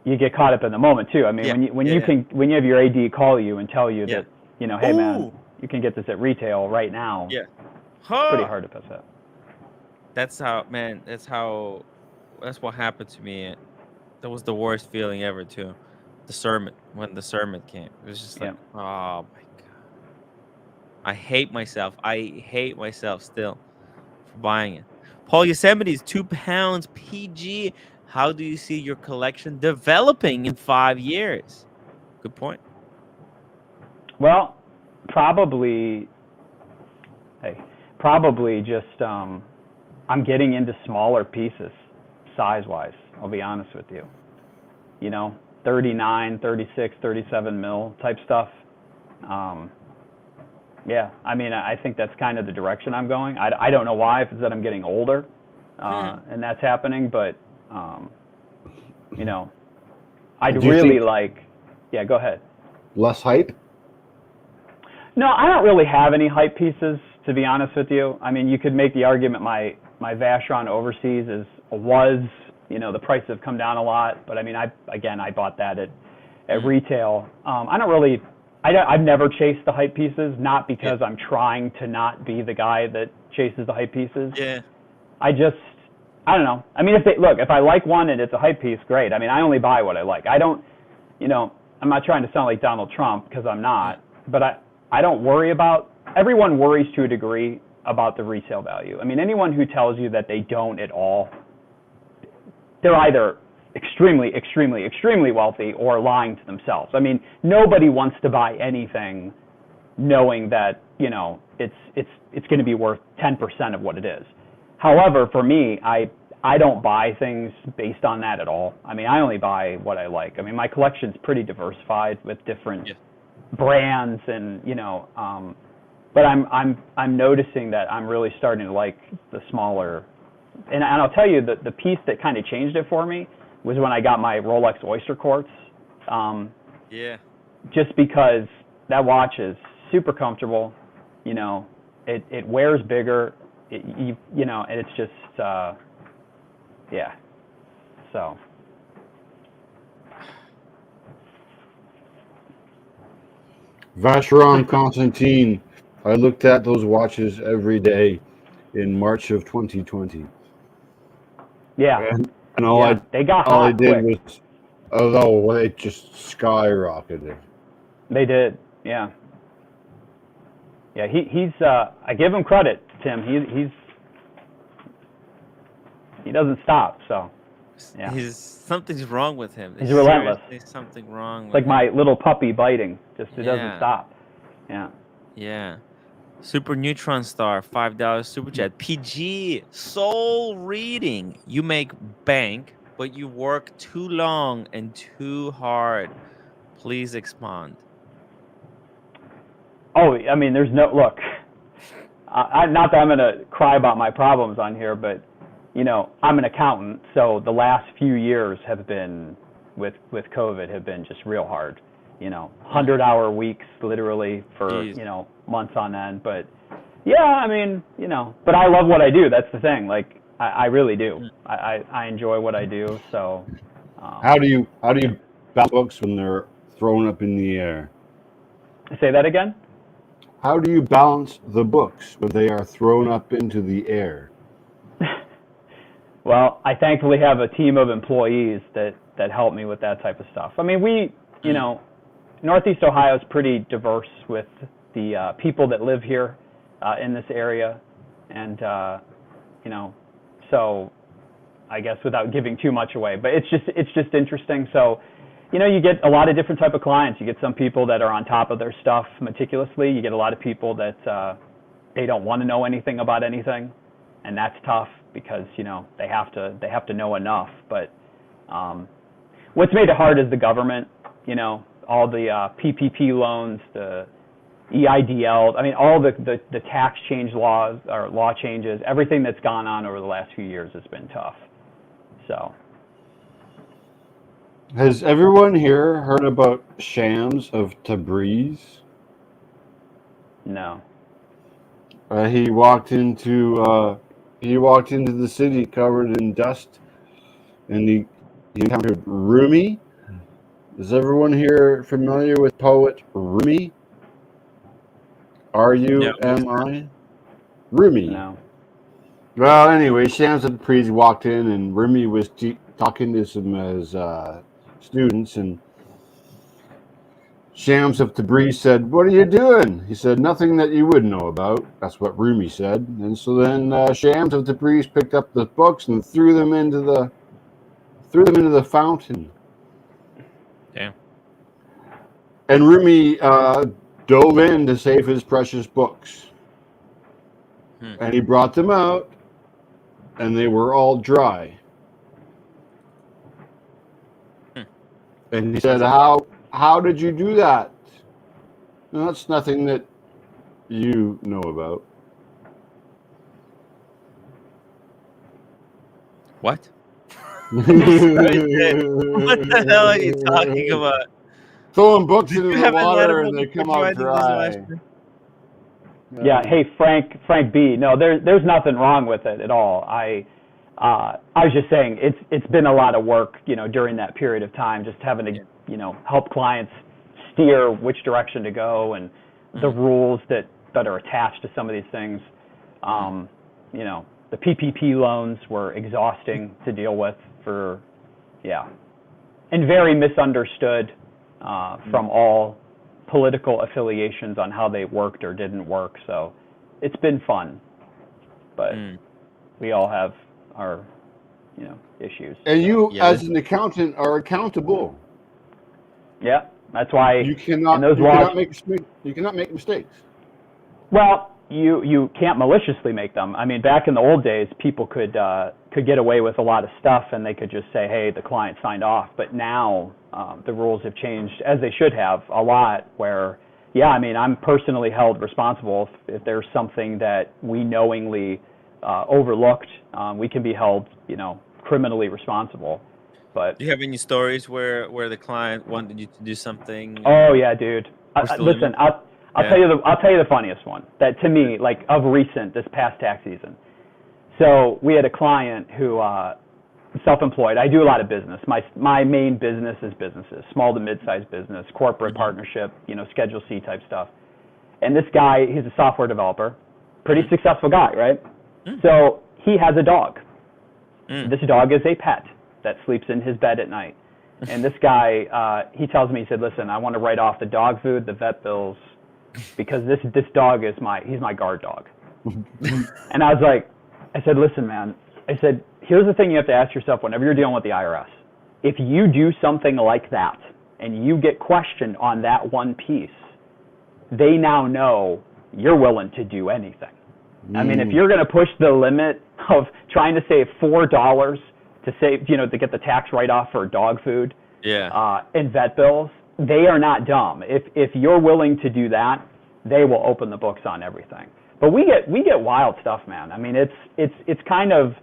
[SPEAKER 7] you get caught up in the moment too. I mean, when you have your AD call you and tell you that, you know, hey man, you can get this at retail right now.
[SPEAKER 1] Yeah.
[SPEAKER 7] It's pretty hard to pass up.
[SPEAKER 1] That's how, man. That's what happened to me. That was the worst feeling ever too. When the sermon came, it was just like, oh my god, I hate myself. I hate myself still for buying it. Paul Yosemite is £2 PG. How do you see your collection developing in 5 years? Good point.
[SPEAKER 7] Well, probably just I'm getting into smaller pieces size-wise. I'll be honest with you. You know, 39, 36, 37 mil type stuff. Yeah, I mean, I think that's kind of the direction I'm going. I don't know why, if it's that I'm getting older and that's happening, but, you know, I'd really like, yeah, go ahead.
[SPEAKER 2] Less hype?
[SPEAKER 7] No, I don't really have any hype pieces, to be honest with you. I mean, you could make the argument my Vacheron Overseas was, you know, the prices have come down a lot, but I mean, I bought that at retail. I've never chased the hype pieces, not because I'm trying to not be the guy that chases the hype pieces.
[SPEAKER 1] Yeah.
[SPEAKER 7] I don't know. I mean, if I like one and it's a hype piece, great. I mean, I only buy what I like. I don't, you know, I'm not trying to sound like Donald Trump because I'm not, but I don't worry about, everyone worries to a degree about the resale value. I mean, anyone who tells you that they don't at all, they're either extremely, extremely, extremely wealthy or lying to themselves. I mean, nobody wants to buy anything knowing that, you know, it's going to be worth 10% of what it is. However, for me, I don't buy things based on that at all. I mean, I only buy what I like. I mean, my collection's pretty diversified with different brands and, you know, but I'm noticing that I'm really starting to like the smaller, and I'll tell you that the piece that kind of changed it for me was when I got my Rolex Oyster Quartz. Just because that watch is super comfortable, you know, it wears bigger, you know, and it's just, yeah, so.
[SPEAKER 2] Vacheron Constantine. I looked at those watches every day in March of 2020.
[SPEAKER 7] Yeah.
[SPEAKER 2] And all I did
[SPEAKER 7] quick.
[SPEAKER 2] was, it just skyrocketed.
[SPEAKER 7] They did, yeah. Yeah, he's. I give him credit, Tim. He doesn't stop. So, yeah.
[SPEAKER 1] Something's wrong with him.
[SPEAKER 7] He's relentless.
[SPEAKER 1] There's something wrong.
[SPEAKER 7] It's like my little puppy biting. Just it doesn't stop. Yeah.
[SPEAKER 1] Yeah. Super Neutron Star, $5 super chat. PG, soul reading. You make bank, but you work too long and too hard. Please expand.
[SPEAKER 7] Oh, I mean, there's no look. Not that I'm gonna cry about my problems on here, but you know, I'm an accountant, so the last few years have been with COVID have been just real hard. You know, 100-hour weeks literally for you know months on end. But yeah, I mean, you know, but I love what I do. That's the thing. Like, I really do. I enjoy what I do. So,
[SPEAKER 2] How do you balance books when they're thrown up in the air?
[SPEAKER 7] say that again.
[SPEAKER 2] How do you balance the books when they are thrown up into the air?
[SPEAKER 7] Well, I thankfully have a team of employees that help me with that type of stuff. I mean, Northeast Ohio is pretty diverse with the people that live here in this area, and so I guess without giving too much away, but it's just interesting. So, you get a lot of different type of clients. You get some people that are on top of their stuff meticulously. You get a lot of people that they don't want to know anything about anything, and that's tough because they have to know enough. But what's made it hard is the government. All the PPP loans, the EIDL. I mean, all the tax change laws or law changes. Everything that's gone on over the last few years has been tough. So.
[SPEAKER 2] Has everyone here heard about Shams of Tabriz?
[SPEAKER 7] No.
[SPEAKER 2] He walked into the city covered in dust, and he encountered Rumi. Is everyone here familiar with poet Rumi? Rumi? Rumi.
[SPEAKER 7] No.
[SPEAKER 2] Well, anyway, Shams of Tabriz walked in, and Rumi was talking to some of his students, and Shams of Tabriz said, "What are you doing?" He said, "Nothing that you would know about." That's what Rumi said. And so then Shams of Tabriz picked up the books and threw them into the fountain.
[SPEAKER 1] Damn.
[SPEAKER 2] And Rumi dove in to save his precious books. And he brought them out, and they were all dry. And he said, how did you do that? No, that's nothing that you know about.
[SPEAKER 1] What? What the hell are you talking about?
[SPEAKER 2] Throwing books into
[SPEAKER 1] You
[SPEAKER 2] the
[SPEAKER 1] haven't read a
[SPEAKER 2] water and
[SPEAKER 1] book
[SPEAKER 2] they come
[SPEAKER 1] before
[SPEAKER 2] out
[SPEAKER 1] you did this
[SPEAKER 2] dry.
[SPEAKER 1] last year?
[SPEAKER 7] Yeah. Hey, Frank B. No, there's nothing wrong with it at all. I was just saying it's been a lot of work, during that period of time, just having to, help clients steer which direction to go and the rules that are attached to some of these things. The PPP loans were exhausting to deal with and very misunderstood from all political affiliations on how they worked or didn't work. So it's been fun, but we all have our, issues.
[SPEAKER 2] And you, as an accountant, are accountable.
[SPEAKER 7] Yeah, that's why
[SPEAKER 2] you cannot make mistakes.
[SPEAKER 7] Well, you can't maliciously make them. I mean, back in the old days, people could get away with a lot of stuff, and they could just say, "Hey, the client signed off." But now the rules have changed, as they should have, a lot. Where, I'm personally held responsible if there's something that we knowingly overlooked. We can be held, criminally responsible. But
[SPEAKER 1] do you have any stories where the client wanted you to do something?
[SPEAKER 7] Oh yeah, dude. Listen, I'll tell you the funniest one that to me, like of recent, this past tax season. So we had a client who self-employed. I do a lot of business. My main business is businesses, small to mid-sized business, corporate partnership, Schedule C type stuff. And this guy, he's a software developer, pretty successful guy, right? So he has a dog. This dog is a pet that sleeps in his bed at night. And this guy, he tells me, he said, "Listen, I want to write off the dog food, the vet bills, because this dog is he's my guard dog." And I said, "Listen, man," I said, "here's the thing you have to ask yourself whenever you're dealing with the IRS. If you do something like that and you get questioned on that one piece, they now know you're willing to do anything. I mean, if you're going to push the limit of trying to save $4 to save, to get the tax write-off for dog food, and vet bills, they are not dumb. If you're willing to do that, they will open the books on everything. But we get wild stuff, man. I mean, it's kind of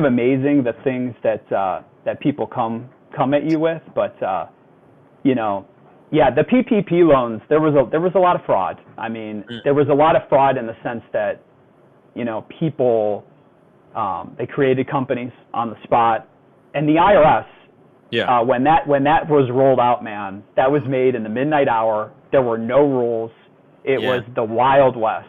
[SPEAKER 7] amazing the things that people come at you with. But the PPP loans, there was a lot of fraud. I mean, there was a lot of fraud in the sense that people They created companies on the spot, and the IRS.
[SPEAKER 1] Yeah.
[SPEAKER 7] When that was rolled out, man, that was made in the midnight hour. There were no rules. It was the Wild West.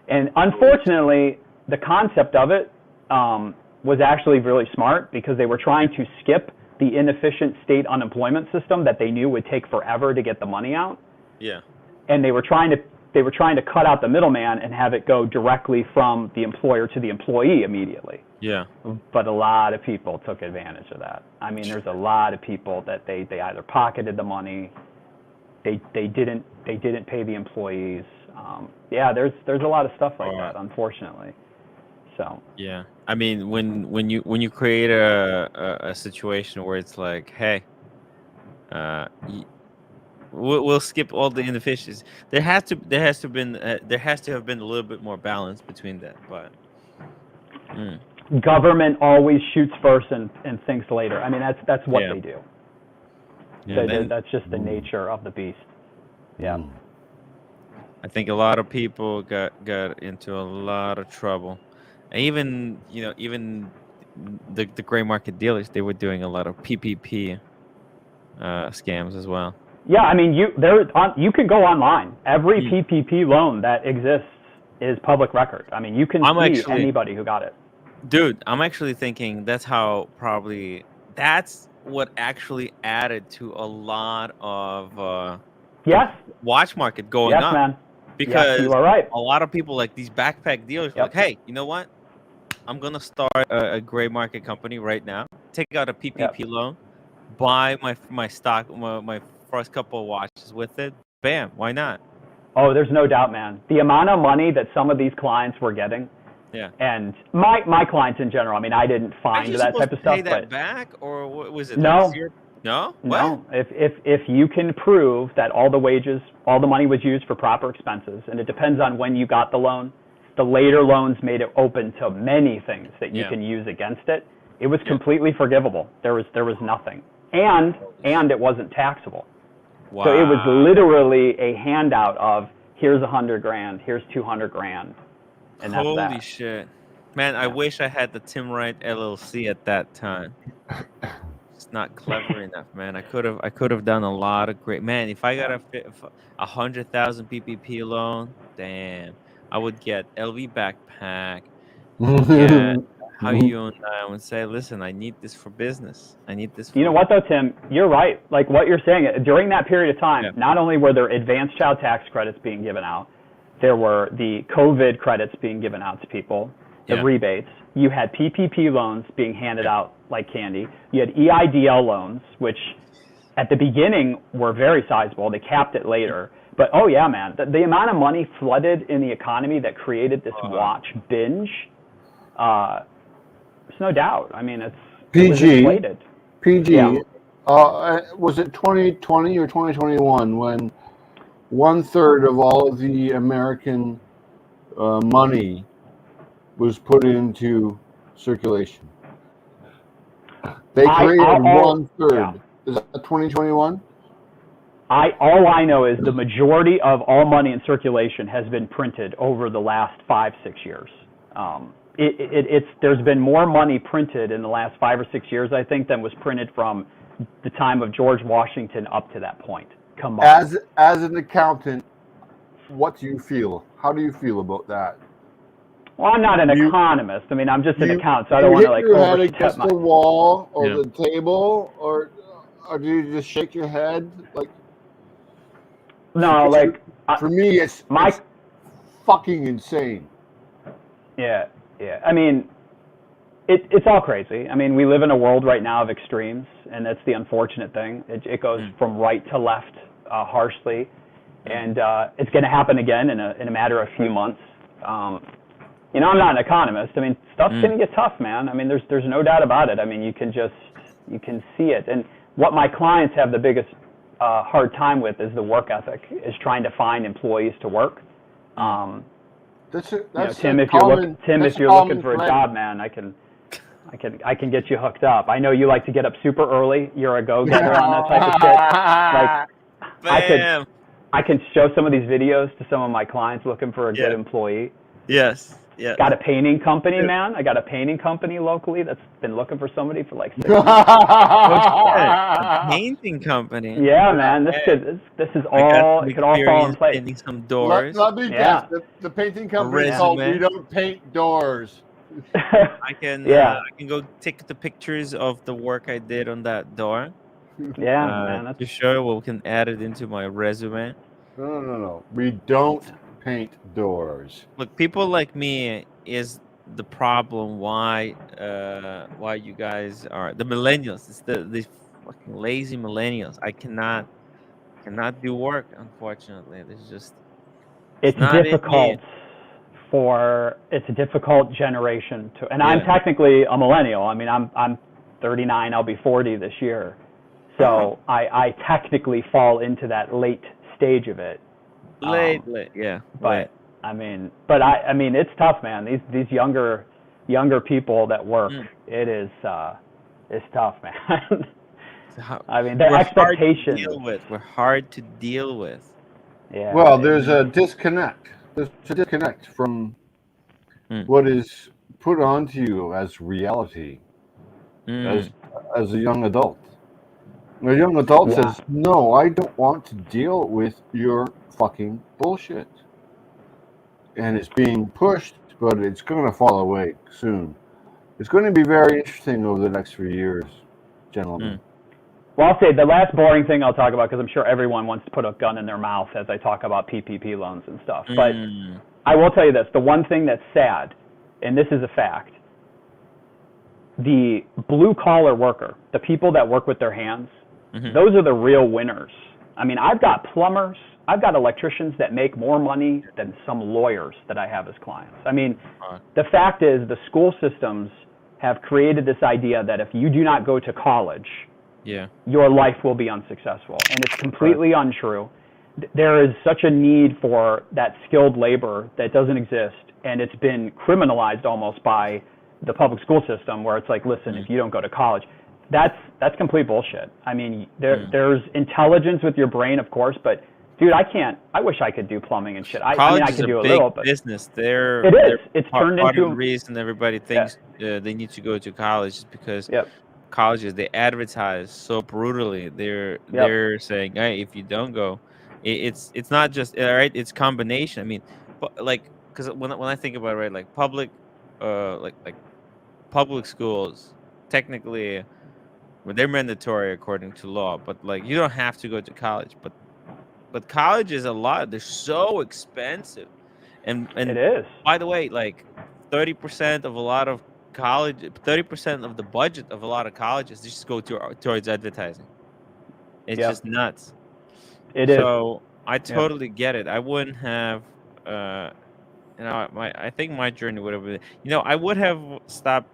[SPEAKER 7] And unfortunately, the concept of it was actually really smart because they were trying to skip the inefficient state unemployment system that they knew would take forever to get the money out.
[SPEAKER 1] Yeah.
[SPEAKER 7] And they were trying to cut out the middleman and have it go directly from the employer to the employee immediately.
[SPEAKER 1] Yeah.
[SPEAKER 7] But a lot of people took advantage of that. I mean, there's a lot of people that they either pocketed the money, they didn't pay the employees. There's a lot of stuff like that, unfortunately. So.
[SPEAKER 1] Yeah. I mean, when you create a situation where it's like, hey, we'll skip all the inefficiencies. There has to have been a little bit more balance between that, but.
[SPEAKER 7] Government always shoots first and thinks later. I mean, that's what they do.
[SPEAKER 1] Yeah,
[SPEAKER 7] that's just the nature of the beast. Yeah.
[SPEAKER 1] I think a lot of people got into a lot of trouble. And even the gray market dealers, they were doing a lot of PPP scams as well.
[SPEAKER 7] Yeah, I mean, you can go online. Every PPP loan that exists is public record. I mean, you can see anybody who got it.
[SPEAKER 1] Dude, I'm actually thinking that's what actually added to a lot of watch market going up. Yes, man. Because
[SPEAKER 7] you are right.
[SPEAKER 1] A lot of people like these backpack dealers like, hey, you know what? I'm gonna start a gray market company right now. Take out a PPP loan, buy my stock, my first couple of watches with it. Bam, why not?
[SPEAKER 7] Oh, there's no doubt, man. The amount of money that some of these clients were getting.
[SPEAKER 1] Yeah.
[SPEAKER 7] And my clients in general, I mean, I didn't find that type of stuff.
[SPEAKER 1] Pay that back, or what was it?
[SPEAKER 7] No.
[SPEAKER 1] No? What?
[SPEAKER 7] No. If you can prove that all the money was used for proper expenses, and it depends on when you got the loan, the later loans made it open to many things that you can use against it. It was completely forgivable. There was nothing. And it wasn't taxable.
[SPEAKER 1] Wow.
[SPEAKER 7] So it was literally a handout of here's $100,000, here's $200,000. And that's
[SPEAKER 1] holy shit, man! I wish I had the timwrite LLC at that time. It's not clever enough, man. I could have done a lot of great. Man, if I got a 100,000 PPP loan, damn, I would get LV backpack. Yeah, how you and I would say, listen, I need this for business. I need this.
[SPEAKER 7] You know what though, Tim? You're right. Like what you're saying, during that period of time, not only were there advanced child tax credits being given out. There were the COVID credits being given out to people, the rebates. You had PPP loans being handed out like candy. You had EIDL loans, which at the beginning were very sizable. They capped it later. But, oh, yeah, man, the amount of money flooded in the economy that created this watch binge, there's no doubt. I mean, it was inflated.
[SPEAKER 2] PG, was it 2020 or 2021 when 1/3 of all of the American money was put into circulation? They created 1/3. Yeah. Is that 2021?
[SPEAKER 7] All I know is the majority of all money in circulation has been printed over the last 5-6 years. There's been more money printed in the last 5 or 6 years, I think, than was printed from the time of George Washington up to that point. Come on.
[SPEAKER 2] As an accountant, what do you feel? How do you feel about that?
[SPEAKER 7] Well, I'm not an economist. I mean, I'm just an accountant, so I don't want to like
[SPEAKER 2] overstep your head against the wall or the table, or do you just shake your head like?
[SPEAKER 7] No, like
[SPEAKER 2] for me, it's fucking insane.
[SPEAKER 7] Yeah. I mean, it's all crazy. I mean, we live in a world right now of extremes, and that's the unfortunate thing. It goes from right to left harshly, and it's going to happen again in a matter of a few months. I'm not an economist. I mean, stuff's going to get tough, man. I mean, there's no doubt about it. I mean, you can see it. And what my clients have the biggest hard time with is the work ethic, is trying to find employees to work. Tim, if you're looking for a job, man, I can get you hooked up. I know you like to get up super early. You're a go-getter on that type of shit. Like, I can show some of these videos to some of my clients looking for a good employee.
[SPEAKER 1] Yes. Yes.
[SPEAKER 7] Got a painting company, man. I got a painting company locally that's been looking for somebody for like 6 months.
[SPEAKER 1] Oh shit! A painting company.
[SPEAKER 7] Yeah, man.
[SPEAKER 1] Hey,
[SPEAKER 7] This is
[SPEAKER 1] I got
[SPEAKER 7] all.
[SPEAKER 1] some
[SPEAKER 7] It could all fall in
[SPEAKER 1] experience
[SPEAKER 7] place.
[SPEAKER 1] painting some
[SPEAKER 2] let,
[SPEAKER 1] doors.
[SPEAKER 2] let me
[SPEAKER 7] Yeah.
[SPEAKER 2] guess. The painting
[SPEAKER 1] A
[SPEAKER 2] company is
[SPEAKER 7] Yeah.
[SPEAKER 2] called We
[SPEAKER 1] resume.
[SPEAKER 2] Don't Paint Doors.
[SPEAKER 1] I can
[SPEAKER 7] Yeah.
[SPEAKER 1] go take the pictures of the work I did on that door.
[SPEAKER 7] Yeah, man. That's
[SPEAKER 1] To show we can add it into my resume.
[SPEAKER 2] No. We don't paint doors.
[SPEAKER 1] Look, people like me is the problem. Why you guys are the millennials? It's the fucking lazy millennials. I cannot do work. Unfortunately, there's just it's
[SPEAKER 7] it's
[SPEAKER 1] not in me.
[SPEAKER 7] difficult it's a difficult generation to, and I'm
[SPEAKER 1] Yeah.
[SPEAKER 7] technically a millennial. I mean, I'm 39. I'll be 40 this year, so I technically fall into that late stage of it.
[SPEAKER 1] Late. Yeah. Late.
[SPEAKER 7] But I mean, it's tough, man. These younger people that work,
[SPEAKER 1] Mm.
[SPEAKER 7] it's tough, man. I mean, the
[SPEAKER 1] We're hard to
[SPEAKER 7] expectations.
[SPEAKER 1] deal with. We're hard to deal with.
[SPEAKER 7] Yeah.
[SPEAKER 2] Well, there's a disconnect. There's a disconnect from
[SPEAKER 1] Mm.
[SPEAKER 2] what is put onto you as reality
[SPEAKER 1] Mm.
[SPEAKER 2] as a young adult. A young adult
[SPEAKER 7] Yeah.
[SPEAKER 2] says, "No, I don't want to deal with your fucking bullshit," and it's being pushed, but it's going to fall away soon. It's going to be very interesting over the next few years, gentlemen.
[SPEAKER 1] Mm.
[SPEAKER 7] Well, I'll say the last boring thing I'll talk about, because I'm sure everyone wants to put a gun in their mouth as I talk about PPP loans and stuff. But
[SPEAKER 1] Mm.
[SPEAKER 7] I will tell you this: the one thing that's sad, and this is a fact, the blue collar worker, the people that work with their hands,
[SPEAKER 1] Mhm.
[SPEAKER 7] those are the real winners. I mean, I've got plumbers, I've got electricians that make more money than some lawyers that I have as clients. I mean, the fact is the school systems have created this idea that if you do not go to college,
[SPEAKER 1] Yeah.
[SPEAKER 7] your life will be unsuccessful. And it's completely untrue. There is such a need for that skilled labor that doesn't exist, and it's been criminalized almost by the public school system, where it's like, listen, if you don't go to college, that's complete bullshit. I mean, there's intelligence with your brain, of course, but dude, I wish I could do plumbing and shit. I mean, I
[SPEAKER 1] College
[SPEAKER 7] could do
[SPEAKER 1] is
[SPEAKER 7] a
[SPEAKER 1] a big
[SPEAKER 7] little, but
[SPEAKER 1] business.
[SPEAKER 7] it is. It's turned
[SPEAKER 1] part of
[SPEAKER 7] into
[SPEAKER 1] the reason everybody thinks they need to go to college is because
[SPEAKER 7] Yep.
[SPEAKER 1] colleges, they advertise so brutally. They're saying, hey, if you don't go, it's not just all right. It's combination. I mean, but like, because when I think about it, right, like like public schools, technically, well, they're mandatory according to law, but like you don't have to go to college. But college is a lot. They're so expensive,
[SPEAKER 7] it
[SPEAKER 1] and
[SPEAKER 7] is.
[SPEAKER 1] by the way, like 30% of a lot of college, 30% of the budget of a lot of colleges just go towards advertising. It's
[SPEAKER 7] Yep.
[SPEAKER 1] just nuts.
[SPEAKER 7] It is.
[SPEAKER 1] So I totally get it. I wouldn't have, I think my journey would have been, I would have stopped.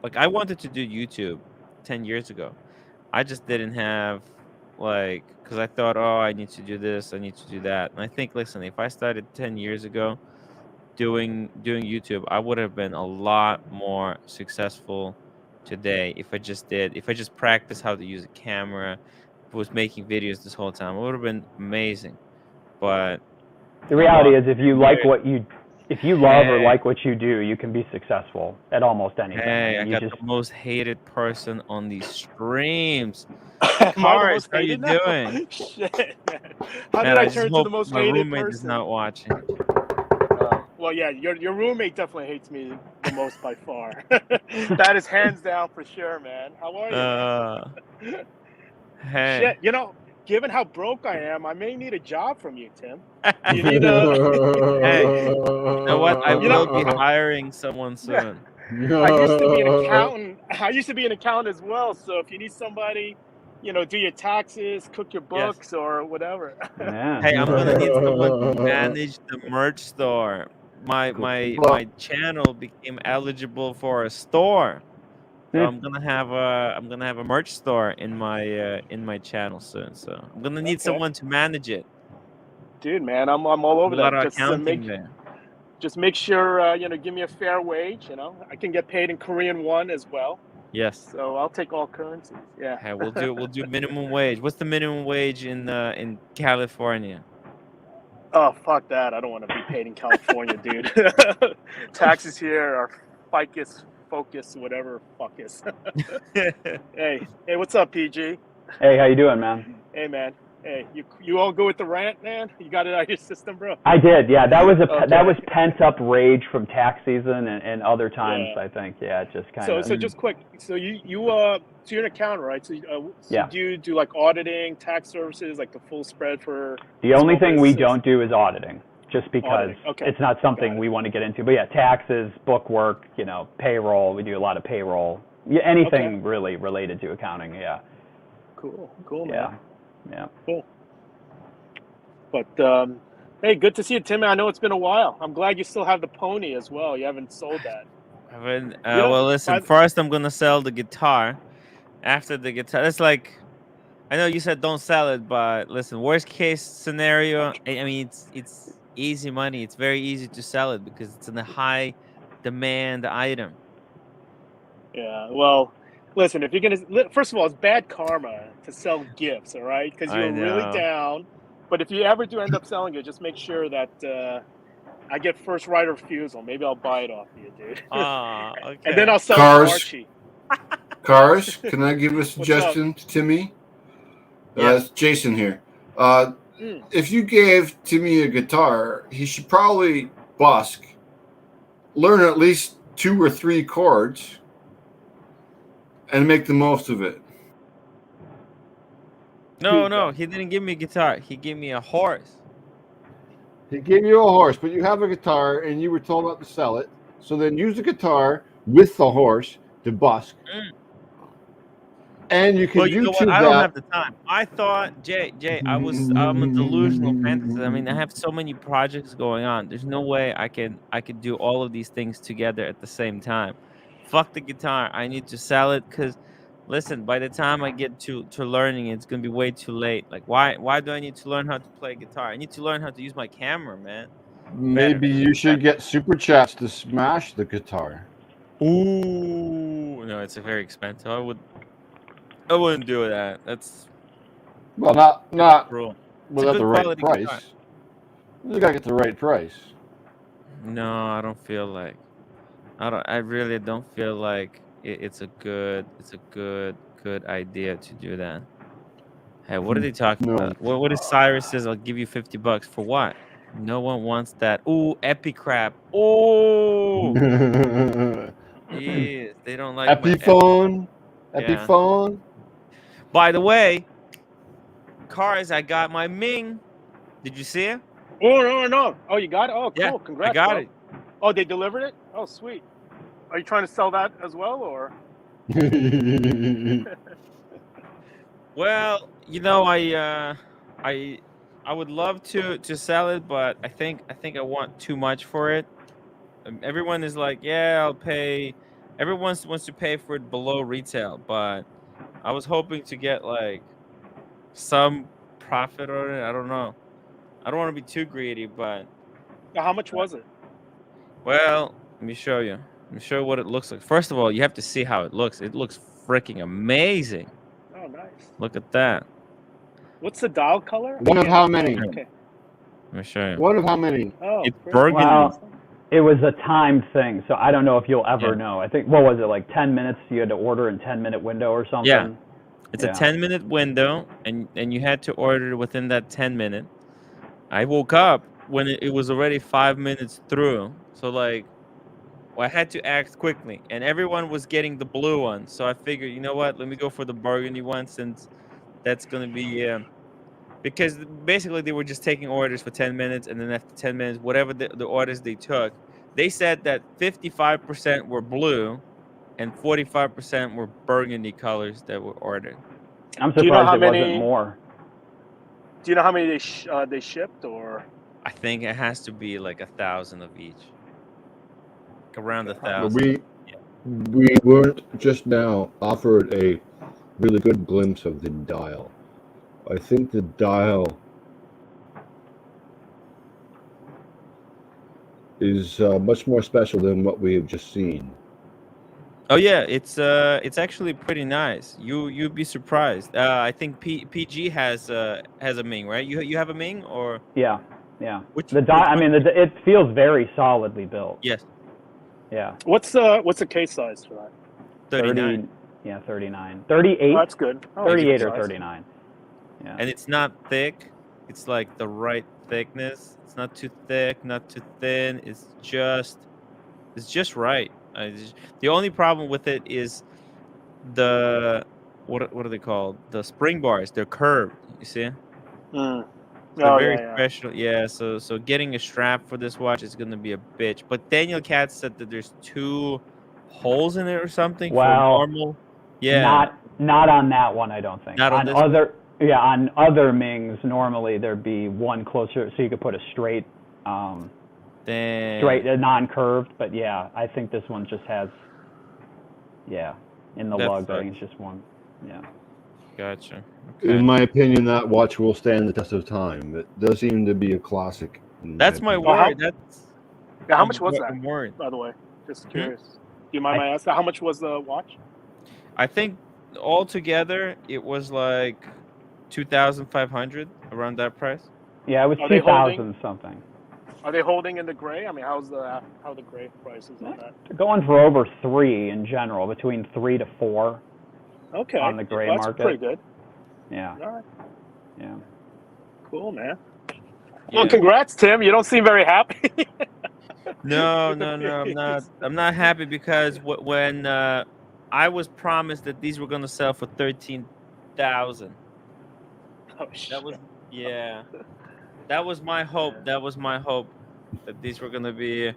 [SPEAKER 1] Like I wanted to do YouTube 10 years ago. I just didn't have because I thought, oh, I need to do this, I need to do that. And I think, listen, if I started 10 years ago doing YouTube, I would have been a lot more successful today if I just practiced how to use a camera, if I was making videos this whole time, it would have been amazing. But
[SPEAKER 7] The
[SPEAKER 1] I
[SPEAKER 7] reality
[SPEAKER 1] lost
[SPEAKER 7] is, if
[SPEAKER 1] 10
[SPEAKER 7] you like
[SPEAKER 1] years.
[SPEAKER 7] if you love or
[SPEAKER 1] Hey,
[SPEAKER 7] like what you do, you can be successful at almost anything.
[SPEAKER 1] hey, I
[SPEAKER 7] You
[SPEAKER 1] got
[SPEAKER 7] just,
[SPEAKER 1] the most hated person on these streams.
[SPEAKER 9] Am I the
[SPEAKER 1] Cars,
[SPEAKER 9] most
[SPEAKER 1] how you
[SPEAKER 9] hated now?
[SPEAKER 1] doing?
[SPEAKER 9] Shit, man. How
[SPEAKER 1] Man,
[SPEAKER 9] did I
[SPEAKER 1] I just
[SPEAKER 9] turn to the
[SPEAKER 1] hope
[SPEAKER 9] most
[SPEAKER 1] my
[SPEAKER 9] hated
[SPEAKER 1] roommate is
[SPEAKER 9] person?
[SPEAKER 1] not watching.
[SPEAKER 9] Well, yeah, your roommate definitely hates me the most by far. That is hands down for sure, man. How are you, man?
[SPEAKER 1] Hey.
[SPEAKER 9] Shit, given how broke I am, I may need a job from you, Tim. Do you need a?
[SPEAKER 1] Hey, you know what? I
[SPEAKER 9] You know,
[SPEAKER 1] will be hiring someone soon.
[SPEAKER 9] I used to be an accountant. I used to be an accountant as well. So if you need somebody, do your taxes, cook your
[SPEAKER 1] Yes.
[SPEAKER 9] books, or whatever.
[SPEAKER 7] yeah.
[SPEAKER 1] Hey, I'm gonna need someone to manage the merch store. My channel became eligible for a store. So I'm gonna have a merch store in my channel soon. So I'm gonna need
[SPEAKER 9] Okay,
[SPEAKER 1] someone to manage it.
[SPEAKER 9] dude, man, I'm all over
[SPEAKER 1] A lot
[SPEAKER 9] that.
[SPEAKER 1] of
[SPEAKER 9] Just
[SPEAKER 1] accounting there.
[SPEAKER 9] make sure give me a fair wage. I can get paid in Korean won as well.
[SPEAKER 1] Yes.
[SPEAKER 9] So I'll take all currencies. Yeah.
[SPEAKER 1] Hey, we'll do minimum wage. What's the minimum wage in California?
[SPEAKER 9] Oh, fuck that. I don't want to be paid in California, dude. Taxes here are focus, whatever fuckus. Hey, what's up, PG?
[SPEAKER 7] Hey, how you doing, man?
[SPEAKER 9] Hey, man. Hey, you all go with the rant, man? You got it out of your system, bro?
[SPEAKER 7] I did, yeah. That was
[SPEAKER 9] Okay.
[SPEAKER 7] pent up rage from tax season and other times.
[SPEAKER 9] Yeah.
[SPEAKER 7] I think, yeah, it just kind
[SPEAKER 9] So
[SPEAKER 7] of.
[SPEAKER 9] just quick. So so you're an accountant, right? So so
[SPEAKER 7] Yeah.
[SPEAKER 9] do you do like auditing, tax services, like the full spread for
[SPEAKER 7] The only
[SPEAKER 9] small
[SPEAKER 7] thing we
[SPEAKER 9] businesses?
[SPEAKER 7] don't do is auditing, just because
[SPEAKER 9] Auditing. Okay.
[SPEAKER 7] it's not
[SPEAKER 9] Got
[SPEAKER 7] something
[SPEAKER 9] it.
[SPEAKER 7] we want to get into. But yeah, taxes, bookwork, payroll. We do a lot of payroll. Yeah, anything
[SPEAKER 9] Okay.
[SPEAKER 7] really related to accounting. Yeah.
[SPEAKER 9] Cool, man.
[SPEAKER 7] Yeah. Yeah.
[SPEAKER 9] Cool. But hey, good to see you, Tim. I know it's been a while. I'm glad you still have the pony as well. You haven't sold that.
[SPEAKER 1] Well, listen.
[SPEAKER 9] By
[SPEAKER 1] First, I'm gonna sell the guitar. After the guitar, it's like I know you said don't sell it, but listen. Worst case scenario. I mean, it's easy money. It's very easy to sell it because it's in a high demand item.
[SPEAKER 9] yeah, well, listen, if you're gonna, first of all, it's bad karma to sell gifts, all right? Because you
[SPEAKER 1] I
[SPEAKER 9] were really
[SPEAKER 1] know.
[SPEAKER 9] down. But if you ever do end up selling it, just make sure that I get first right of refusal. Maybe I'll buy it off you, dude.
[SPEAKER 1] Ah,
[SPEAKER 9] And then
[SPEAKER 1] okay.
[SPEAKER 9] I'll sell it to
[SPEAKER 2] Cars,
[SPEAKER 9] Archie.
[SPEAKER 2] cars. Can I give a
[SPEAKER 9] What's up?
[SPEAKER 2] suggestion to Timmy?
[SPEAKER 1] Yeah.
[SPEAKER 2] It's Jason here. Uh,
[SPEAKER 9] Mm.
[SPEAKER 2] if you gave Timmy a guitar, he should probably busk, learn at least 2 or 3 chords, and make the most of it.
[SPEAKER 1] No. He didn't give me a guitar. He gave me a horse.
[SPEAKER 2] He gave you a horse, but you have a guitar, and you were told not to sell it. So then use the guitar with the horse to busk,
[SPEAKER 1] Mm.
[SPEAKER 2] and you can
[SPEAKER 1] Well, you know what?
[SPEAKER 2] YouTube
[SPEAKER 1] I don't
[SPEAKER 2] that.
[SPEAKER 1] have the time. I thought, Jay, I'm a delusional fantasist. I mean, I have so many projects going on. There's no way I could do all of these things together at the same time. Fuck the guitar. I need to sell it because listen, by the time I get to learning, it's gonna be way too late. Like why do I need to learn how to play guitar? I need to learn how to use my camera, man.
[SPEAKER 2] Maybe
[SPEAKER 1] Better.
[SPEAKER 2] you should get super chats to smash the guitar.
[SPEAKER 1] Ooh, no, it's a very expensive. I wouldn't do that. That's
[SPEAKER 2] Well,
[SPEAKER 1] too
[SPEAKER 2] not
[SPEAKER 1] cruel. It's a
[SPEAKER 2] without the
[SPEAKER 1] good
[SPEAKER 2] right
[SPEAKER 1] quality guitar.
[SPEAKER 2] price. You gotta get the right price.
[SPEAKER 1] No, I don't feel like I really don't feel like it's a good idea to do that. Hey, what are they talking
[SPEAKER 2] No.
[SPEAKER 1] about? What is Cyrus says I'll give you $50 for what? No one wants that. Ooh, epi crap. Oh, yes, they don't like my
[SPEAKER 2] Epiphone.
[SPEAKER 1] yeah.
[SPEAKER 2] Epiphone.
[SPEAKER 1] By the way, cars, I got my Ming. Did you see it?
[SPEAKER 9] Oh, no. Oh, you got it? Oh,
[SPEAKER 1] Yeah,
[SPEAKER 9] cool.
[SPEAKER 1] I
[SPEAKER 9] Congrats,
[SPEAKER 1] got
[SPEAKER 9] bro.
[SPEAKER 1] it.
[SPEAKER 9] Oh, they delivered it? Oh, sweet. Are you trying to sell that as well, or?
[SPEAKER 1] Well, I I would love to sell it, but I think I want too much for it. Everyone is like, yeah, I'll pay. Everyone wants to pay for it below retail, but I was hoping to get like some profit on it. I don't know. I don't want to be too greedy, but
[SPEAKER 9] Now, how much was it?
[SPEAKER 1] well, let me show you. Let me show you what it looks like. First of all, you have to see how it looks. It looks freaking amazing.
[SPEAKER 9] Oh, nice.
[SPEAKER 1] Look at that.
[SPEAKER 9] What's the dial color?
[SPEAKER 2] One of how many?
[SPEAKER 1] Here,
[SPEAKER 9] Okay.
[SPEAKER 1] let me show you.
[SPEAKER 2] One of how many?
[SPEAKER 9] Oh,
[SPEAKER 1] It's
[SPEAKER 9] great.
[SPEAKER 1] burgundy.
[SPEAKER 7] Wow. It was a timed thing, so I don't know if you'll ever
[SPEAKER 1] Yeah.
[SPEAKER 7] know. I think, what was it, like 10 minutes? You had to order in 10-minute window or something?
[SPEAKER 1] Yeah. It's a
[SPEAKER 7] Yeah.
[SPEAKER 1] 10-minute window, and you had to order within that 10 minute. I woke up when it was already 5 minutes through. So like, well, I had to act quickly, and everyone was getting the blue one. So I figured, you know what? Let me go for the burgundy one since that's gonna be because basically they were just taking orders for 10 minutes, and then after 10 minutes, whatever the orders they took, they said that 55% were blue and 45% were burgundy colors that were ordered.
[SPEAKER 7] I'm
[SPEAKER 9] Do you know
[SPEAKER 7] surprised
[SPEAKER 9] how
[SPEAKER 7] it wasn't
[SPEAKER 9] many?
[SPEAKER 7] more.
[SPEAKER 9] Do you know how many they shipped, or?
[SPEAKER 1] I think it has to be like 1,000 of each, like around
[SPEAKER 9] Okay.
[SPEAKER 1] 1,000.
[SPEAKER 2] We weren't just now offered a really good glimpse of the dial. I think the dial is much more special than what we have just seen.
[SPEAKER 1] Oh yeah, it's actually pretty nice. You'd be surprised. I think PG has a Ming, right? You have a Ming or
[SPEAKER 7] Yeah. Yeah.
[SPEAKER 1] Which
[SPEAKER 7] I mean, it feels very solidly built.
[SPEAKER 1] yes,
[SPEAKER 7] Yeah.
[SPEAKER 9] What's the case size for that?
[SPEAKER 1] 39.
[SPEAKER 7] 30. Yeah, 39. 38.
[SPEAKER 9] Oh, that's good. Oh,
[SPEAKER 7] 38
[SPEAKER 9] that's
[SPEAKER 7] or
[SPEAKER 9] good size.
[SPEAKER 7] 39. Yeah.
[SPEAKER 1] And it's not thick. It's like the right thickness. It's not too thick, not too thin. It's just right. The only problem with it is the what are they called? The spring bars. They're curved. You see?
[SPEAKER 9] Mm.
[SPEAKER 1] They're
[SPEAKER 9] Oh
[SPEAKER 1] very
[SPEAKER 9] yeah, yeah.
[SPEAKER 1] special. Yeah. So getting a strap for this watch is gonna be a bitch. But Daniel Katz said that there's 2 holes in it or something for
[SPEAKER 7] Well,
[SPEAKER 1] normal. Yeah.
[SPEAKER 7] not on that one, I don't think.
[SPEAKER 1] Not on this one.
[SPEAKER 7] On other Mings, normally there'd be one closer, so you could put a straight,
[SPEAKER 1] Then
[SPEAKER 7] non-curved. But yeah, I think this one just has, in the
[SPEAKER 1] that
[SPEAKER 7] lug, I think
[SPEAKER 1] sucks.
[SPEAKER 7] it's just one. Yeah.
[SPEAKER 1] Gotcha.
[SPEAKER 2] In
[SPEAKER 1] Okay.
[SPEAKER 2] my opinion, that watch will stand the test of time. It does seem to be a classic.
[SPEAKER 1] That's my
[SPEAKER 9] Well,
[SPEAKER 1] worry. That's
[SPEAKER 9] Yeah, how much was that,
[SPEAKER 1] I'm worried.
[SPEAKER 9] by the way? Just
[SPEAKER 1] Hmm?
[SPEAKER 9] curious. Do you mind my asking? How much was the watch?
[SPEAKER 1] I think altogether it was like 2,500 around that price.
[SPEAKER 7] Yeah, it was
[SPEAKER 9] Are they
[SPEAKER 7] 2,000 something.
[SPEAKER 9] Are they holding in the gray? I mean, how the gray prices on that?
[SPEAKER 7] They're going for over 3 in general, between 3 to 4
[SPEAKER 9] Okay,
[SPEAKER 7] on the gray
[SPEAKER 9] well, that's
[SPEAKER 7] market.
[SPEAKER 9] pretty good.
[SPEAKER 7] Yeah.
[SPEAKER 9] All right,
[SPEAKER 7] Yeah.
[SPEAKER 9] cool, man.
[SPEAKER 1] Yeah.
[SPEAKER 9] Well, congrats, Tim. You don't seem very happy.
[SPEAKER 1] No, I'm not happy because when I was promised that these were gonna sell for 13,000.
[SPEAKER 9] Oh shit.
[SPEAKER 1] That was That was my hope. That was my hope that these were gonna be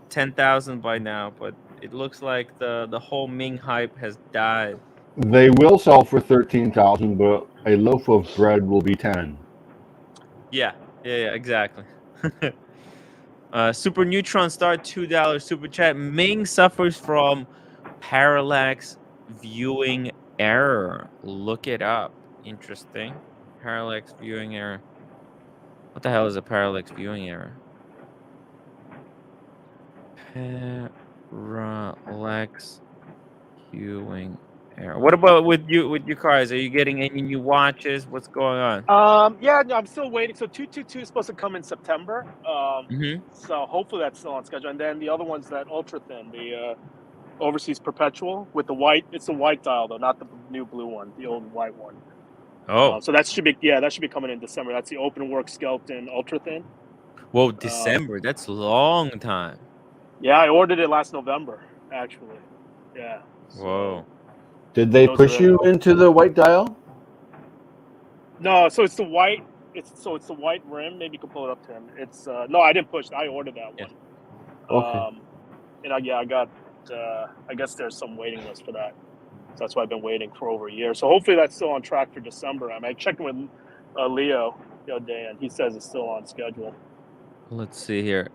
[SPEAKER 1] 10,000 by now. But it looks like the whole Ming hype has died.
[SPEAKER 2] They will sell for 13,000, but a loaf of bread will be 10.
[SPEAKER 1] Yeah, exactly. Super Neutron Star $2 super chat. Ming suffers from parallax viewing error. Look it up. Interesting. Parallax viewing error. What the hell is a parallax viewing error? Parallax viewing error. What about with your cars? Are you getting any new watches? What's going on?
[SPEAKER 9] Yeah, no, I'm still waiting. So 222 is supposed to come in September.
[SPEAKER 1] Mm-hmm.
[SPEAKER 9] So hopefully that's still on schedule. And then the other one's that ultra thin, the overseas perpetual with the white. It's the white dial though, not the new blue one, the old white one.
[SPEAKER 1] Oh,
[SPEAKER 9] So that should be coming in December. That's the open work skeleton ultra thin.
[SPEAKER 1] whoa, December. That's a long time.
[SPEAKER 9] Yeah, I ordered it last November, actually. Yeah.
[SPEAKER 1] Whoa.
[SPEAKER 2] Did they push you into the white dial?
[SPEAKER 9] No, so it's the white. It's the white rim. Maybe you can pull it up to him. It's no, I didn't push. I ordered that one.
[SPEAKER 2] Okay.
[SPEAKER 9] And I got. I guess there's some waiting list for that. So that's why I've been waiting for over a year. So hopefully that's still on track for December. I checked with Leo the other day, and he says it's still on schedule.
[SPEAKER 1] Let's see here.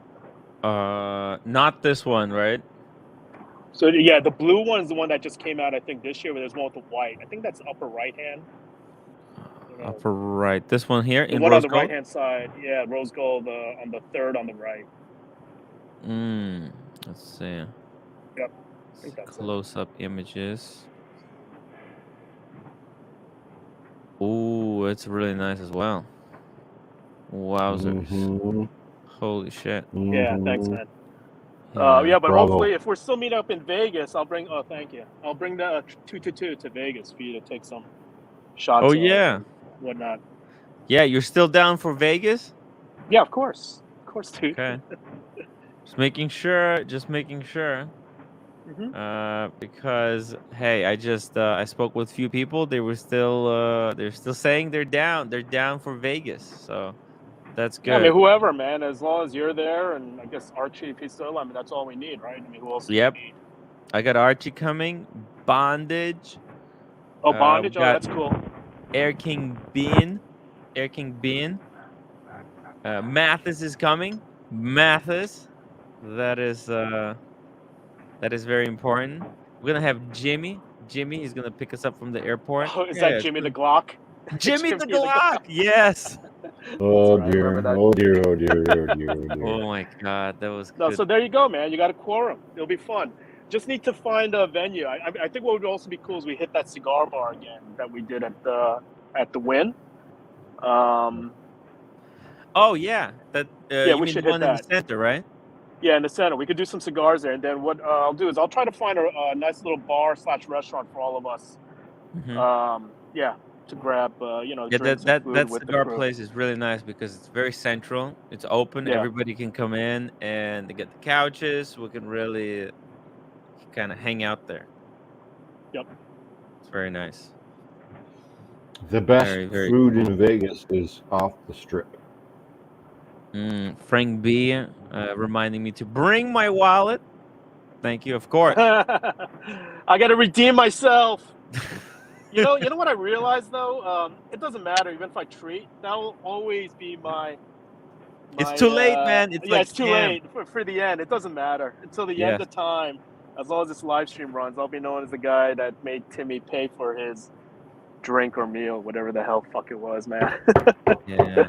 [SPEAKER 1] Not this one, right?
[SPEAKER 9] So yeah, the blue one is the one that just came out, I think, this year. But there's one with the white. I think that's upper right hand.
[SPEAKER 1] Upper right. This one here
[SPEAKER 9] The
[SPEAKER 1] in
[SPEAKER 9] one
[SPEAKER 1] rose
[SPEAKER 9] on the
[SPEAKER 1] gold?
[SPEAKER 9] right hand side. Yeah, rose gold on the third on the right.
[SPEAKER 1] Let's see.
[SPEAKER 9] Yep. I think that's
[SPEAKER 1] Close-up images. Ooh, it's really nice as well. Wowzers.
[SPEAKER 2] Mm-hmm.
[SPEAKER 1] Holy shit.
[SPEAKER 2] Mm-hmm.
[SPEAKER 9] Yeah, thanks, man.
[SPEAKER 1] Yeah.
[SPEAKER 9] But
[SPEAKER 2] Bravo.
[SPEAKER 9] hopefully, if we're still meeting up in Vegas, I'll bring. Oh, thank you. I'll bring the 222 to Vegas for you to take some shots.
[SPEAKER 1] Oh,
[SPEAKER 9] of
[SPEAKER 1] yeah.
[SPEAKER 9] and whatnot.
[SPEAKER 1] Yeah, you're still down for Vegas?
[SPEAKER 9] Yeah, of course, dude.
[SPEAKER 1] Okay. Just making sure.
[SPEAKER 9] Mm-hmm.
[SPEAKER 1] Because hey, I spoke with a few people. They're still saying they're down. They're down for Vegas. So that's good.
[SPEAKER 9] Yeah, I mean, whoever, man, as long as you're there, and I guess Archie, if he's still, I mean, that's all we need, right? I mean, who else do
[SPEAKER 1] Yep.
[SPEAKER 9] we need?
[SPEAKER 1] I got Archie coming. Bondage.
[SPEAKER 9] Oh, Bondage.
[SPEAKER 1] We got
[SPEAKER 9] That's cool.
[SPEAKER 1] Air King Bean. Mathis is coming. Mathis. That is very important. We're gonna have Jimmy. Jimmy is gonna pick us up from the airport.
[SPEAKER 9] Oh, is that Jimmy the Glock?
[SPEAKER 1] Jimmy the Glock. Yes.
[SPEAKER 2] Oh
[SPEAKER 9] right, I
[SPEAKER 2] dear.
[SPEAKER 9] remember that.
[SPEAKER 2] Oh dear. Oh dear. Oh dear. Oh dear.
[SPEAKER 1] Oh my God, that was
[SPEAKER 9] No,
[SPEAKER 1] good.
[SPEAKER 9] so there you go, man. You got a quorum. It'll be fun. Just need to find a venue. I think what would also be cool is we hit that cigar bar again that we did at the Win.
[SPEAKER 1] Oh yeah, that
[SPEAKER 9] Yeah,
[SPEAKER 1] you
[SPEAKER 9] we
[SPEAKER 1] mean the
[SPEAKER 9] should hit
[SPEAKER 1] one in the
[SPEAKER 9] that.
[SPEAKER 1] center, right?
[SPEAKER 9] Yeah, in the center. We could do some cigars there, and then what I'll do is I'll try to find a nice little bar / restaurant for all of us.
[SPEAKER 1] Hmm.
[SPEAKER 9] Yeah, to grab
[SPEAKER 1] Yeah,
[SPEAKER 9] drinks or food
[SPEAKER 1] that
[SPEAKER 9] with the
[SPEAKER 1] cigar
[SPEAKER 9] crew.
[SPEAKER 1] place is really nice because it's very central. It's open.
[SPEAKER 9] Yeah.
[SPEAKER 1] Everybody can come in and they get the couches. We can really kind of hang out there.
[SPEAKER 9] Yep.
[SPEAKER 1] It's very nice.
[SPEAKER 2] The best
[SPEAKER 1] Very, very
[SPEAKER 2] food
[SPEAKER 1] cool.
[SPEAKER 2] in Vegas is off the strip.
[SPEAKER 1] Frank B reminding me to bring my wallet. Thank you, of course.
[SPEAKER 9] I got to redeem myself. You know what I realized though? It doesn't matter even if I treat. That will always be my
[SPEAKER 1] It's too late, man. It's
[SPEAKER 9] yeah.
[SPEAKER 1] like
[SPEAKER 9] It's too
[SPEAKER 1] scam.
[SPEAKER 9] late for the end. It doesn't matter until the end
[SPEAKER 1] Yes.
[SPEAKER 9] of time. As long as this live stream runs, I'll be known as the guy that made Timmy pay for his drink or meal, whatever the hell fuck it was, man.
[SPEAKER 1] Yeah.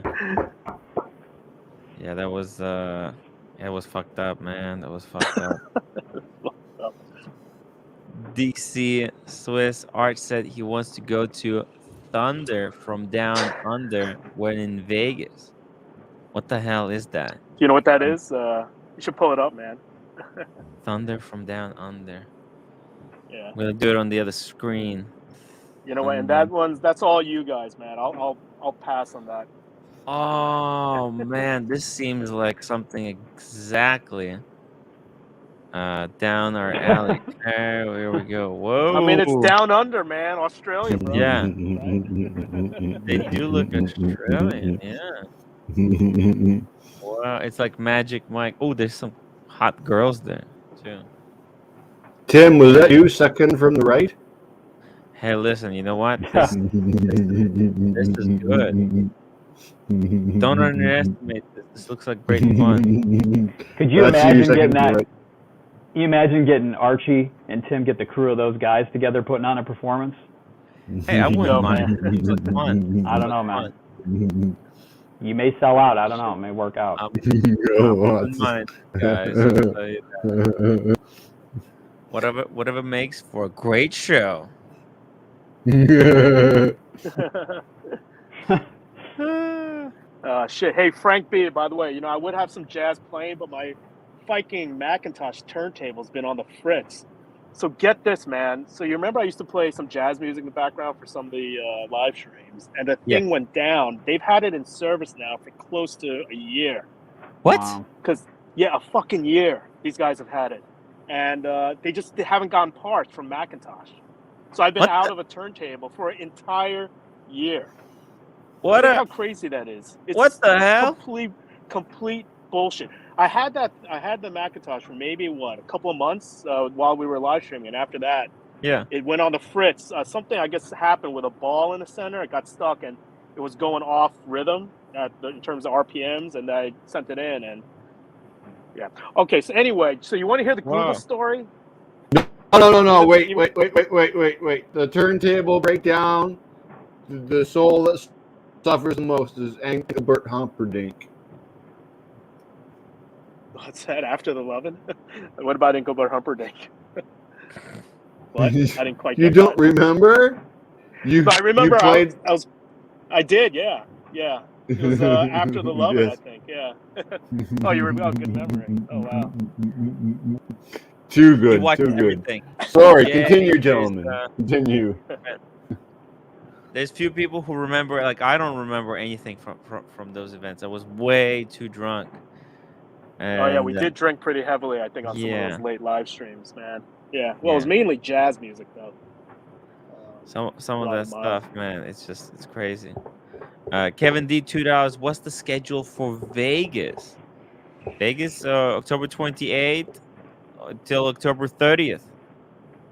[SPEAKER 1] Yeah, that was it was fucked up, man. That was fucked up. DC Swiss Art said he wants to go to Thunder from Down Under when in Vegas. What the hell is that?
[SPEAKER 9] You know what that is? You should pull it up, man.
[SPEAKER 1] Thunder from Down Under.
[SPEAKER 9] Yeah.
[SPEAKER 1] I'm gonna do it on the other screen.
[SPEAKER 9] You know what? And
[SPEAKER 1] Thunder.
[SPEAKER 9] that's all you guys, man. I'll pass on that.
[SPEAKER 1] Oh man, this seems like something exactly down our alley. Okay, here we go.
[SPEAKER 9] I mean, it's
[SPEAKER 1] Whoa.
[SPEAKER 9] down under, man. Australia, bro.
[SPEAKER 1] Yeah,
[SPEAKER 9] Right?
[SPEAKER 1] they do look Australian. Yeah. Wow, it's like Magic Mike. Oh, there's some hot girls there too.
[SPEAKER 2] Tim, was that you second from the right?
[SPEAKER 1] Hey, listen, you know what? This is good. Don't underestimate this. This looks like great fun.
[SPEAKER 7] Could you
[SPEAKER 2] That's you
[SPEAKER 7] imagine
[SPEAKER 2] second
[SPEAKER 7] getting
[SPEAKER 2] from the
[SPEAKER 7] that?
[SPEAKER 2] right.
[SPEAKER 7] Can you imagine getting Archie and Tim, get the crew of those guys together, putting on a performance?
[SPEAKER 1] Hey, I wouldn't
[SPEAKER 9] Yo,
[SPEAKER 1] mind.
[SPEAKER 9] man.
[SPEAKER 1] This looks fun.
[SPEAKER 7] I don't know, man. You may sell out. I don't know. It may work out.
[SPEAKER 1] I'm open minded, guys. I'll tell you that. Whatever makes for a great show.
[SPEAKER 9] Shit. Hey, Frank B, by the way, I would have some jazz playing, but my fucking Macintosh turntable's been on the fritz. So get this, man. So you remember I used to play some jazz music in the background for some of the live streams, and the
[SPEAKER 1] Yeah.
[SPEAKER 9] thing went down. They've had it in service now for close to a year.
[SPEAKER 1] What?
[SPEAKER 7] Wow.
[SPEAKER 9] A fucking year these guys have had it. And they haven't gotten parts from Macintosh. So I've been
[SPEAKER 1] What
[SPEAKER 9] out
[SPEAKER 1] the-
[SPEAKER 9] of a turntable for an entire year.
[SPEAKER 1] What
[SPEAKER 9] Think
[SPEAKER 1] a
[SPEAKER 9] how crazy that is.
[SPEAKER 1] what the hell?
[SPEAKER 9] Complete bullshit. I had the Macintosh for maybe a couple of months while we were live streaming, and after that,
[SPEAKER 1] Yeah.
[SPEAKER 9] it went on the fritz. Something I guess happened with a ball in the center. It got stuck and it was going off rhythm in terms of RPMs, and I sent it in, and yeah. Okay, so anyway, so you want to hear the Google
[SPEAKER 1] Wow.
[SPEAKER 9] story?
[SPEAKER 2] No. Wait. The turntable breakdown, the soul that suffers the most is Engelbert Humperdinck.
[SPEAKER 9] What's that after the lovin'? What about Engelbert Humperdinck? What? I didn't quite
[SPEAKER 2] You
[SPEAKER 9] get
[SPEAKER 2] don't
[SPEAKER 9] that.
[SPEAKER 2] remember?
[SPEAKER 9] I remember
[SPEAKER 2] You played.
[SPEAKER 9] I did, yeah. It was after the lovin',
[SPEAKER 2] Yes.
[SPEAKER 9] I think, yeah. Oh, you remember? Oh, good memory. Oh, wow.
[SPEAKER 2] Too
[SPEAKER 1] You
[SPEAKER 2] good.
[SPEAKER 1] watch
[SPEAKER 2] Too good.
[SPEAKER 1] everything.
[SPEAKER 2] Sorry.
[SPEAKER 1] Yeah,
[SPEAKER 2] Continue,
[SPEAKER 1] there's,
[SPEAKER 2] gentlemen. Continue.
[SPEAKER 1] There's few people who remember. Like I don't remember anything from those events. I was way too drunk. And,
[SPEAKER 9] Oh, yeah, we did drink pretty heavily, I think, on some of
[SPEAKER 1] yeah.
[SPEAKER 9] those late live streams, man. Yeah, well, it was mainly jazz music, though.
[SPEAKER 1] Some
[SPEAKER 9] a
[SPEAKER 1] of
[SPEAKER 9] lot
[SPEAKER 1] that
[SPEAKER 9] of
[SPEAKER 1] stuff, man. It's crazy. Kevin D, $2. What's the schedule for Vegas? Vegas, October 28th till October 30th.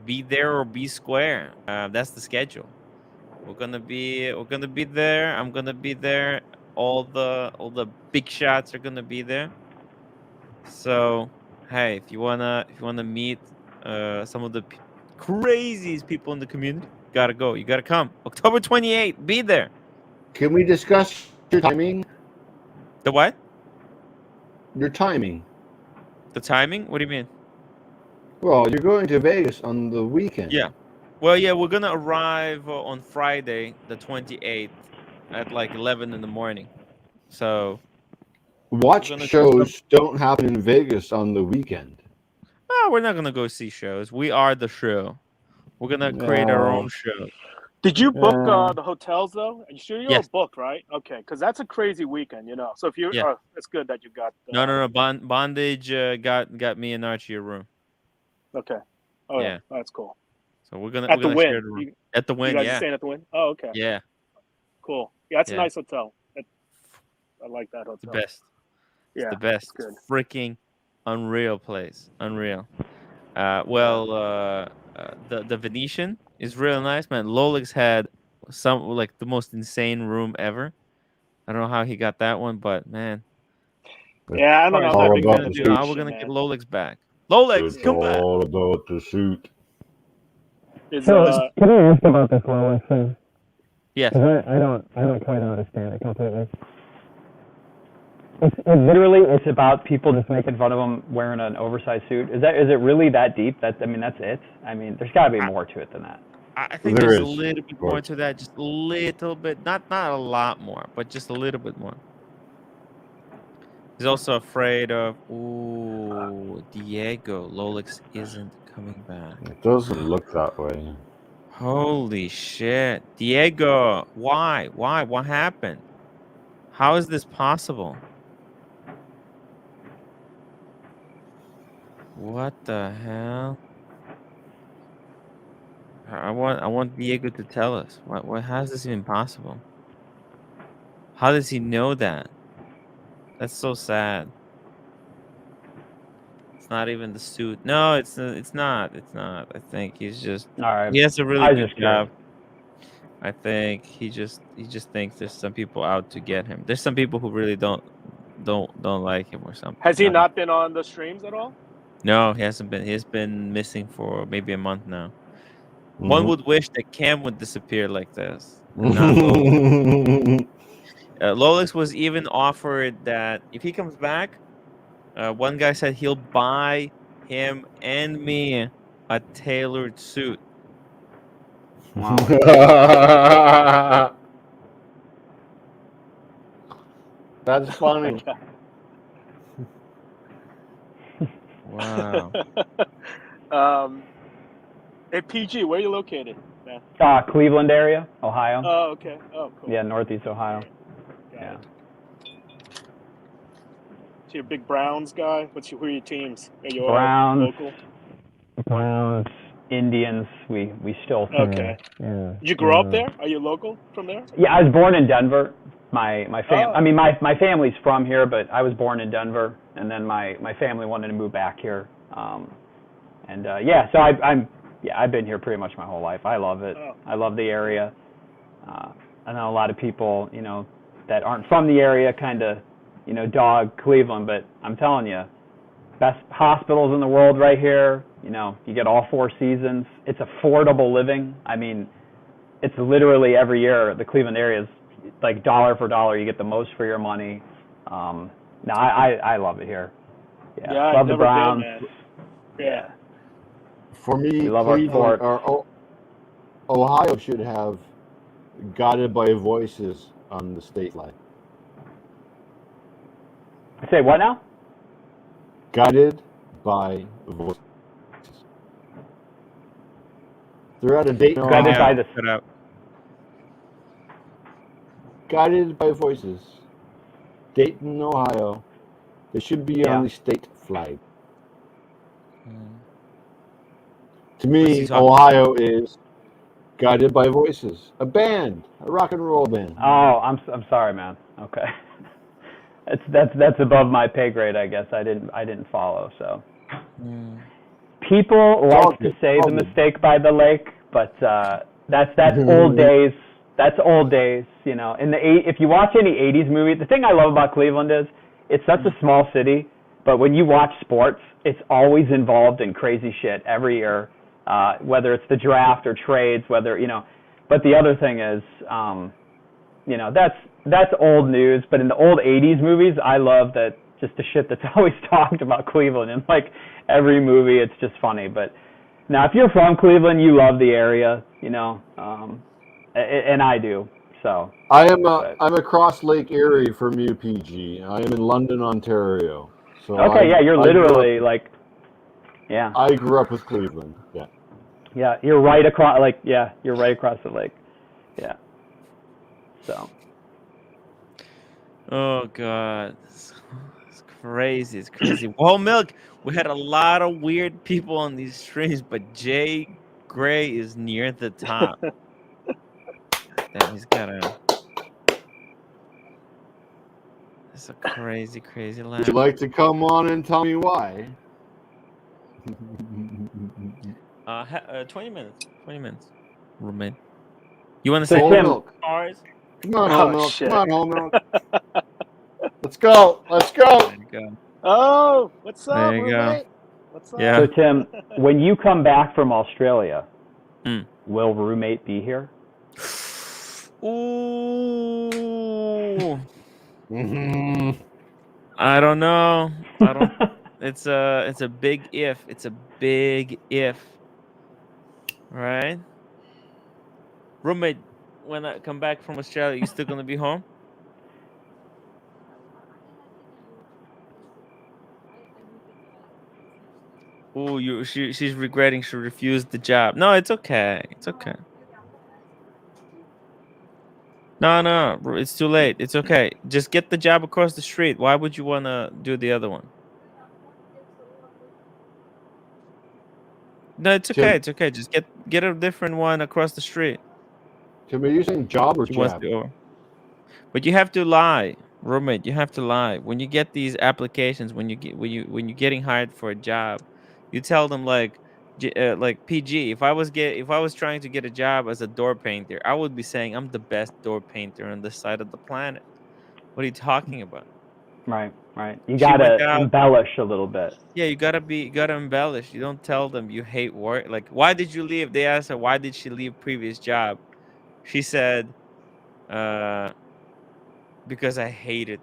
[SPEAKER 1] Be there or be square. That's the schedule. We're gonna be there. I'm gonna be there. All the big shots are gonna be there. So hey, if you wanna meet some of the craziest people in the community, gotta go. You gotta come. October 28th. Be there.
[SPEAKER 2] Can we discuss your timing?
[SPEAKER 1] The what?
[SPEAKER 2] Your timing.
[SPEAKER 1] The timing? What do you mean?
[SPEAKER 2] Well, you're going to Vegas on the weekend.
[SPEAKER 1] Yeah. Well, yeah, we're gonna arrive on Friday, the 28th, at like 11 in the morning. So
[SPEAKER 2] Watch
[SPEAKER 1] gonna do some.
[SPEAKER 2] shows don't happen in Vegas on the weekend.
[SPEAKER 1] Oh, we're not gonna go see shows. We are the show. We're gonna create our own
[SPEAKER 2] No.
[SPEAKER 1] show.
[SPEAKER 9] Did you book
[SPEAKER 2] Yeah.
[SPEAKER 9] the hotels though? You sure you're
[SPEAKER 1] Yes.
[SPEAKER 9] booked, right? Okay, because that's a crazy weekend, you know. So if you're,
[SPEAKER 1] Yeah.
[SPEAKER 9] it's good that you got.
[SPEAKER 1] No. Bondage got me and Archie a room.
[SPEAKER 9] Okay. Oh yeah,
[SPEAKER 1] Yeah.
[SPEAKER 9] that's cool.
[SPEAKER 1] So we're gonna
[SPEAKER 9] At the
[SPEAKER 1] share
[SPEAKER 9] Win,
[SPEAKER 1] the room at the
[SPEAKER 9] you
[SPEAKER 1] Win.
[SPEAKER 9] guys are
[SPEAKER 1] Yeah.
[SPEAKER 9] staying at the Win. Oh, okay,
[SPEAKER 1] Yeah.
[SPEAKER 9] cool. Yeah, that's a
[SPEAKER 1] Yeah.
[SPEAKER 9] nice hotel. I like that
[SPEAKER 1] The
[SPEAKER 9] hotel.
[SPEAKER 1] best. It's
[SPEAKER 9] Yeah,
[SPEAKER 1] the best.
[SPEAKER 9] good.
[SPEAKER 1] Freaking unreal place. Unreal. The Venetian is really nice, man. Lolix had some like the most insane room ever. I don't know how he got that one, but man,
[SPEAKER 9] Yeah, I don't
[SPEAKER 1] all
[SPEAKER 9] know.
[SPEAKER 1] right,
[SPEAKER 9] I'm
[SPEAKER 1] what
[SPEAKER 9] not
[SPEAKER 1] are
[SPEAKER 9] a
[SPEAKER 1] we
[SPEAKER 9] big fan
[SPEAKER 2] about
[SPEAKER 1] gonna
[SPEAKER 9] of
[SPEAKER 2] the
[SPEAKER 1] do?
[SPEAKER 9] the
[SPEAKER 2] suit.
[SPEAKER 1] How are we
[SPEAKER 9] Venetian,
[SPEAKER 1] gonna get
[SPEAKER 9] man.
[SPEAKER 1] Lolix back? Lolix,
[SPEAKER 2] It's
[SPEAKER 1] come back.
[SPEAKER 2] all about the suit.
[SPEAKER 9] Is
[SPEAKER 10] So, can I ask about this Rolex thing?
[SPEAKER 1] Yes.
[SPEAKER 10] Because I don't quite understand it completely. It's about people just making fun of them wearing an oversized suit. Is it really that deep? That's it. I mean, there's got to be
[SPEAKER 1] I,
[SPEAKER 10] more to it than that.
[SPEAKER 1] I think
[SPEAKER 2] There
[SPEAKER 1] there's a
[SPEAKER 2] is,
[SPEAKER 1] little bit
[SPEAKER 2] of
[SPEAKER 1] more
[SPEAKER 2] course.
[SPEAKER 1] to that, just a little bit, not a lot more, but just a little bit more. He's also afraid of Diego. Lolix isn't coming back.
[SPEAKER 2] It doesn't look that way.
[SPEAKER 1] Holy shit. Diego, why? Why? What happened? How is this possible? What the hell? I want Diego to tell us. How is this even possible? How does he know that? That's so sad. It's not even the suit. No, it's not. It's not. I think he's just
[SPEAKER 10] All right.
[SPEAKER 1] he has a really
[SPEAKER 10] I was
[SPEAKER 1] good
[SPEAKER 10] just curious.
[SPEAKER 1] job. I think he just thinks there's some people out to get him. There's some people who really don't like him or something.
[SPEAKER 9] Has he
[SPEAKER 1] I don't-
[SPEAKER 9] not been on the streams at all?
[SPEAKER 1] No, he hasn't been. He's been missing for maybe a month now. One
[SPEAKER 2] Mhm.
[SPEAKER 1] would wish that Cam would disappear like this, and not Lolix. Lolix was even offered that if he comes back, one guy said he'll buy him and me a tailored suit.
[SPEAKER 10] Wow.
[SPEAKER 2] That's funny.
[SPEAKER 1] Wow.
[SPEAKER 9] Hey PG, where are you located, man?
[SPEAKER 10] Cleveland area, Ohio.
[SPEAKER 9] Oh, okay. Oh, cool.
[SPEAKER 10] Yeah, Northeast Ohio.
[SPEAKER 9] Got
[SPEAKER 10] Yeah.
[SPEAKER 9] it. So you're a big Browns guy. Who are your teams? Are you all
[SPEAKER 10] Browns,
[SPEAKER 9] local?
[SPEAKER 10] Browns, Indians. We still.
[SPEAKER 9] Okay.
[SPEAKER 10] Yeah.
[SPEAKER 9] Did you grow up there? Are you local from there?
[SPEAKER 10] Yeah, I was born in Denver. My
[SPEAKER 9] Oh.
[SPEAKER 10] I mean, my family's from here, but I was born in Denver, and then my family wanted to move back here. So I've been here pretty much my whole life. I love it.
[SPEAKER 9] Oh.
[SPEAKER 10] I love the area. I know a lot of people, that aren't from the area kind of, dog Cleveland, but I'm telling you, best hospitals in the world right here. You get all 4 seasons. It's affordable living. I mean, it's literally every year the Cleveland area is like dollar for dollar. You get the most for your money. No, I love it here. Yeah,
[SPEAKER 9] Yeah, I've
[SPEAKER 10] love the
[SPEAKER 9] never
[SPEAKER 10] Browns.
[SPEAKER 9] been, man. Yeah.
[SPEAKER 2] For me,
[SPEAKER 10] We love our
[SPEAKER 2] Cleveland
[SPEAKER 10] sport.
[SPEAKER 2] or Ohio should have Guided by Voices on the state line.
[SPEAKER 10] Say what now?
[SPEAKER 2] Guided by Voices. They're out of Dayton,
[SPEAKER 10] Guided
[SPEAKER 2] Ohio.
[SPEAKER 10] by the.
[SPEAKER 1] Cut out.
[SPEAKER 2] Guided by Voices. Dayton, Ohio. They should be
[SPEAKER 10] Yeah.
[SPEAKER 2] on the state flag.
[SPEAKER 1] Mm.
[SPEAKER 2] To
[SPEAKER 1] What's he
[SPEAKER 2] me,
[SPEAKER 1] talking
[SPEAKER 2] Ohio is Guided by Voices, a band, a rock and roll band.
[SPEAKER 10] Oh, I'm sorry, man. Okay, that's above my pay grade, I guess. I didn't follow. So
[SPEAKER 1] Mm.
[SPEAKER 10] people
[SPEAKER 2] all
[SPEAKER 10] like to
[SPEAKER 2] good,
[SPEAKER 10] say
[SPEAKER 2] all
[SPEAKER 10] the
[SPEAKER 2] good.
[SPEAKER 10] mistake by the lake, but that's old days. That's old days. If you watch any '80s movie, the thing I love about Cleveland is it's such a small city, but when you watch sports, it's always involved in crazy shit every year. Whether it's the draft or trades, but the other thing is, that's old news. But in the old '80s movies, I love that just the shit that's always talked about Cleveland in like every movie. It's just funny. But now, if you're from Cleveland, you love the area, and I do.
[SPEAKER 7] So
[SPEAKER 2] I'm
[SPEAKER 7] but
[SPEAKER 2] across Lake Erie from you, PG. I am in London, Ontario. So
[SPEAKER 7] okay, yeah, you're
[SPEAKER 2] I grew
[SPEAKER 7] literally
[SPEAKER 2] up
[SPEAKER 7] like yeah.
[SPEAKER 2] I grew up with Cleveland. Yeah.
[SPEAKER 7] Yeah, you're right across you're right across the lake. Yeah. So
[SPEAKER 1] Oh God, it's crazy. It's crazy. Well, Milk, we had a lot of weird people on these streams, but Jay Gray is near the top. Damn, he's got a. It's a crazy, crazy
[SPEAKER 2] Would you
[SPEAKER 1] laugh.
[SPEAKER 2] like to come on and tell me why?
[SPEAKER 1] 20 minutes. 20 minutes. Roommate. You want to
[SPEAKER 7] so
[SPEAKER 1] say
[SPEAKER 2] Whole
[SPEAKER 1] hello
[SPEAKER 7] Tim,
[SPEAKER 2] milk.
[SPEAKER 1] to cars?
[SPEAKER 2] Come on, whole
[SPEAKER 9] Oh
[SPEAKER 2] milk. Come
[SPEAKER 9] shit.
[SPEAKER 2] on, whole milk. Let's go. Let's go.
[SPEAKER 1] There you go.
[SPEAKER 9] Oh, what's up,
[SPEAKER 1] There you go.
[SPEAKER 9] roommate? What's
[SPEAKER 1] Yeah.
[SPEAKER 7] so
[SPEAKER 9] up?
[SPEAKER 7] Tim, when you come back from Australia,
[SPEAKER 1] Mm.
[SPEAKER 7] will roommate be here?
[SPEAKER 1] Ooh.
[SPEAKER 2] Mhm.
[SPEAKER 1] I don't know. I don't. It's a big if. It's a big if. Right? Roommate, when I come back from Australia, you still gonna be home? Oh, she's regretting she refused the job. No, it's okay. It's okay. No, it's too late. It's okay. Just get the job across the street. Why would you wanna do the other one? No, it's okay.
[SPEAKER 2] Tim,
[SPEAKER 1] It's okay. Just get a different one across the street.
[SPEAKER 2] Tim, are you saying job or
[SPEAKER 1] She wants
[SPEAKER 2] jab?
[SPEAKER 1] the over. But you have to lie, roommate. You have to lie when you get these applications. When you're getting hired for a job, you tell them like PG. If I was trying to get a job as a door painter, I would be saying I'm the best door painter on this side of the planet. What are you talking about?
[SPEAKER 7] Right, right. You
[SPEAKER 1] She went
[SPEAKER 7] gotta
[SPEAKER 1] out.
[SPEAKER 7] embellish a little bit.
[SPEAKER 1] Yeah, you gotta embellish. You don't tell them you hate work. Like, why did you leave? They asked her why did she leave previous job. She said, uh, because I hated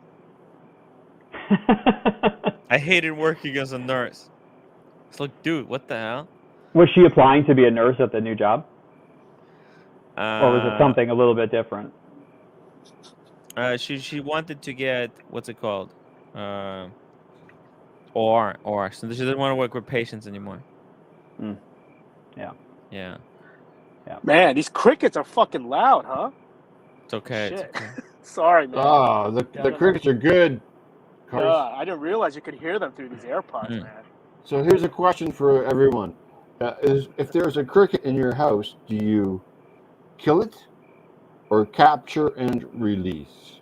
[SPEAKER 1] working as a nurse. It's like, dude, what the hell?
[SPEAKER 7] Was she applying to be a nurse at the new job, or was it
[SPEAKER 1] Uh,
[SPEAKER 7] something a little bit different?
[SPEAKER 1] she wanted to get what's it called? Uh, or so she didn't want to work with patients anymore.
[SPEAKER 7] Mm. Yeah.
[SPEAKER 1] Yeah,
[SPEAKER 9] Man, these crickets are fucking loud, huh?
[SPEAKER 1] it's okay. It's
[SPEAKER 9] Shit.
[SPEAKER 1] okay.
[SPEAKER 9] Sorry, man.
[SPEAKER 2] Ah, the
[SPEAKER 9] Yeah, I don't know.
[SPEAKER 2] crickets are good.
[SPEAKER 9] Yeah,
[SPEAKER 2] Cars.
[SPEAKER 9] I didn't realize you could hear them through these AirPods,
[SPEAKER 1] Mm.
[SPEAKER 9] man.
[SPEAKER 2] So here's a question for everyone: if there's a cricket in your house, do you kill it or capture and release?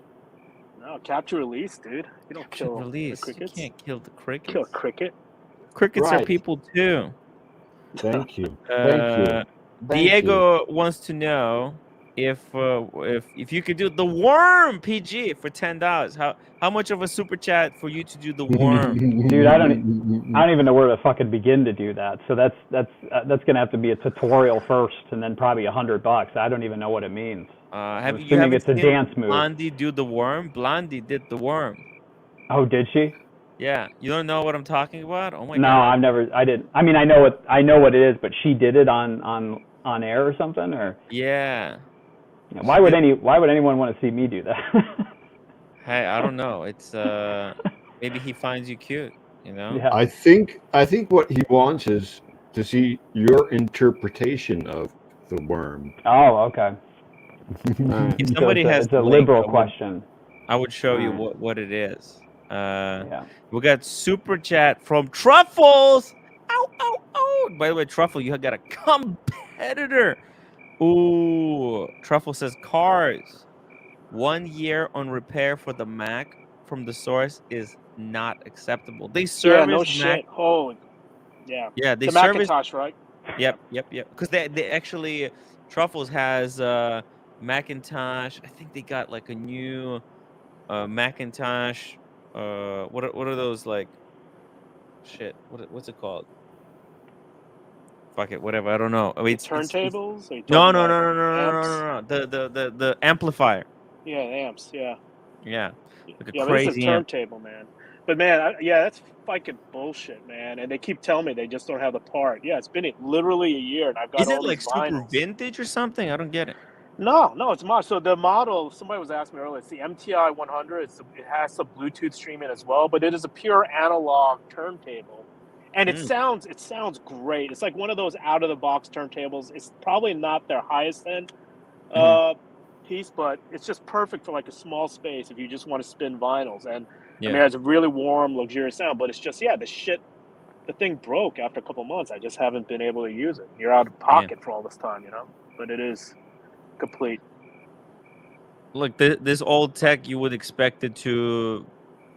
[SPEAKER 9] No, capture release, dude. You don't
[SPEAKER 1] Capture and
[SPEAKER 9] kill the
[SPEAKER 1] release. You
[SPEAKER 9] crickets.
[SPEAKER 1] can't kill the
[SPEAKER 9] Kill a
[SPEAKER 1] crickets.
[SPEAKER 9] cricket.
[SPEAKER 1] Crickets are
[SPEAKER 2] Right.
[SPEAKER 1] people too.
[SPEAKER 2] Thank you. Thank you.
[SPEAKER 1] Uh,
[SPEAKER 2] Thank you.
[SPEAKER 1] Diego wants to know if you could do the worm PG for $10. How much of a super chat for you to do the worm?
[SPEAKER 7] Dude, I don't even know where to fucking begin to do that. So that's gonna have to be a tutorial first, and then probably $100. I don't even know what it means. I'm
[SPEAKER 1] You
[SPEAKER 7] assuming
[SPEAKER 1] haven't
[SPEAKER 7] it's a
[SPEAKER 1] seen
[SPEAKER 7] dance move.
[SPEAKER 1] Blondie do the worm? Blondie did the worm.
[SPEAKER 7] Oh, did she?
[SPEAKER 1] Yeah, you don't know what I'm talking about? Oh my
[SPEAKER 7] No,
[SPEAKER 1] god.
[SPEAKER 7] I've never. I didn't. I mean, I know what it is, but she did it on air or something, or
[SPEAKER 1] Yeah.
[SPEAKER 7] why would anyone want to see me do that?
[SPEAKER 1] Hey, I don't know. It's maybe he finds you cute, you know?
[SPEAKER 7] Yeah.
[SPEAKER 2] I think what he wants is to see your interpretation of the worm.
[SPEAKER 7] Oh, okay.
[SPEAKER 1] If
[SPEAKER 7] So
[SPEAKER 1] somebody has
[SPEAKER 7] it's
[SPEAKER 1] the
[SPEAKER 7] a
[SPEAKER 1] link,
[SPEAKER 7] liberal question.
[SPEAKER 1] I would show you
[SPEAKER 7] Alright.
[SPEAKER 1] what it is.
[SPEAKER 7] Yeah.
[SPEAKER 1] We got super chat from Truffles. Ow, ow, ow. By the way, Truffle, you got a competitor. Ooh, Truffle says cars. 1 year on repair for the Mac from the source is not acceptable. They
[SPEAKER 9] Yeah, no
[SPEAKER 1] service Mac.
[SPEAKER 9] shit. Holy. Yeah.
[SPEAKER 1] Yeah, they
[SPEAKER 9] The
[SPEAKER 1] service.
[SPEAKER 9] Macintosh, right?
[SPEAKER 1] Yep. Because they actually Truffles has Macintosh. I think they got like a new Macintosh. What are those like? Shit. What's it called? Fuck it. Whatever. I don't know. I mean,
[SPEAKER 9] The
[SPEAKER 1] it's
[SPEAKER 9] turntables? Are you
[SPEAKER 1] no
[SPEAKER 9] talking
[SPEAKER 1] no
[SPEAKER 9] about
[SPEAKER 1] no no no no no
[SPEAKER 9] amps?
[SPEAKER 1] no no. The amplifier.
[SPEAKER 9] Yeah, amps. Yeah.
[SPEAKER 1] Yeah, like a
[SPEAKER 9] Yeah, but this is a
[SPEAKER 1] crazy amp.
[SPEAKER 9] turntable, man. But man, yeah, that's fucking bullshit, man. And they keep telling me they just don't have the part. Yeah, it's been literally a year, and I've got
[SPEAKER 1] Is it
[SPEAKER 9] all
[SPEAKER 1] like
[SPEAKER 9] these
[SPEAKER 1] super
[SPEAKER 9] vinyls.
[SPEAKER 1] vintage or something? I don't get it.
[SPEAKER 9] No, it's model. So the model, somebody was asking me earlier, it's the MTI 100. It has some Bluetooth streaming as well, but it is a pure analog turntable, and
[SPEAKER 1] Mm,
[SPEAKER 9] it sounds great. It's like one of those out of the box turntables. It's probably not their highest end
[SPEAKER 1] mhm.
[SPEAKER 9] uh piece, but it's just perfect for like a small space if you just want to spin vinyls. And I
[SPEAKER 1] Yeah,
[SPEAKER 9] mean, it has a really warm, luxurious sound, but it's just the thing broke after a couple months. I just haven't been able to use it. You're out of
[SPEAKER 1] yeah.
[SPEAKER 9] pocket for all this time, but it is complete.
[SPEAKER 1] Look, this old tech, you would expect it to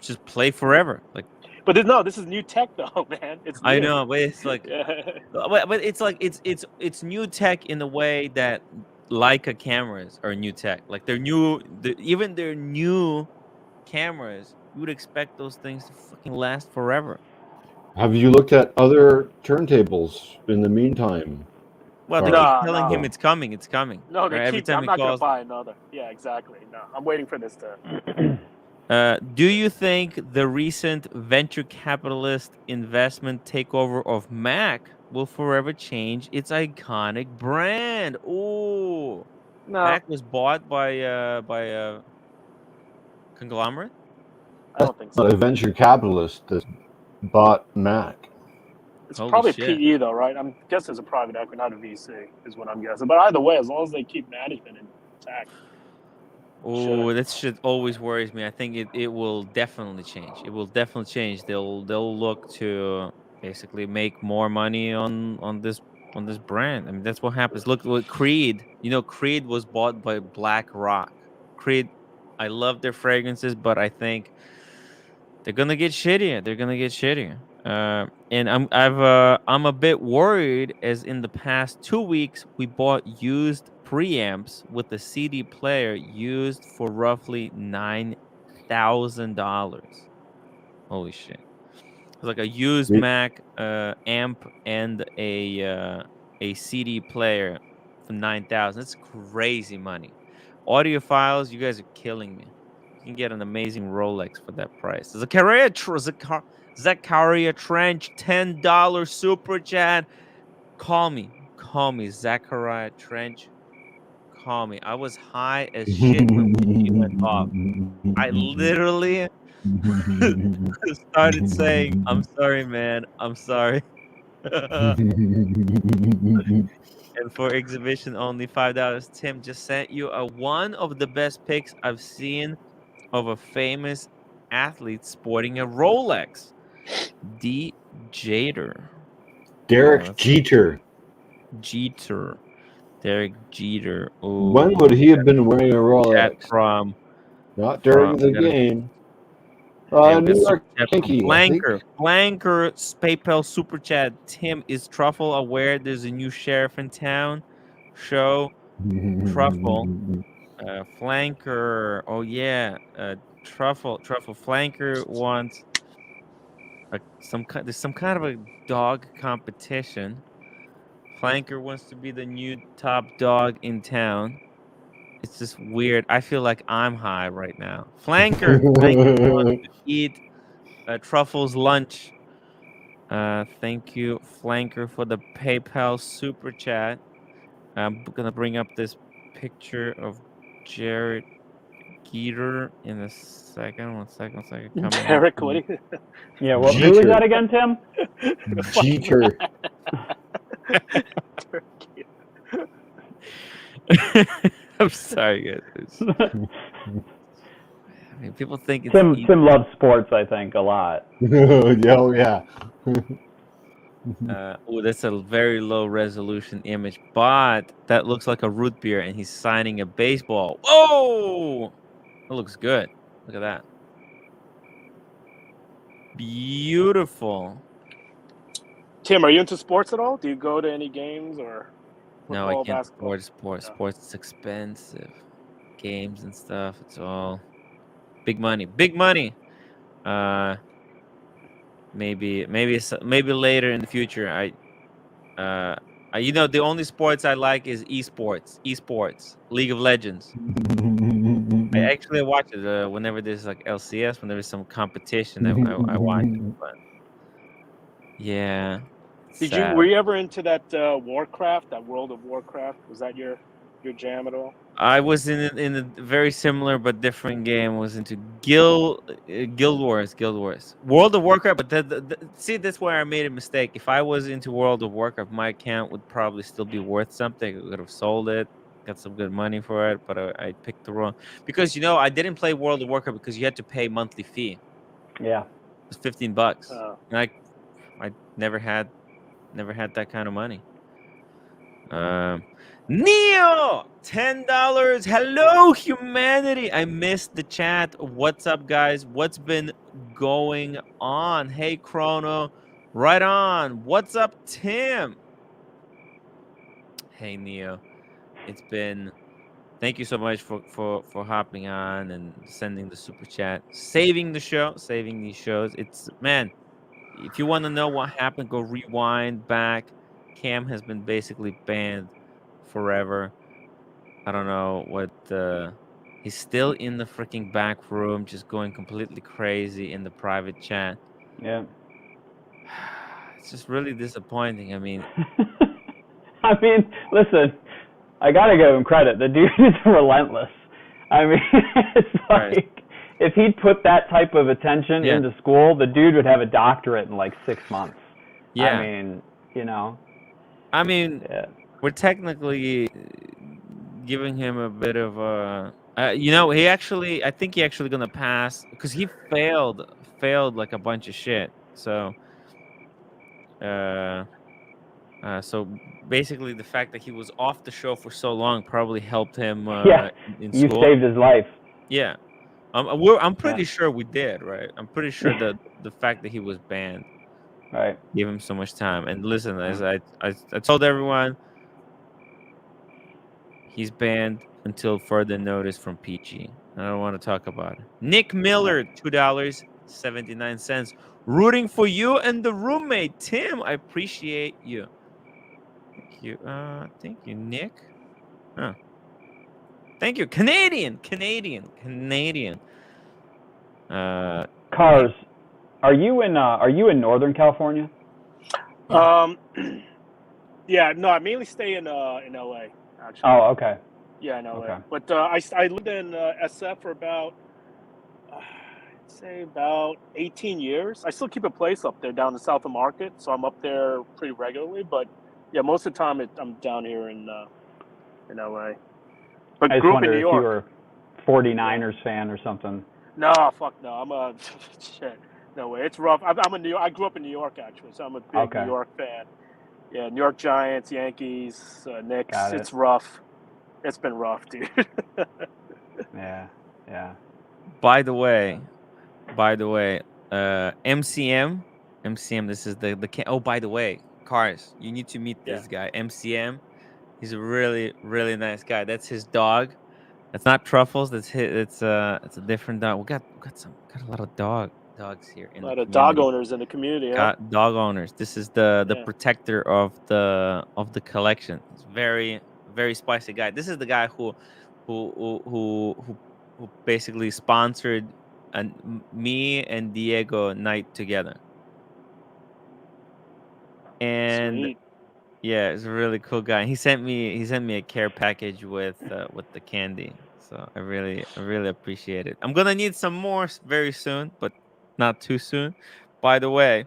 [SPEAKER 1] just play forever. Like,
[SPEAKER 9] But this is new tech though, man. It's
[SPEAKER 1] I
[SPEAKER 9] new.
[SPEAKER 1] know, but it's like,
[SPEAKER 9] Yeah.
[SPEAKER 1] but it's like it's new tech in the way that Leica cameras are new tech. Like they're new, even their new cameras, you would expect those things to fucking last forever.
[SPEAKER 2] Have you looked at other turntables in the meantime,
[SPEAKER 1] Well, they keep
[SPEAKER 2] Carl?
[SPEAKER 9] No,
[SPEAKER 1] telling him
[SPEAKER 9] no,
[SPEAKER 1] it's coming, it's coming.
[SPEAKER 9] no. They
[SPEAKER 1] Right? Every
[SPEAKER 9] keep.
[SPEAKER 1] time
[SPEAKER 9] I'm
[SPEAKER 1] he
[SPEAKER 9] not gonna
[SPEAKER 1] calls.
[SPEAKER 9] buy another. Yeah, exactly. No, I'm waiting for this to.
[SPEAKER 1] Do you think the recent venture capitalist investment takeover of Mac will forever change its iconic brand? Oh,
[SPEAKER 9] No,
[SPEAKER 1] Mac was bought by a conglomerate.
[SPEAKER 9] I don't think
[SPEAKER 2] Not
[SPEAKER 9] so.
[SPEAKER 2] a venture capitalist that bought Mac.
[SPEAKER 9] It's
[SPEAKER 1] Holy
[SPEAKER 9] probably
[SPEAKER 1] shit!
[SPEAKER 9] PE though, right? I'm guessing it's a private equity, not a VC, is what I'm guessing. But either way, as long as they keep management intact, it
[SPEAKER 1] Oh,
[SPEAKER 9] shouldn't.
[SPEAKER 1] that shit always worries me. I think it will definitely change. It will definitely change. They'll look to basically make more money on this brand. I mean, that's what happens. Look what Creed. You know, Creed was bought by Black Rock. Creed, I love their fragrances, but I think they're gonna get shittier. They're gonna get shittier. And I'm a bit worried, as in the past 2 weeks we bought used preamps with a CD player used for roughly $9,000. Holy shit! It's like a used
[SPEAKER 2] It-
[SPEAKER 1] Mac amp and a CD player for 9,000. It's crazy money. Audiophiles, you guys are killing me. You can get an amazing Rolex for that price. Zachariah Trench, $10 super chat. Call me, Zachariah Trench. Call me. I was high as shit when he went off. I literally started saying, "I'm sorry, man. I'm sorry." And for exhibition only, $5. Tim just sent you a one of the best pics I've seen of a famous athlete sporting a Rolex. D Jader.
[SPEAKER 2] Derek
[SPEAKER 1] That's
[SPEAKER 2] Jeter.
[SPEAKER 1] Jeter. Derek Jeter.
[SPEAKER 2] When
[SPEAKER 1] Oh,
[SPEAKER 2] would he have been wearing a
[SPEAKER 1] chat
[SPEAKER 2] Rolex? Not during the
[SPEAKER 1] we gotta
[SPEAKER 2] game.
[SPEAKER 1] hey, we got
[SPEAKER 2] New
[SPEAKER 1] super
[SPEAKER 2] York
[SPEAKER 1] chat from
[SPEAKER 2] Yankee, I think.
[SPEAKER 1] Flanker PayPal super chat. Tim, is Truffle aware there's a new sheriff in town? Show Truffle. Flanker. Oh yeah. Truffle Flanker wants there's some kind of a dog competition. Flanker wants to be the new top dog in town. It's just weird. I feel like I'm high right now. Flanker wants to eat Truffle's lunch. Thank you, Flanker, for the PayPal super chat. I'm gonna bring up this picture of Jared Geeter in a second. One second. Coming up.
[SPEAKER 9] Derek, what do you?
[SPEAKER 10] Yeah, well, who is that
[SPEAKER 2] Jeter.
[SPEAKER 10] again, Tim?
[SPEAKER 9] Fucking
[SPEAKER 2] Jeter.
[SPEAKER 1] I'm sorry, guys. I mean, people think it's
[SPEAKER 10] Tim
[SPEAKER 1] easy.
[SPEAKER 10] Tim loves sports, I think, a lot.
[SPEAKER 2] Oh, yeah.
[SPEAKER 1] Oh, that's a very low resolution image, but that looks like a root beer, and he's signing a baseball. Whoa, that looks good. Look at that, beautiful.
[SPEAKER 9] Tim, are you into sports at all? Do you go to any games or
[SPEAKER 1] No, I
[SPEAKER 9] football,
[SPEAKER 1] can't
[SPEAKER 9] basketball?
[SPEAKER 1] afford sports.
[SPEAKER 9] No.
[SPEAKER 1] Sports is expensive. Games and stuff. It's all big money. Big money. Uh, maybe later in the future. Uh, you know, the only sports I like is esports, League of Legends. I actually watch it whenever there's like LCS, whenever there's some competition. I watch it. But yeah, it's
[SPEAKER 9] Were
[SPEAKER 1] sad.
[SPEAKER 9] you ever into that Warcraft, that World of Warcraft? Was that your jam at all?
[SPEAKER 1] I was in a very similar but different game. Was into Guild Wars, World of Warcraft. But see, that's where I made a mistake. If I was into World of Warcraft, my account would probably still be worth something. I could have sold it, got some good money for it. But I picked the wrong, because I didn't play World of Warcraft because you had to pay monthly fee.
[SPEAKER 7] Yeah.
[SPEAKER 1] It was $15, and I never had that kind of money. Neo, $10. Hello, humanity. I missed the chat. What's up, guys? What's been going on? Hey, Chrono. Right on. What's up, Tim? Hey, Neo. It's been. Thank you so much for hopping on and sending the super chat, saving the show, saving these shows. It's, man. If you want to know what happened, go rewind back. Cam has been basically banned forever. I don't know what. He's still in the freaking back room, just going completely crazy in the private chat.
[SPEAKER 7] Yeah.
[SPEAKER 1] It's just really disappointing. I mean,
[SPEAKER 7] listen, I gotta give him credit. The dude is relentless. I mean, it's like,
[SPEAKER 1] right.
[SPEAKER 7] if he'd put that type of attention
[SPEAKER 1] Yeah.
[SPEAKER 7] into school, the dude would have a doctorate in like 6 months.
[SPEAKER 1] Yeah.
[SPEAKER 7] I mean,
[SPEAKER 1] yeah. We're technically giving him a bit of a. I think he actually gonna pass because he failed like a bunch of shit. So, so basically, the fact that he was off the show for so long probably helped him. In
[SPEAKER 7] you
[SPEAKER 1] school.
[SPEAKER 7] saved his life.
[SPEAKER 1] Yeah, I'm pretty sure we did, right? I'm pretty sure that the fact that he was banned,
[SPEAKER 7] right,
[SPEAKER 1] gave him so much time. And listen, as I told everyone, he's banned until further notice from PG. I don't want to talk about it. Nick Miller, $2.79. Rooting for you and the roommate, Tim. I appreciate you. Thank you. Thank you, Nick. Huh. Thank you. Canadian.
[SPEAKER 7] Cars, are you in Northern California?
[SPEAKER 9] Yeah, no, I mainly stay in LA, actually.
[SPEAKER 7] Oh, okay.
[SPEAKER 9] Yeah, in LA.
[SPEAKER 7] Okay.
[SPEAKER 9] But I lived in SF for about I'd say about 18 years. I still keep a place up there down in South of Market, so I'm up there pretty regularly. But yeah, most of the time I'm down here in LA. But
[SPEAKER 7] I
[SPEAKER 9] grew
[SPEAKER 7] just
[SPEAKER 9] up in
[SPEAKER 7] wonder
[SPEAKER 9] New
[SPEAKER 7] if you
[SPEAKER 9] York.
[SPEAKER 7] were 49ers fan or something.
[SPEAKER 9] No, fuck no. I'm a shit. No way. It's rough. I'm a New York. I grew up in New York actually, so I'm a big New York fan. Yeah, New York Giants, Yankees, Knicks. It's rough. It's been rough, dude.
[SPEAKER 7] Yeah.
[SPEAKER 1] By the way, MCM. This is the. Oh, by the way, Cars, you need to meet this guy, MCM. He's a really, really nice guy. That's his dog. That's not Truffles. That's his. It's a different dog. We got a lot of dogs here in
[SPEAKER 9] a lot
[SPEAKER 1] the
[SPEAKER 9] of
[SPEAKER 1] community.
[SPEAKER 9] dog owners in the community. Huh?
[SPEAKER 1] Got dog owners. This is the protector of the collection. He's very, very spicy guy. This is the guy who basically sponsored me and Diego night together. And
[SPEAKER 9] sweet.
[SPEAKER 1] Yeah, he's a really cool guy. He sent me a care package with the candy. So I really appreciate it. I'm gonna need some more very soon, but not too soon. By the way,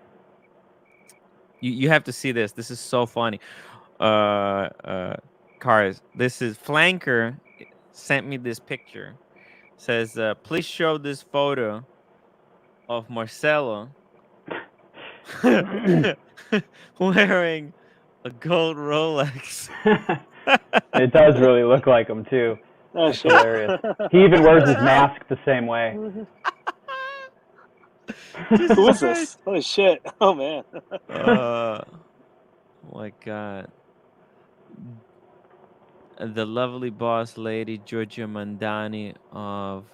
[SPEAKER 1] you have to see this. This is so funny. Cars. This is Flanker sent me this picture. Says, please show this photo of Marcelo wearing a gold Rolex.
[SPEAKER 7] It does really look like him too. That's hilarious. He even wears his mask the same way.
[SPEAKER 9] Who is this? Oh shit! Oh man.
[SPEAKER 1] Oh my god. The lovely boss lady Giorgia Mandani of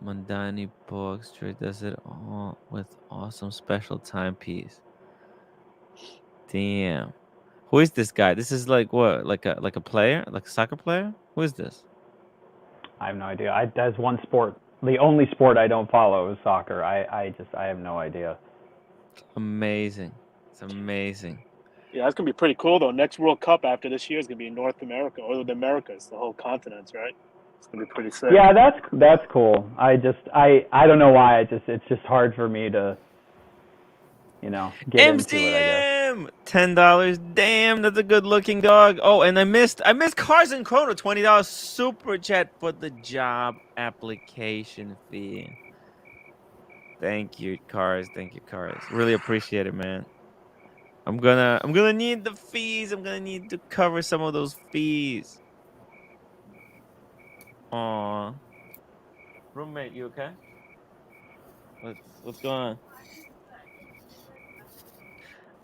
[SPEAKER 1] Mandani Books does it all with awesome special timepiece. Damn. Who is this guy? This is like what? Like a player? Like a soccer player? Who is this?
[SPEAKER 7] I have no idea. That's one sport. The only sport I don't follow is soccer. I have no idea.
[SPEAKER 1] Amazing. It's amazing.
[SPEAKER 9] Yeah, that's gonna be pretty cool though. Next World Cup after this year is gonna be in North America or the Americas, the whole continents, right? It's gonna be pretty sick.
[SPEAKER 10] Yeah, that's cool. I don't know why. It's just hard for me to get into it, I guess.
[SPEAKER 1] MCM $10. Damn, that's a good looking dog. Oh, and I missed Cars and Chrono $20 super chat for the job application fee. Thank you, Cars. Thank you, Cars. Really appreciate it, man. I'm gonna need the fees. I'm gonna need to cover some of those fees. Aw. Roommate, you okay? What's going on?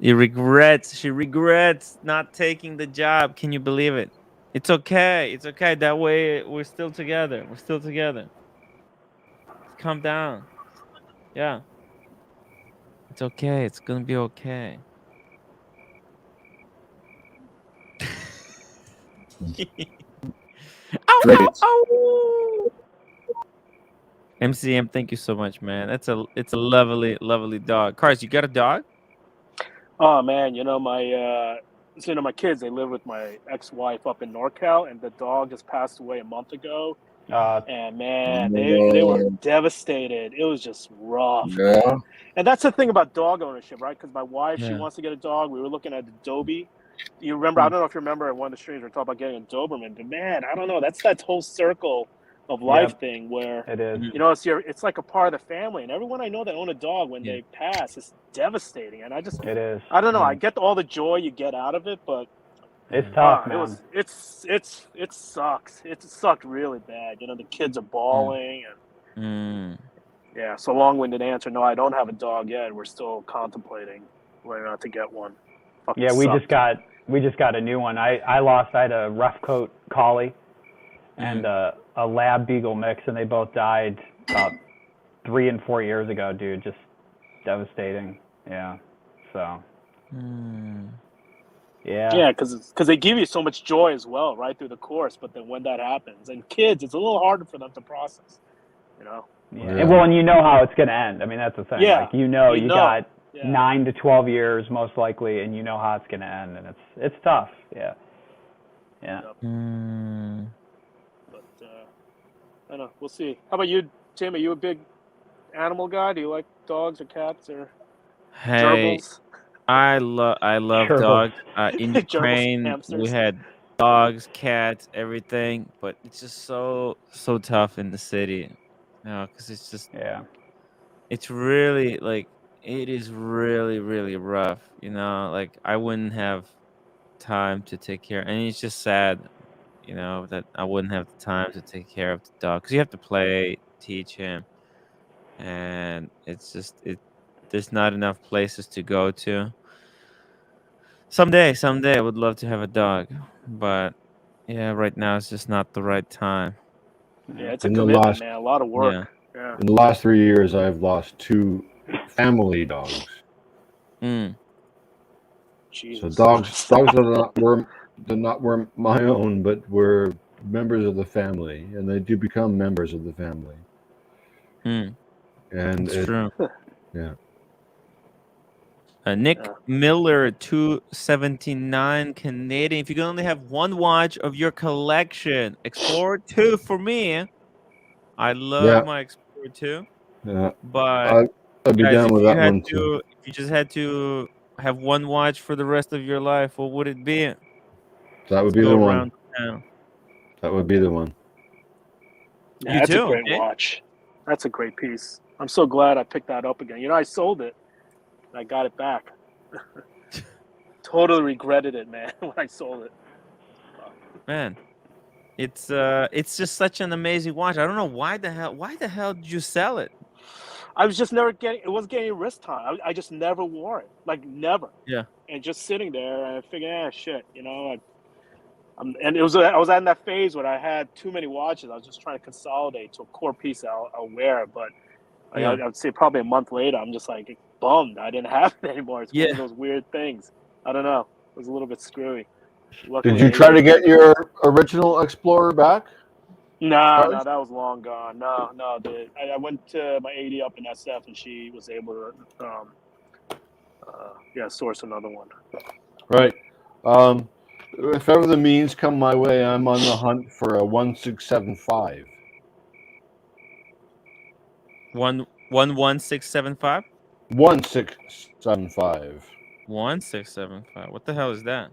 [SPEAKER 1] She regrets not taking the job. Can you believe it? It's okay. It's okay. That way we're still together. We're still together. Calm down. Yeah. It's okay. It's gonna be okay. Ow, ow,
[SPEAKER 2] Great.
[SPEAKER 1] ow. MCM, thank you so much, man. It's a lovely, lovely dog. Cars, you got a dog?
[SPEAKER 9] Oh man, my kids, they live with my ex-wife up in NorCal, and the dog just passed away a month ago. And man, they were devastated. It was just rough,
[SPEAKER 2] Yeah.
[SPEAKER 9] man. And that's the thing about dog ownership, right? Because my wife, she
[SPEAKER 1] Yeah.
[SPEAKER 9] wants to get a dog. We were looking at Adobe. You remember? I don't know if you remember at one of the streams we were talking about getting a Doberman, but man, I don't know. That's that whole circle of life
[SPEAKER 10] Yep.
[SPEAKER 9] thing where
[SPEAKER 10] It is.
[SPEAKER 9] it's like a part of the family, and everyone I know that own a dog when they pass, it's devastating. And
[SPEAKER 10] It is.
[SPEAKER 9] I don't know. I get all the joy you get out of it, but
[SPEAKER 10] It's tough, man.
[SPEAKER 9] it sucks. It sucked really bad. The kids are bawling, and yeah. So long-winded answer. No, I don't have a dog yet. We're still contemplating whether or not to get one. Fucking
[SPEAKER 10] Yeah, we
[SPEAKER 9] sucked.
[SPEAKER 10] just got a new one. I had a rough coat collie and a lab beagle mix, and they both died about 3 and 4 years ago, dude. Just devastating. Yeah. So. Yeah.
[SPEAKER 9] Yeah, because they give you so much joy as well, right, through the course. But then when that happens, and kids, it's a little harder for them to process.
[SPEAKER 10] Yeah.
[SPEAKER 2] Yeah.
[SPEAKER 10] Well, and you know how it's going to end. I mean, that's the thing.
[SPEAKER 9] Yeah.
[SPEAKER 10] Like, you got
[SPEAKER 9] Yeah.
[SPEAKER 10] 9 to 12 years most likely, and you know how it's going to end, and it's tough. Yeah. Yeah.
[SPEAKER 9] But I don't know. We'll see. How about you, Tim? Are you a big animal guy? Do you like dogs or cats or
[SPEAKER 1] Hey,
[SPEAKER 9] gerbils?
[SPEAKER 1] I love
[SPEAKER 10] Gerbils.
[SPEAKER 1] dogs. In
[SPEAKER 9] Gerbils,
[SPEAKER 1] Ukraine, we
[SPEAKER 9] hamsters.
[SPEAKER 1] had dogs, cats, everything, but it's just so tough in the city. Because it's just it's really like it is really really rough. Like I wouldn't have time to take care, and it's just sad. That I wouldn't have the time to take care of the dog because you have to play, teach him, and it's just there's not enough places to go to. Someday I would love to have a dog, but yeah, right now it's just not the right time.
[SPEAKER 9] Yeah, it's a
[SPEAKER 2] In the
[SPEAKER 9] commitment,
[SPEAKER 2] last
[SPEAKER 9] man. A lot of work. Yeah.
[SPEAKER 2] in the last 3 years, I've lost 2 family dogs.
[SPEAKER 9] Jesus.
[SPEAKER 2] So dogs they're not were my own, but were members of the family, and they do become members of the family. And
[SPEAKER 1] It's true.
[SPEAKER 2] Yeah.
[SPEAKER 1] Nick Miller, 279 Canadian. If you can only have one watch of your collection, Explorer 2 for me. I love my Explorer 2.
[SPEAKER 2] Yeah.
[SPEAKER 1] But
[SPEAKER 2] I'd be
[SPEAKER 1] guys,
[SPEAKER 2] down with that one too.
[SPEAKER 1] if you just had to have one watch for the rest of your life, what would it be?
[SPEAKER 2] That would be the one.
[SPEAKER 1] Town.
[SPEAKER 2] That would be the one.
[SPEAKER 9] Yeah, that's a great watch. That's a great piece. I'm so glad I picked that up again. I sold it. I got it back. Totally regretted it, man, when I sold it.
[SPEAKER 1] Man, it's just such an amazing watch. I don't know why the hell did you sell it?
[SPEAKER 9] I was just never it wasn't getting wrist time. I just never wore it, like never.
[SPEAKER 1] Yeah.
[SPEAKER 9] And just sitting there, and I figured, shit, and I was in that phase where I had too many watches. I was just trying to consolidate to a core piece I'll wear, but I would say probably a month later, I'm just like bummed I didn't have it anymore. It's one of those weird things. I don't know. It was a little bit screwy. Luckily,
[SPEAKER 2] Did you try to get your original Explorer back?
[SPEAKER 9] No, that was long gone. No. I went to my AD up in SF, and she was able to, source another one.
[SPEAKER 2] Right. If ever the means come my way, I'm on the hunt for a 1675.
[SPEAKER 1] 11675.
[SPEAKER 2] 1675.
[SPEAKER 1] 1675. What the hell is that?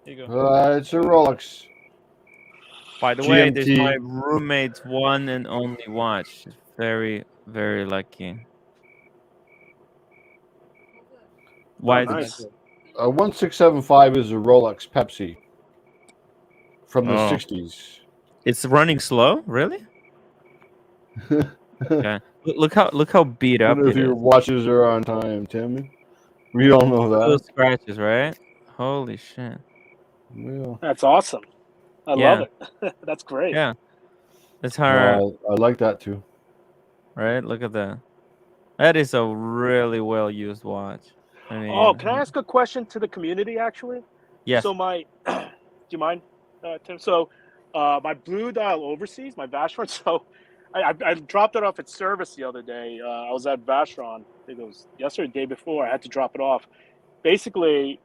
[SPEAKER 1] Here you go.
[SPEAKER 2] It's a Rolex
[SPEAKER 1] By the way, there's my
[SPEAKER 2] GMT.
[SPEAKER 1] roommate's one and only watch. She's very, very lucky.
[SPEAKER 9] Oh,
[SPEAKER 1] Why is it that
[SPEAKER 9] nice.
[SPEAKER 1] good?
[SPEAKER 2] A 1675 is a Rolex Pepsi from the
[SPEAKER 1] Oh,
[SPEAKER 2] 60s.
[SPEAKER 1] it's running slow. Really? Yeah. Look how beat up
[SPEAKER 2] Wonder if
[SPEAKER 1] it
[SPEAKER 2] your
[SPEAKER 1] is.
[SPEAKER 2] watches are on time, Timmy. We all know
[SPEAKER 1] Little
[SPEAKER 2] that.
[SPEAKER 1] scratches, right? Holy shit.
[SPEAKER 2] Yeah.
[SPEAKER 9] That's awesome. I love
[SPEAKER 1] Yeah.
[SPEAKER 9] it. That's great.
[SPEAKER 1] Yeah. That's her,
[SPEAKER 2] No, I like that too.
[SPEAKER 1] right? Look at that. That is a really well used watch. I
[SPEAKER 9] Oh,
[SPEAKER 1] mean,
[SPEAKER 9] can I ask a question to the community actually?
[SPEAKER 1] yes.
[SPEAKER 9] So my, do you mind, Tim? So, my blue dial overseas, my Vacheron. So, I dropped it off at service the other day. I was at Vacheron. I think it was yesterday, the day before. I had to drop it off. Basically,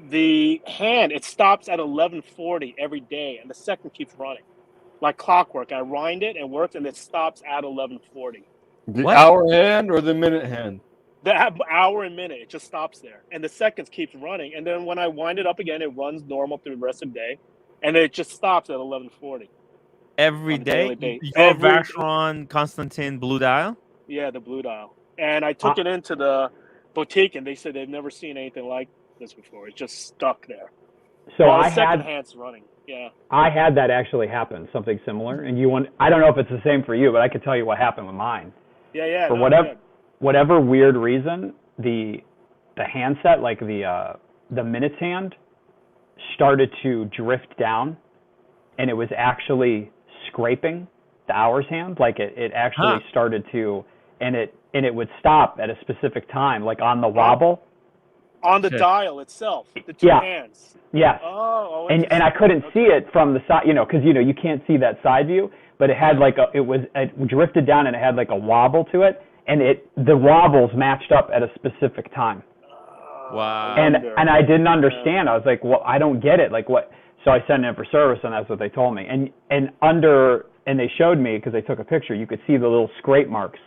[SPEAKER 9] the hand it stops at 11:40 every day, and the second keeps running like clockwork. I wind it and works, and it stops at 11:40.
[SPEAKER 2] The
[SPEAKER 1] What?
[SPEAKER 2] hour hand or the minute hand?
[SPEAKER 9] The hour and minute, it just stops there, and the seconds keeps running. And then when I wind it up again, it runs normal through the rest of the day, and it just stops at 11:40
[SPEAKER 1] Every
[SPEAKER 9] on a daily
[SPEAKER 1] day?
[SPEAKER 9] basis.
[SPEAKER 1] Your Vacheron Constantine Blue Dial?
[SPEAKER 9] Yeah, the blue dial. And I
[SPEAKER 7] Uh,
[SPEAKER 9] took it into the boutique, and they said they've never seen anything like this before. It's just stuck there.
[SPEAKER 7] so
[SPEAKER 9] While the second hand's running. Yeah.
[SPEAKER 7] I had that actually happen, something similar. And I don't know if it's the same for you, but I could tell you what happened with mine.
[SPEAKER 9] Yeah.
[SPEAKER 7] For
[SPEAKER 9] No, good.
[SPEAKER 7] whatever weird reason, the handset, like the minutes hand, started to drift down, and it was actually scraping the hours hand. Like it actually
[SPEAKER 1] Huh.
[SPEAKER 7] started to, and it would stop at a specific time, like on the wobble.
[SPEAKER 9] On the
[SPEAKER 1] Shit.
[SPEAKER 9] dial itself, the two
[SPEAKER 7] Yeah.
[SPEAKER 9] hands.
[SPEAKER 7] Yes.
[SPEAKER 9] Oh,
[SPEAKER 7] And I
[SPEAKER 9] interesting.
[SPEAKER 7] couldn't see
[SPEAKER 9] Okay.
[SPEAKER 7] it from the side, because you can't see that side view, but it had it drifted down and it had like a wobble to it, and the wobbles matched up at a specific time.
[SPEAKER 1] Wow.
[SPEAKER 7] And
[SPEAKER 9] Wonder.
[SPEAKER 7] I didn't understand. I was like, well, I don't get it. Like what? So I sent it in for service, and that's what they told me. And they showed me because they took a picture. You could see the little scrape marks.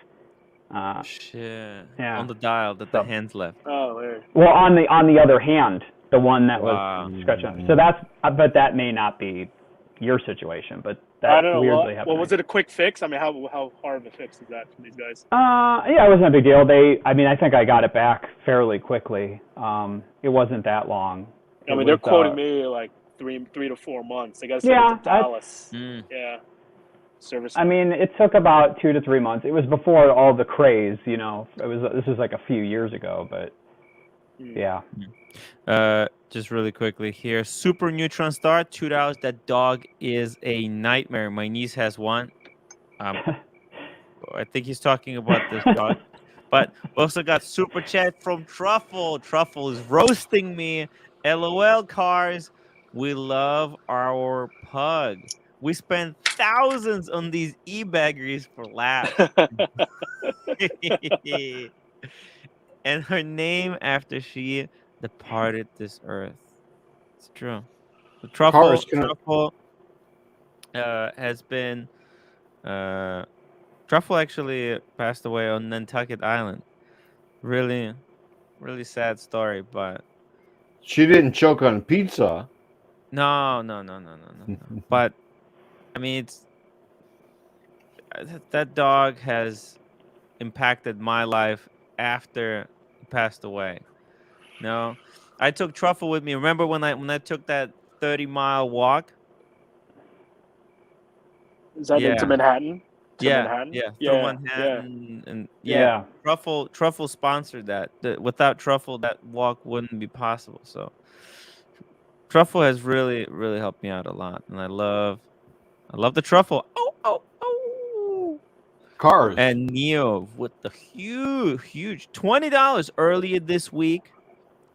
[SPEAKER 1] Shit.
[SPEAKER 7] Yeah.
[SPEAKER 1] On the dial that the hands left.
[SPEAKER 9] Oh, weird.
[SPEAKER 7] Well, on the other hand, the one that
[SPEAKER 1] Wow.
[SPEAKER 7] was scratched up. So but that may not be your situation, but that
[SPEAKER 9] I don't know.
[SPEAKER 7] weirdly happened.
[SPEAKER 9] Well, was it a quick fix? I mean, how hard of a fix is that for these guys?
[SPEAKER 7] Yeah, it wasn't a big deal. I think I got it back fairly quickly. It wasn't that long.
[SPEAKER 9] I mean, they're quoting me like three to 4 months. They got to send
[SPEAKER 7] Yeah,
[SPEAKER 9] it to Dallas.
[SPEAKER 1] Mm.
[SPEAKER 9] Yeah, service.
[SPEAKER 7] I mean, it took about 2 to 3 months. It was before all the craze, This was like a few years ago, but yeah.
[SPEAKER 1] Just really quickly here. Super Neutron Star, $2. That dog is a nightmare. My niece has one. I think he's talking about this dog. But we also got super chat from Truffle. Truffle is roasting me. LOL cars. We love our pug. We spend thousands on these e-baggeries for laughs. And her name after she departed this earth. It's true. The truffle has been Truffle actually passed away on Nantucket Island. Really, really sad story, but
[SPEAKER 2] She didn't choke on pizza.
[SPEAKER 1] no. But I mean, that dog has impacted my life after he passed away. No, I took Truffle with me. Remember when I took that 30-mile walk?
[SPEAKER 9] Is that into Manhattan? Manhattan?
[SPEAKER 1] Yeah,
[SPEAKER 9] Yeah,
[SPEAKER 1] through Manhattan, and
[SPEAKER 7] Yeah.
[SPEAKER 1] Truffle sponsored that. Without Truffle, that walk wouldn't be possible. So Truffle has really, really helped me out a lot, and I love the Truffle. Oh.
[SPEAKER 2] Cars.
[SPEAKER 1] And Neo with the huge $20 earlier this week.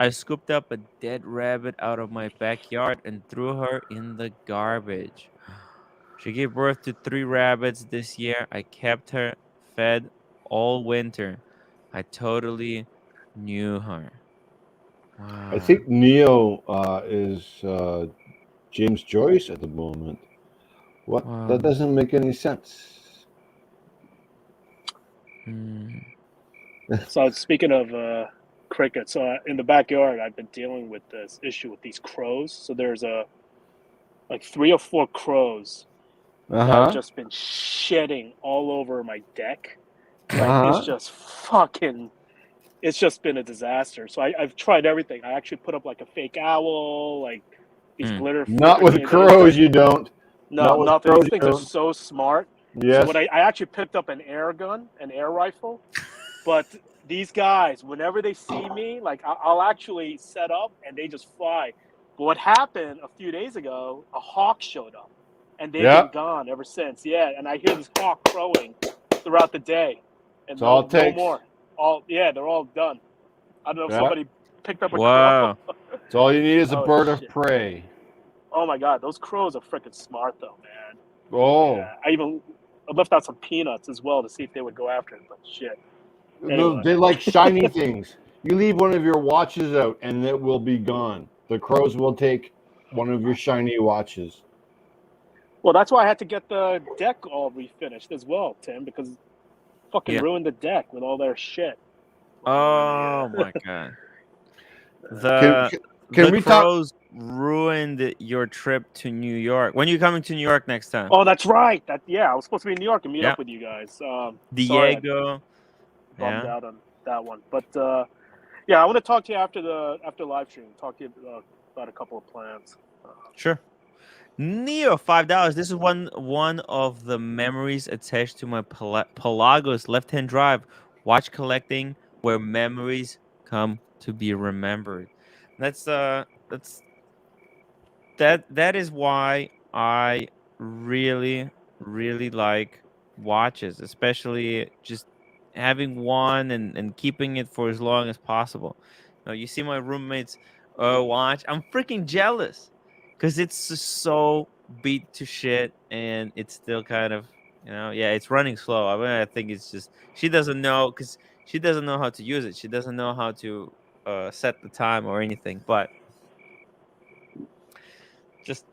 [SPEAKER 1] I scooped up a dead rabbit out of my backyard and threw her in the garbage. She gave birth to 3 rabbits this year. I kept her fed all winter. I totally knew her.
[SPEAKER 2] I
[SPEAKER 1] Wow.
[SPEAKER 2] think Neo is James Joyce at the moment. What? That
[SPEAKER 1] Wow.
[SPEAKER 2] doesn't make any sense.
[SPEAKER 1] Mm.
[SPEAKER 9] So speaking of cricket, so in the backyard, I've been dealing with this issue with these crows. So there's like 3 or 4 crows
[SPEAKER 2] Uh
[SPEAKER 9] that have
[SPEAKER 2] huh.
[SPEAKER 9] just been shedding all over my deck.
[SPEAKER 2] Uh
[SPEAKER 9] Like it's
[SPEAKER 2] huh.
[SPEAKER 9] just fucking. It's just been a disaster. So I've tried everything. I actually put up like a fake owl, like these
[SPEAKER 1] Mm.
[SPEAKER 9] glitter
[SPEAKER 2] Not with
[SPEAKER 9] freaking. It's
[SPEAKER 2] crows,
[SPEAKER 9] just
[SPEAKER 2] you don't.
[SPEAKER 9] no,
[SPEAKER 2] Not with
[SPEAKER 9] nothing.
[SPEAKER 2] crows,
[SPEAKER 9] These
[SPEAKER 2] you
[SPEAKER 9] things are
[SPEAKER 2] don't.
[SPEAKER 9] so smart. So
[SPEAKER 2] Yes.
[SPEAKER 9] I actually picked up an air gun, an air rifle, but these guys, whenever they see me, like I'll actually set up and they just fly. But what happened a few days ago, a hawk showed up and they've been
[SPEAKER 2] Yep.
[SPEAKER 9] gone ever since. Yeah, and I hear this hawk crowing throughout the day and
[SPEAKER 2] That's all it
[SPEAKER 9] no
[SPEAKER 2] takes.
[SPEAKER 9] more. All yeah, they're all done. I don't know if
[SPEAKER 2] Yep.
[SPEAKER 9] somebody picked up a crow.
[SPEAKER 1] Wow.
[SPEAKER 2] That's all you need is a
[SPEAKER 9] Oh
[SPEAKER 2] bird of
[SPEAKER 9] shit.
[SPEAKER 2] prey.
[SPEAKER 9] Oh my god, those crows are freaking smart though, man. Yeah.
[SPEAKER 2] Oh,
[SPEAKER 9] I left out some peanuts as well to see if they would go after it, but shit.
[SPEAKER 2] no,
[SPEAKER 9] Anyway.
[SPEAKER 2] they like shiny things. You leave one of your watches out, and it will be gone. The crows will take one of your shiny watches.
[SPEAKER 9] Well, that's why I had to get the deck all refinished as well, Tim, because fucking
[SPEAKER 1] Yeah.
[SPEAKER 9] ruined the deck with all their shit.
[SPEAKER 1] Oh my god.
[SPEAKER 2] Can
[SPEAKER 1] The
[SPEAKER 2] can
[SPEAKER 1] the
[SPEAKER 2] we talk?
[SPEAKER 1] crows ruined your trip to New York. When you coming to New York next time?
[SPEAKER 9] Oh, that's right. That yeah, I was supposed to be in New York and meet
[SPEAKER 1] Yeah.
[SPEAKER 9] up with you guys. Sorry, I
[SPEAKER 1] Diego.
[SPEAKER 9] bummed
[SPEAKER 1] Yeah.
[SPEAKER 9] out on that one, but yeah, I want to talk to you after live stream. Talk to you about a couple of plans.
[SPEAKER 1] Sure. Neo, $5. This is one of the memories attached to my Pelagos left-hand drive. Watch collecting where memories come to be remembered. That's that is why I really like watches, especially just having one and keeping it for as long as possible. Now you see my roommate's watch. I'm freaking jealous because it's just so beat to shit and it's still kind of yeah, it's running slow. I mean, I think it's just she doesn't know because she doesn't know how to use it. She doesn't know how to set the time or anything, but just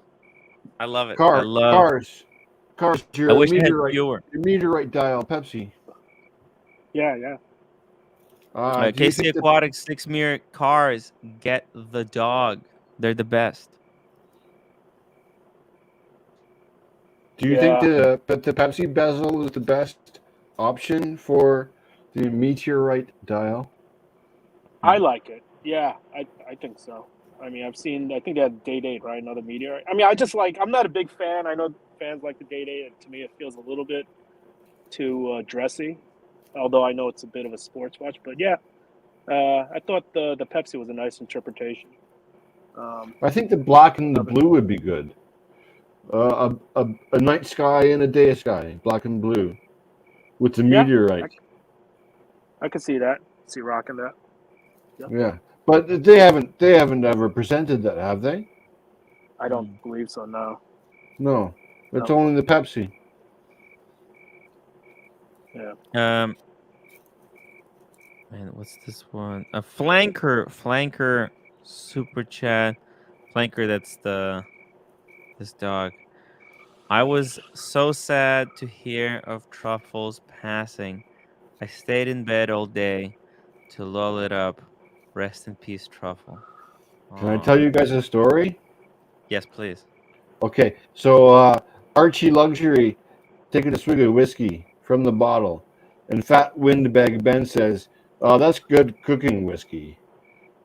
[SPEAKER 1] I love it. I
[SPEAKER 2] Car,
[SPEAKER 1] love.
[SPEAKER 2] cars, cars.
[SPEAKER 1] I
[SPEAKER 2] Your
[SPEAKER 1] wish I had
[SPEAKER 2] meteorite,
[SPEAKER 1] fewer.
[SPEAKER 2] your meteorite dial, Pepsi.
[SPEAKER 9] Yeah, yeah.
[SPEAKER 2] Do you
[SPEAKER 1] KC
[SPEAKER 2] think the
[SPEAKER 1] Aquatics 6 mirror cars get the dog. They're the best.
[SPEAKER 2] Do you think
[SPEAKER 9] Yeah,
[SPEAKER 2] the Pepsi bezel is the best option for the meteorite dial?
[SPEAKER 9] I like it. Yeah, I think so. I mean, I've seen. I think they had Day Date, right? Another meteor. I mean, I just like. I'm not a big fan. I know fans like the Day Date, and to me, it feels a little bit too dressy. Although I know it's a bit of a sports watch, but yeah, I thought the Pepsi was a nice interpretation.
[SPEAKER 2] I think the black and the
[SPEAKER 9] Another.
[SPEAKER 2] blue would be good. A night sky and a day sky, black and blue, with the
[SPEAKER 9] Yeah,
[SPEAKER 2] meteorite.
[SPEAKER 9] I can see that. See rocking that. Yeah,
[SPEAKER 2] Yeah, but they haven't ever presented that, have they?
[SPEAKER 9] I don't
[SPEAKER 1] Mm.
[SPEAKER 9] believe so. No,
[SPEAKER 2] No, it's
[SPEAKER 9] no.
[SPEAKER 2] only the Pepsi.
[SPEAKER 9] Yeah.
[SPEAKER 1] Um, man, what's this one? A flanker, super chat, flanker. That's this dog. I was so sad to hear of Truffle's passing. I stayed in bed all day to lull it up. Rest in peace, Truffle.
[SPEAKER 2] Can I tell
[SPEAKER 1] Oh,
[SPEAKER 2] you guys a story?
[SPEAKER 1] yes, please.
[SPEAKER 2] Okay, so Archie Luxury taking a swig of whiskey from the bottle, and Fat Windbag Ben says, "Oh, that's good cooking whiskey."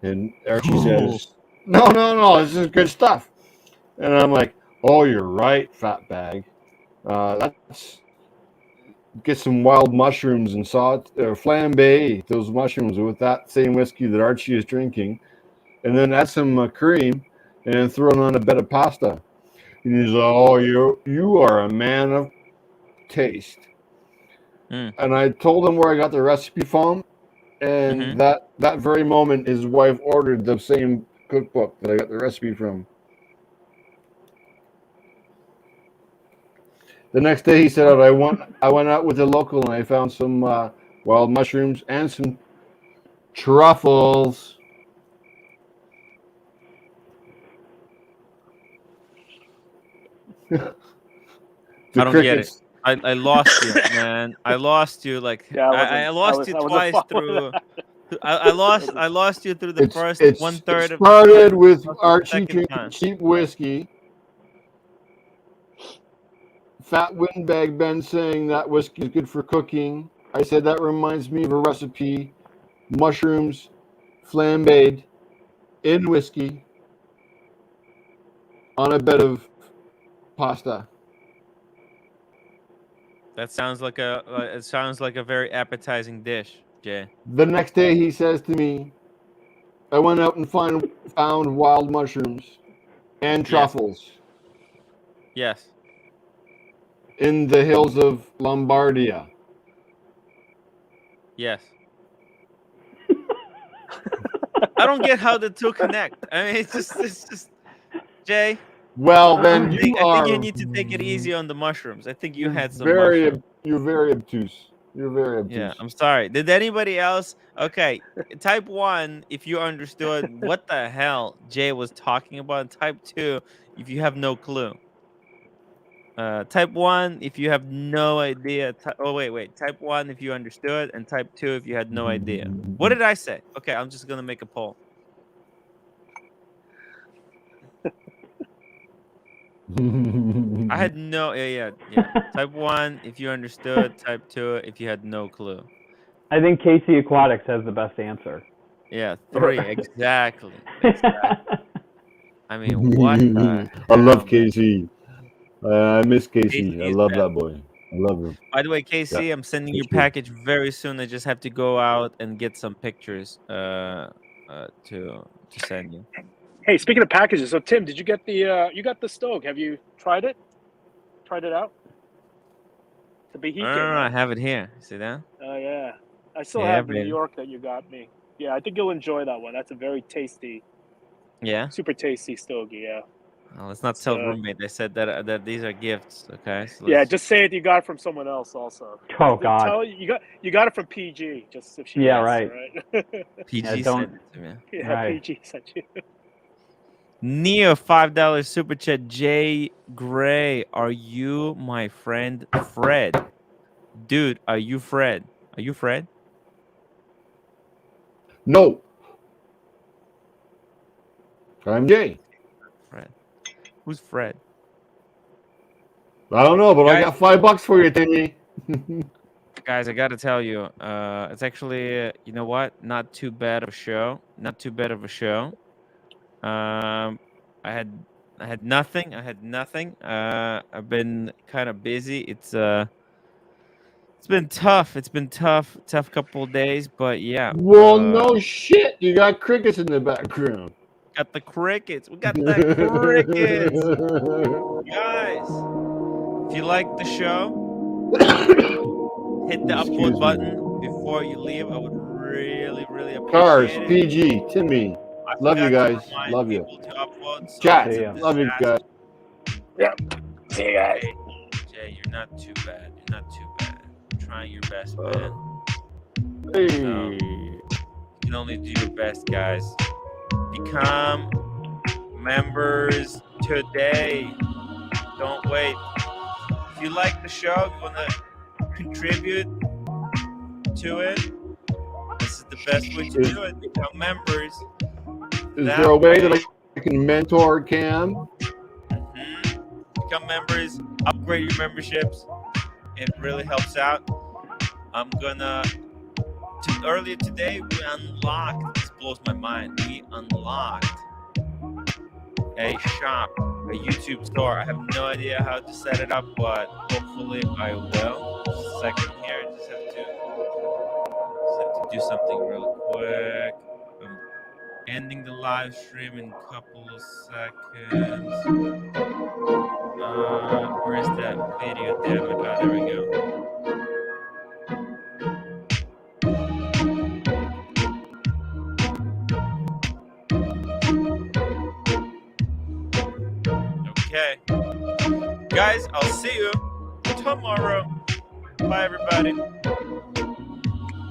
[SPEAKER 2] And Archie says, "No, no, no, this is good stuff." And I'm like, "Oh, you're right, Fat Bag. That's get some wild mushrooms and flambe those mushrooms with that same whiskey that Archie is drinking, and then add some cream, and then throw it on a bed of pasta." And he's like, "Oh, you are a man of taste."
[SPEAKER 1] Mm,
[SPEAKER 2] And I told him where I got the recipe from,
[SPEAKER 1] mm-hmm.
[SPEAKER 2] and that very moment, his wife ordered the same cookbook that I got the recipe from. The next day, he said,
[SPEAKER 1] Oh,
[SPEAKER 2] I went out with a local and I found some wild mushrooms and some truffles." The
[SPEAKER 1] I don't get it.
[SPEAKER 2] crickets.
[SPEAKER 1] I lost you, man. I lost you. Like
[SPEAKER 9] Yeah,
[SPEAKER 1] I lost you
[SPEAKER 9] I wasn't
[SPEAKER 1] twice
[SPEAKER 9] following
[SPEAKER 1] through.
[SPEAKER 9] that.
[SPEAKER 1] I lost you through the first one
[SPEAKER 2] It
[SPEAKER 1] third of the
[SPEAKER 2] started
[SPEAKER 1] time.
[SPEAKER 2] with
[SPEAKER 1] Lost you the
[SPEAKER 2] Archie
[SPEAKER 1] second
[SPEAKER 2] drinking
[SPEAKER 1] time.
[SPEAKER 2] cheap whiskey. Fat Windbag Ben saying that whiskey is good for cooking. I said that reminds me of a recipe: mushrooms flambéed in whiskey on a bed of pasta.
[SPEAKER 1] That sounds like a. It sounds like a very appetizing dish, Jay.
[SPEAKER 2] The next day, he says to me, I went out and found wild mushrooms and
[SPEAKER 1] Yes.
[SPEAKER 2] truffles
[SPEAKER 1] Yes.
[SPEAKER 2] in the hills of Lombardia.
[SPEAKER 1] Yes. I don't get how the two connect. I mean, it's just Jay.
[SPEAKER 2] Well, then you
[SPEAKER 1] I think you
[SPEAKER 2] are
[SPEAKER 1] need to take it easy on the mushrooms. I think you
[SPEAKER 2] you're
[SPEAKER 1] had some mushrooms.
[SPEAKER 2] you're very obtuse. You're very
[SPEAKER 1] Yeah,
[SPEAKER 2] obtuse.
[SPEAKER 1] I'm sorry. Did anybody else? Okay, type 1 if you understood what the hell Jay was talking about. Type 2 if you have no clue. Type 1 if you have no idea. Oh wait. Type 1 if you understood, and type 2 if you had no idea. What did I say? Okay, I'm just gonna make a poll. I had no. Yeah. Type 1 if you understood. Type 2 if you had no clue.
[SPEAKER 10] I think Casey Aquatics has the best answer.
[SPEAKER 1] Yeah, 3 exactly. I mean, what the
[SPEAKER 2] I love
[SPEAKER 1] hell, man?
[SPEAKER 2] Casey. I miss Casey. I
[SPEAKER 1] Casey is
[SPEAKER 2] love
[SPEAKER 1] bad.
[SPEAKER 2] that boy. I love him.
[SPEAKER 1] By the way,
[SPEAKER 2] Yeah,
[SPEAKER 1] KC, I'm sending your
[SPEAKER 2] that's good.
[SPEAKER 1] package very soon. I just have to go out and get some pictures to send you.
[SPEAKER 9] Hey, speaking of packages, so Tim, did you get the you got the stove? Have you tried it? Tried it out? The
[SPEAKER 1] No,
[SPEAKER 9] Behique,
[SPEAKER 1] no, no, I
[SPEAKER 9] right?
[SPEAKER 1] have it here. See that?
[SPEAKER 9] Oh yeah. I still
[SPEAKER 1] Yeah,
[SPEAKER 9] have the New
[SPEAKER 1] baby.
[SPEAKER 9] York that you got me. Yeah, I think you'll enjoy that one. That's a very tasty,
[SPEAKER 1] Yeah.
[SPEAKER 9] super tasty stogie. Yeah.
[SPEAKER 1] Well, let's not
[SPEAKER 9] It's,
[SPEAKER 1] tell roommate. I said that these are gifts. Okay, so
[SPEAKER 9] yeah,
[SPEAKER 1] let's.
[SPEAKER 9] just say it. You got it from someone else, also.
[SPEAKER 10] Oh
[SPEAKER 9] Tell
[SPEAKER 10] God.
[SPEAKER 9] her you got it from PG. Just if she
[SPEAKER 10] Yeah,
[SPEAKER 9] asks,
[SPEAKER 10] right.
[SPEAKER 9] right?
[SPEAKER 1] PG
[SPEAKER 10] Yeah,
[SPEAKER 1] sent
[SPEAKER 10] don't.
[SPEAKER 1] it to me.
[SPEAKER 9] Yeah,
[SPEAKER 10] Right.
[SPEAKER 9] PG sent you.
[SPEAKER 1] Neo $5 super chat. Jay Gray, are you my friend Fred? Dude, are you Fred? Are you Fred?
[SPEAKER 2] No, I'm Jay.
[SPEAKER 1] Fred. Who's Fred?
[SPEAKER 2] I don't know, but I
[SPEAKER 1] Guys,
[SPEAKER 2] got $5 for you, Timmy.
[SPEAKER 1] guys, I gotta tell you, it's actually, you know what? Not too bad of a show. Not too bad of a show. I had nothing. I had nothing. I've been kind of busy. It's been tough. It's been tough couple of days, but yeah.
[SPEAKER 2] Well, no shit. You got crickets in the background.
[SPEAKER 1] Got the crickets. We got the crickets, guys. If you like the show, hit the
[SPEAKER 2] Excuse
[SPEAKER 1] upvote
[SPEAKER 2] me.
[SPEAKER 1] button before you leave. I would really
[SPEAKER 2] Cars,
[SPEAKER 1] appreciate it.
[SPEAKER 2] PG, Timmy.
[SPEAKER 1] I
[SPEAKER 2] Love you
[SPEAKER 1] forgot to
[SPEAKER 2] guys.
[SPEAKER 1] remind
[SPEAKER 2] Love you.
[SPEAKER 1] people to upvote, so
[SPEAKER 2] Chat.
[SPEAKER 1] it's
[SPEAKER 10] See
[SPEAKER 1] a
[SPEAKER 10] ya.
[SPEAKER 2] Love you guys.
[SPEAKER 1] disaster.
[SPEAKER 9] Yeah. See you guys.
[SPEAKER 1] Jay, you're not too bad. You're not too bad. You're trying your best, man.
[SPEAKER 2] Hey.
[SPEAKER 1] So, you can only do your best, guys. Become members today. Don't wait. If you like the show, you want to contribute to it, this is the best way to do it. Become members.
[SPEAKER 2] Is there a way that I can mentor Cam?
[SPEAKER 1] Become members. Upgrade your memberships. It really helps out. I'm gonna. Earlier today, we unlocked. This blows my mind. We unlocked a shop, a YouTube store. I have no idea how to set it up, but hopefully I will. Just a second here. Just have to do something real quick. I'm ending the live stream in a couple of seconds. Where's that video? Damn it! Ah, there we go. Okay. Guys, I'll see you tomorrow. Bye, everybody.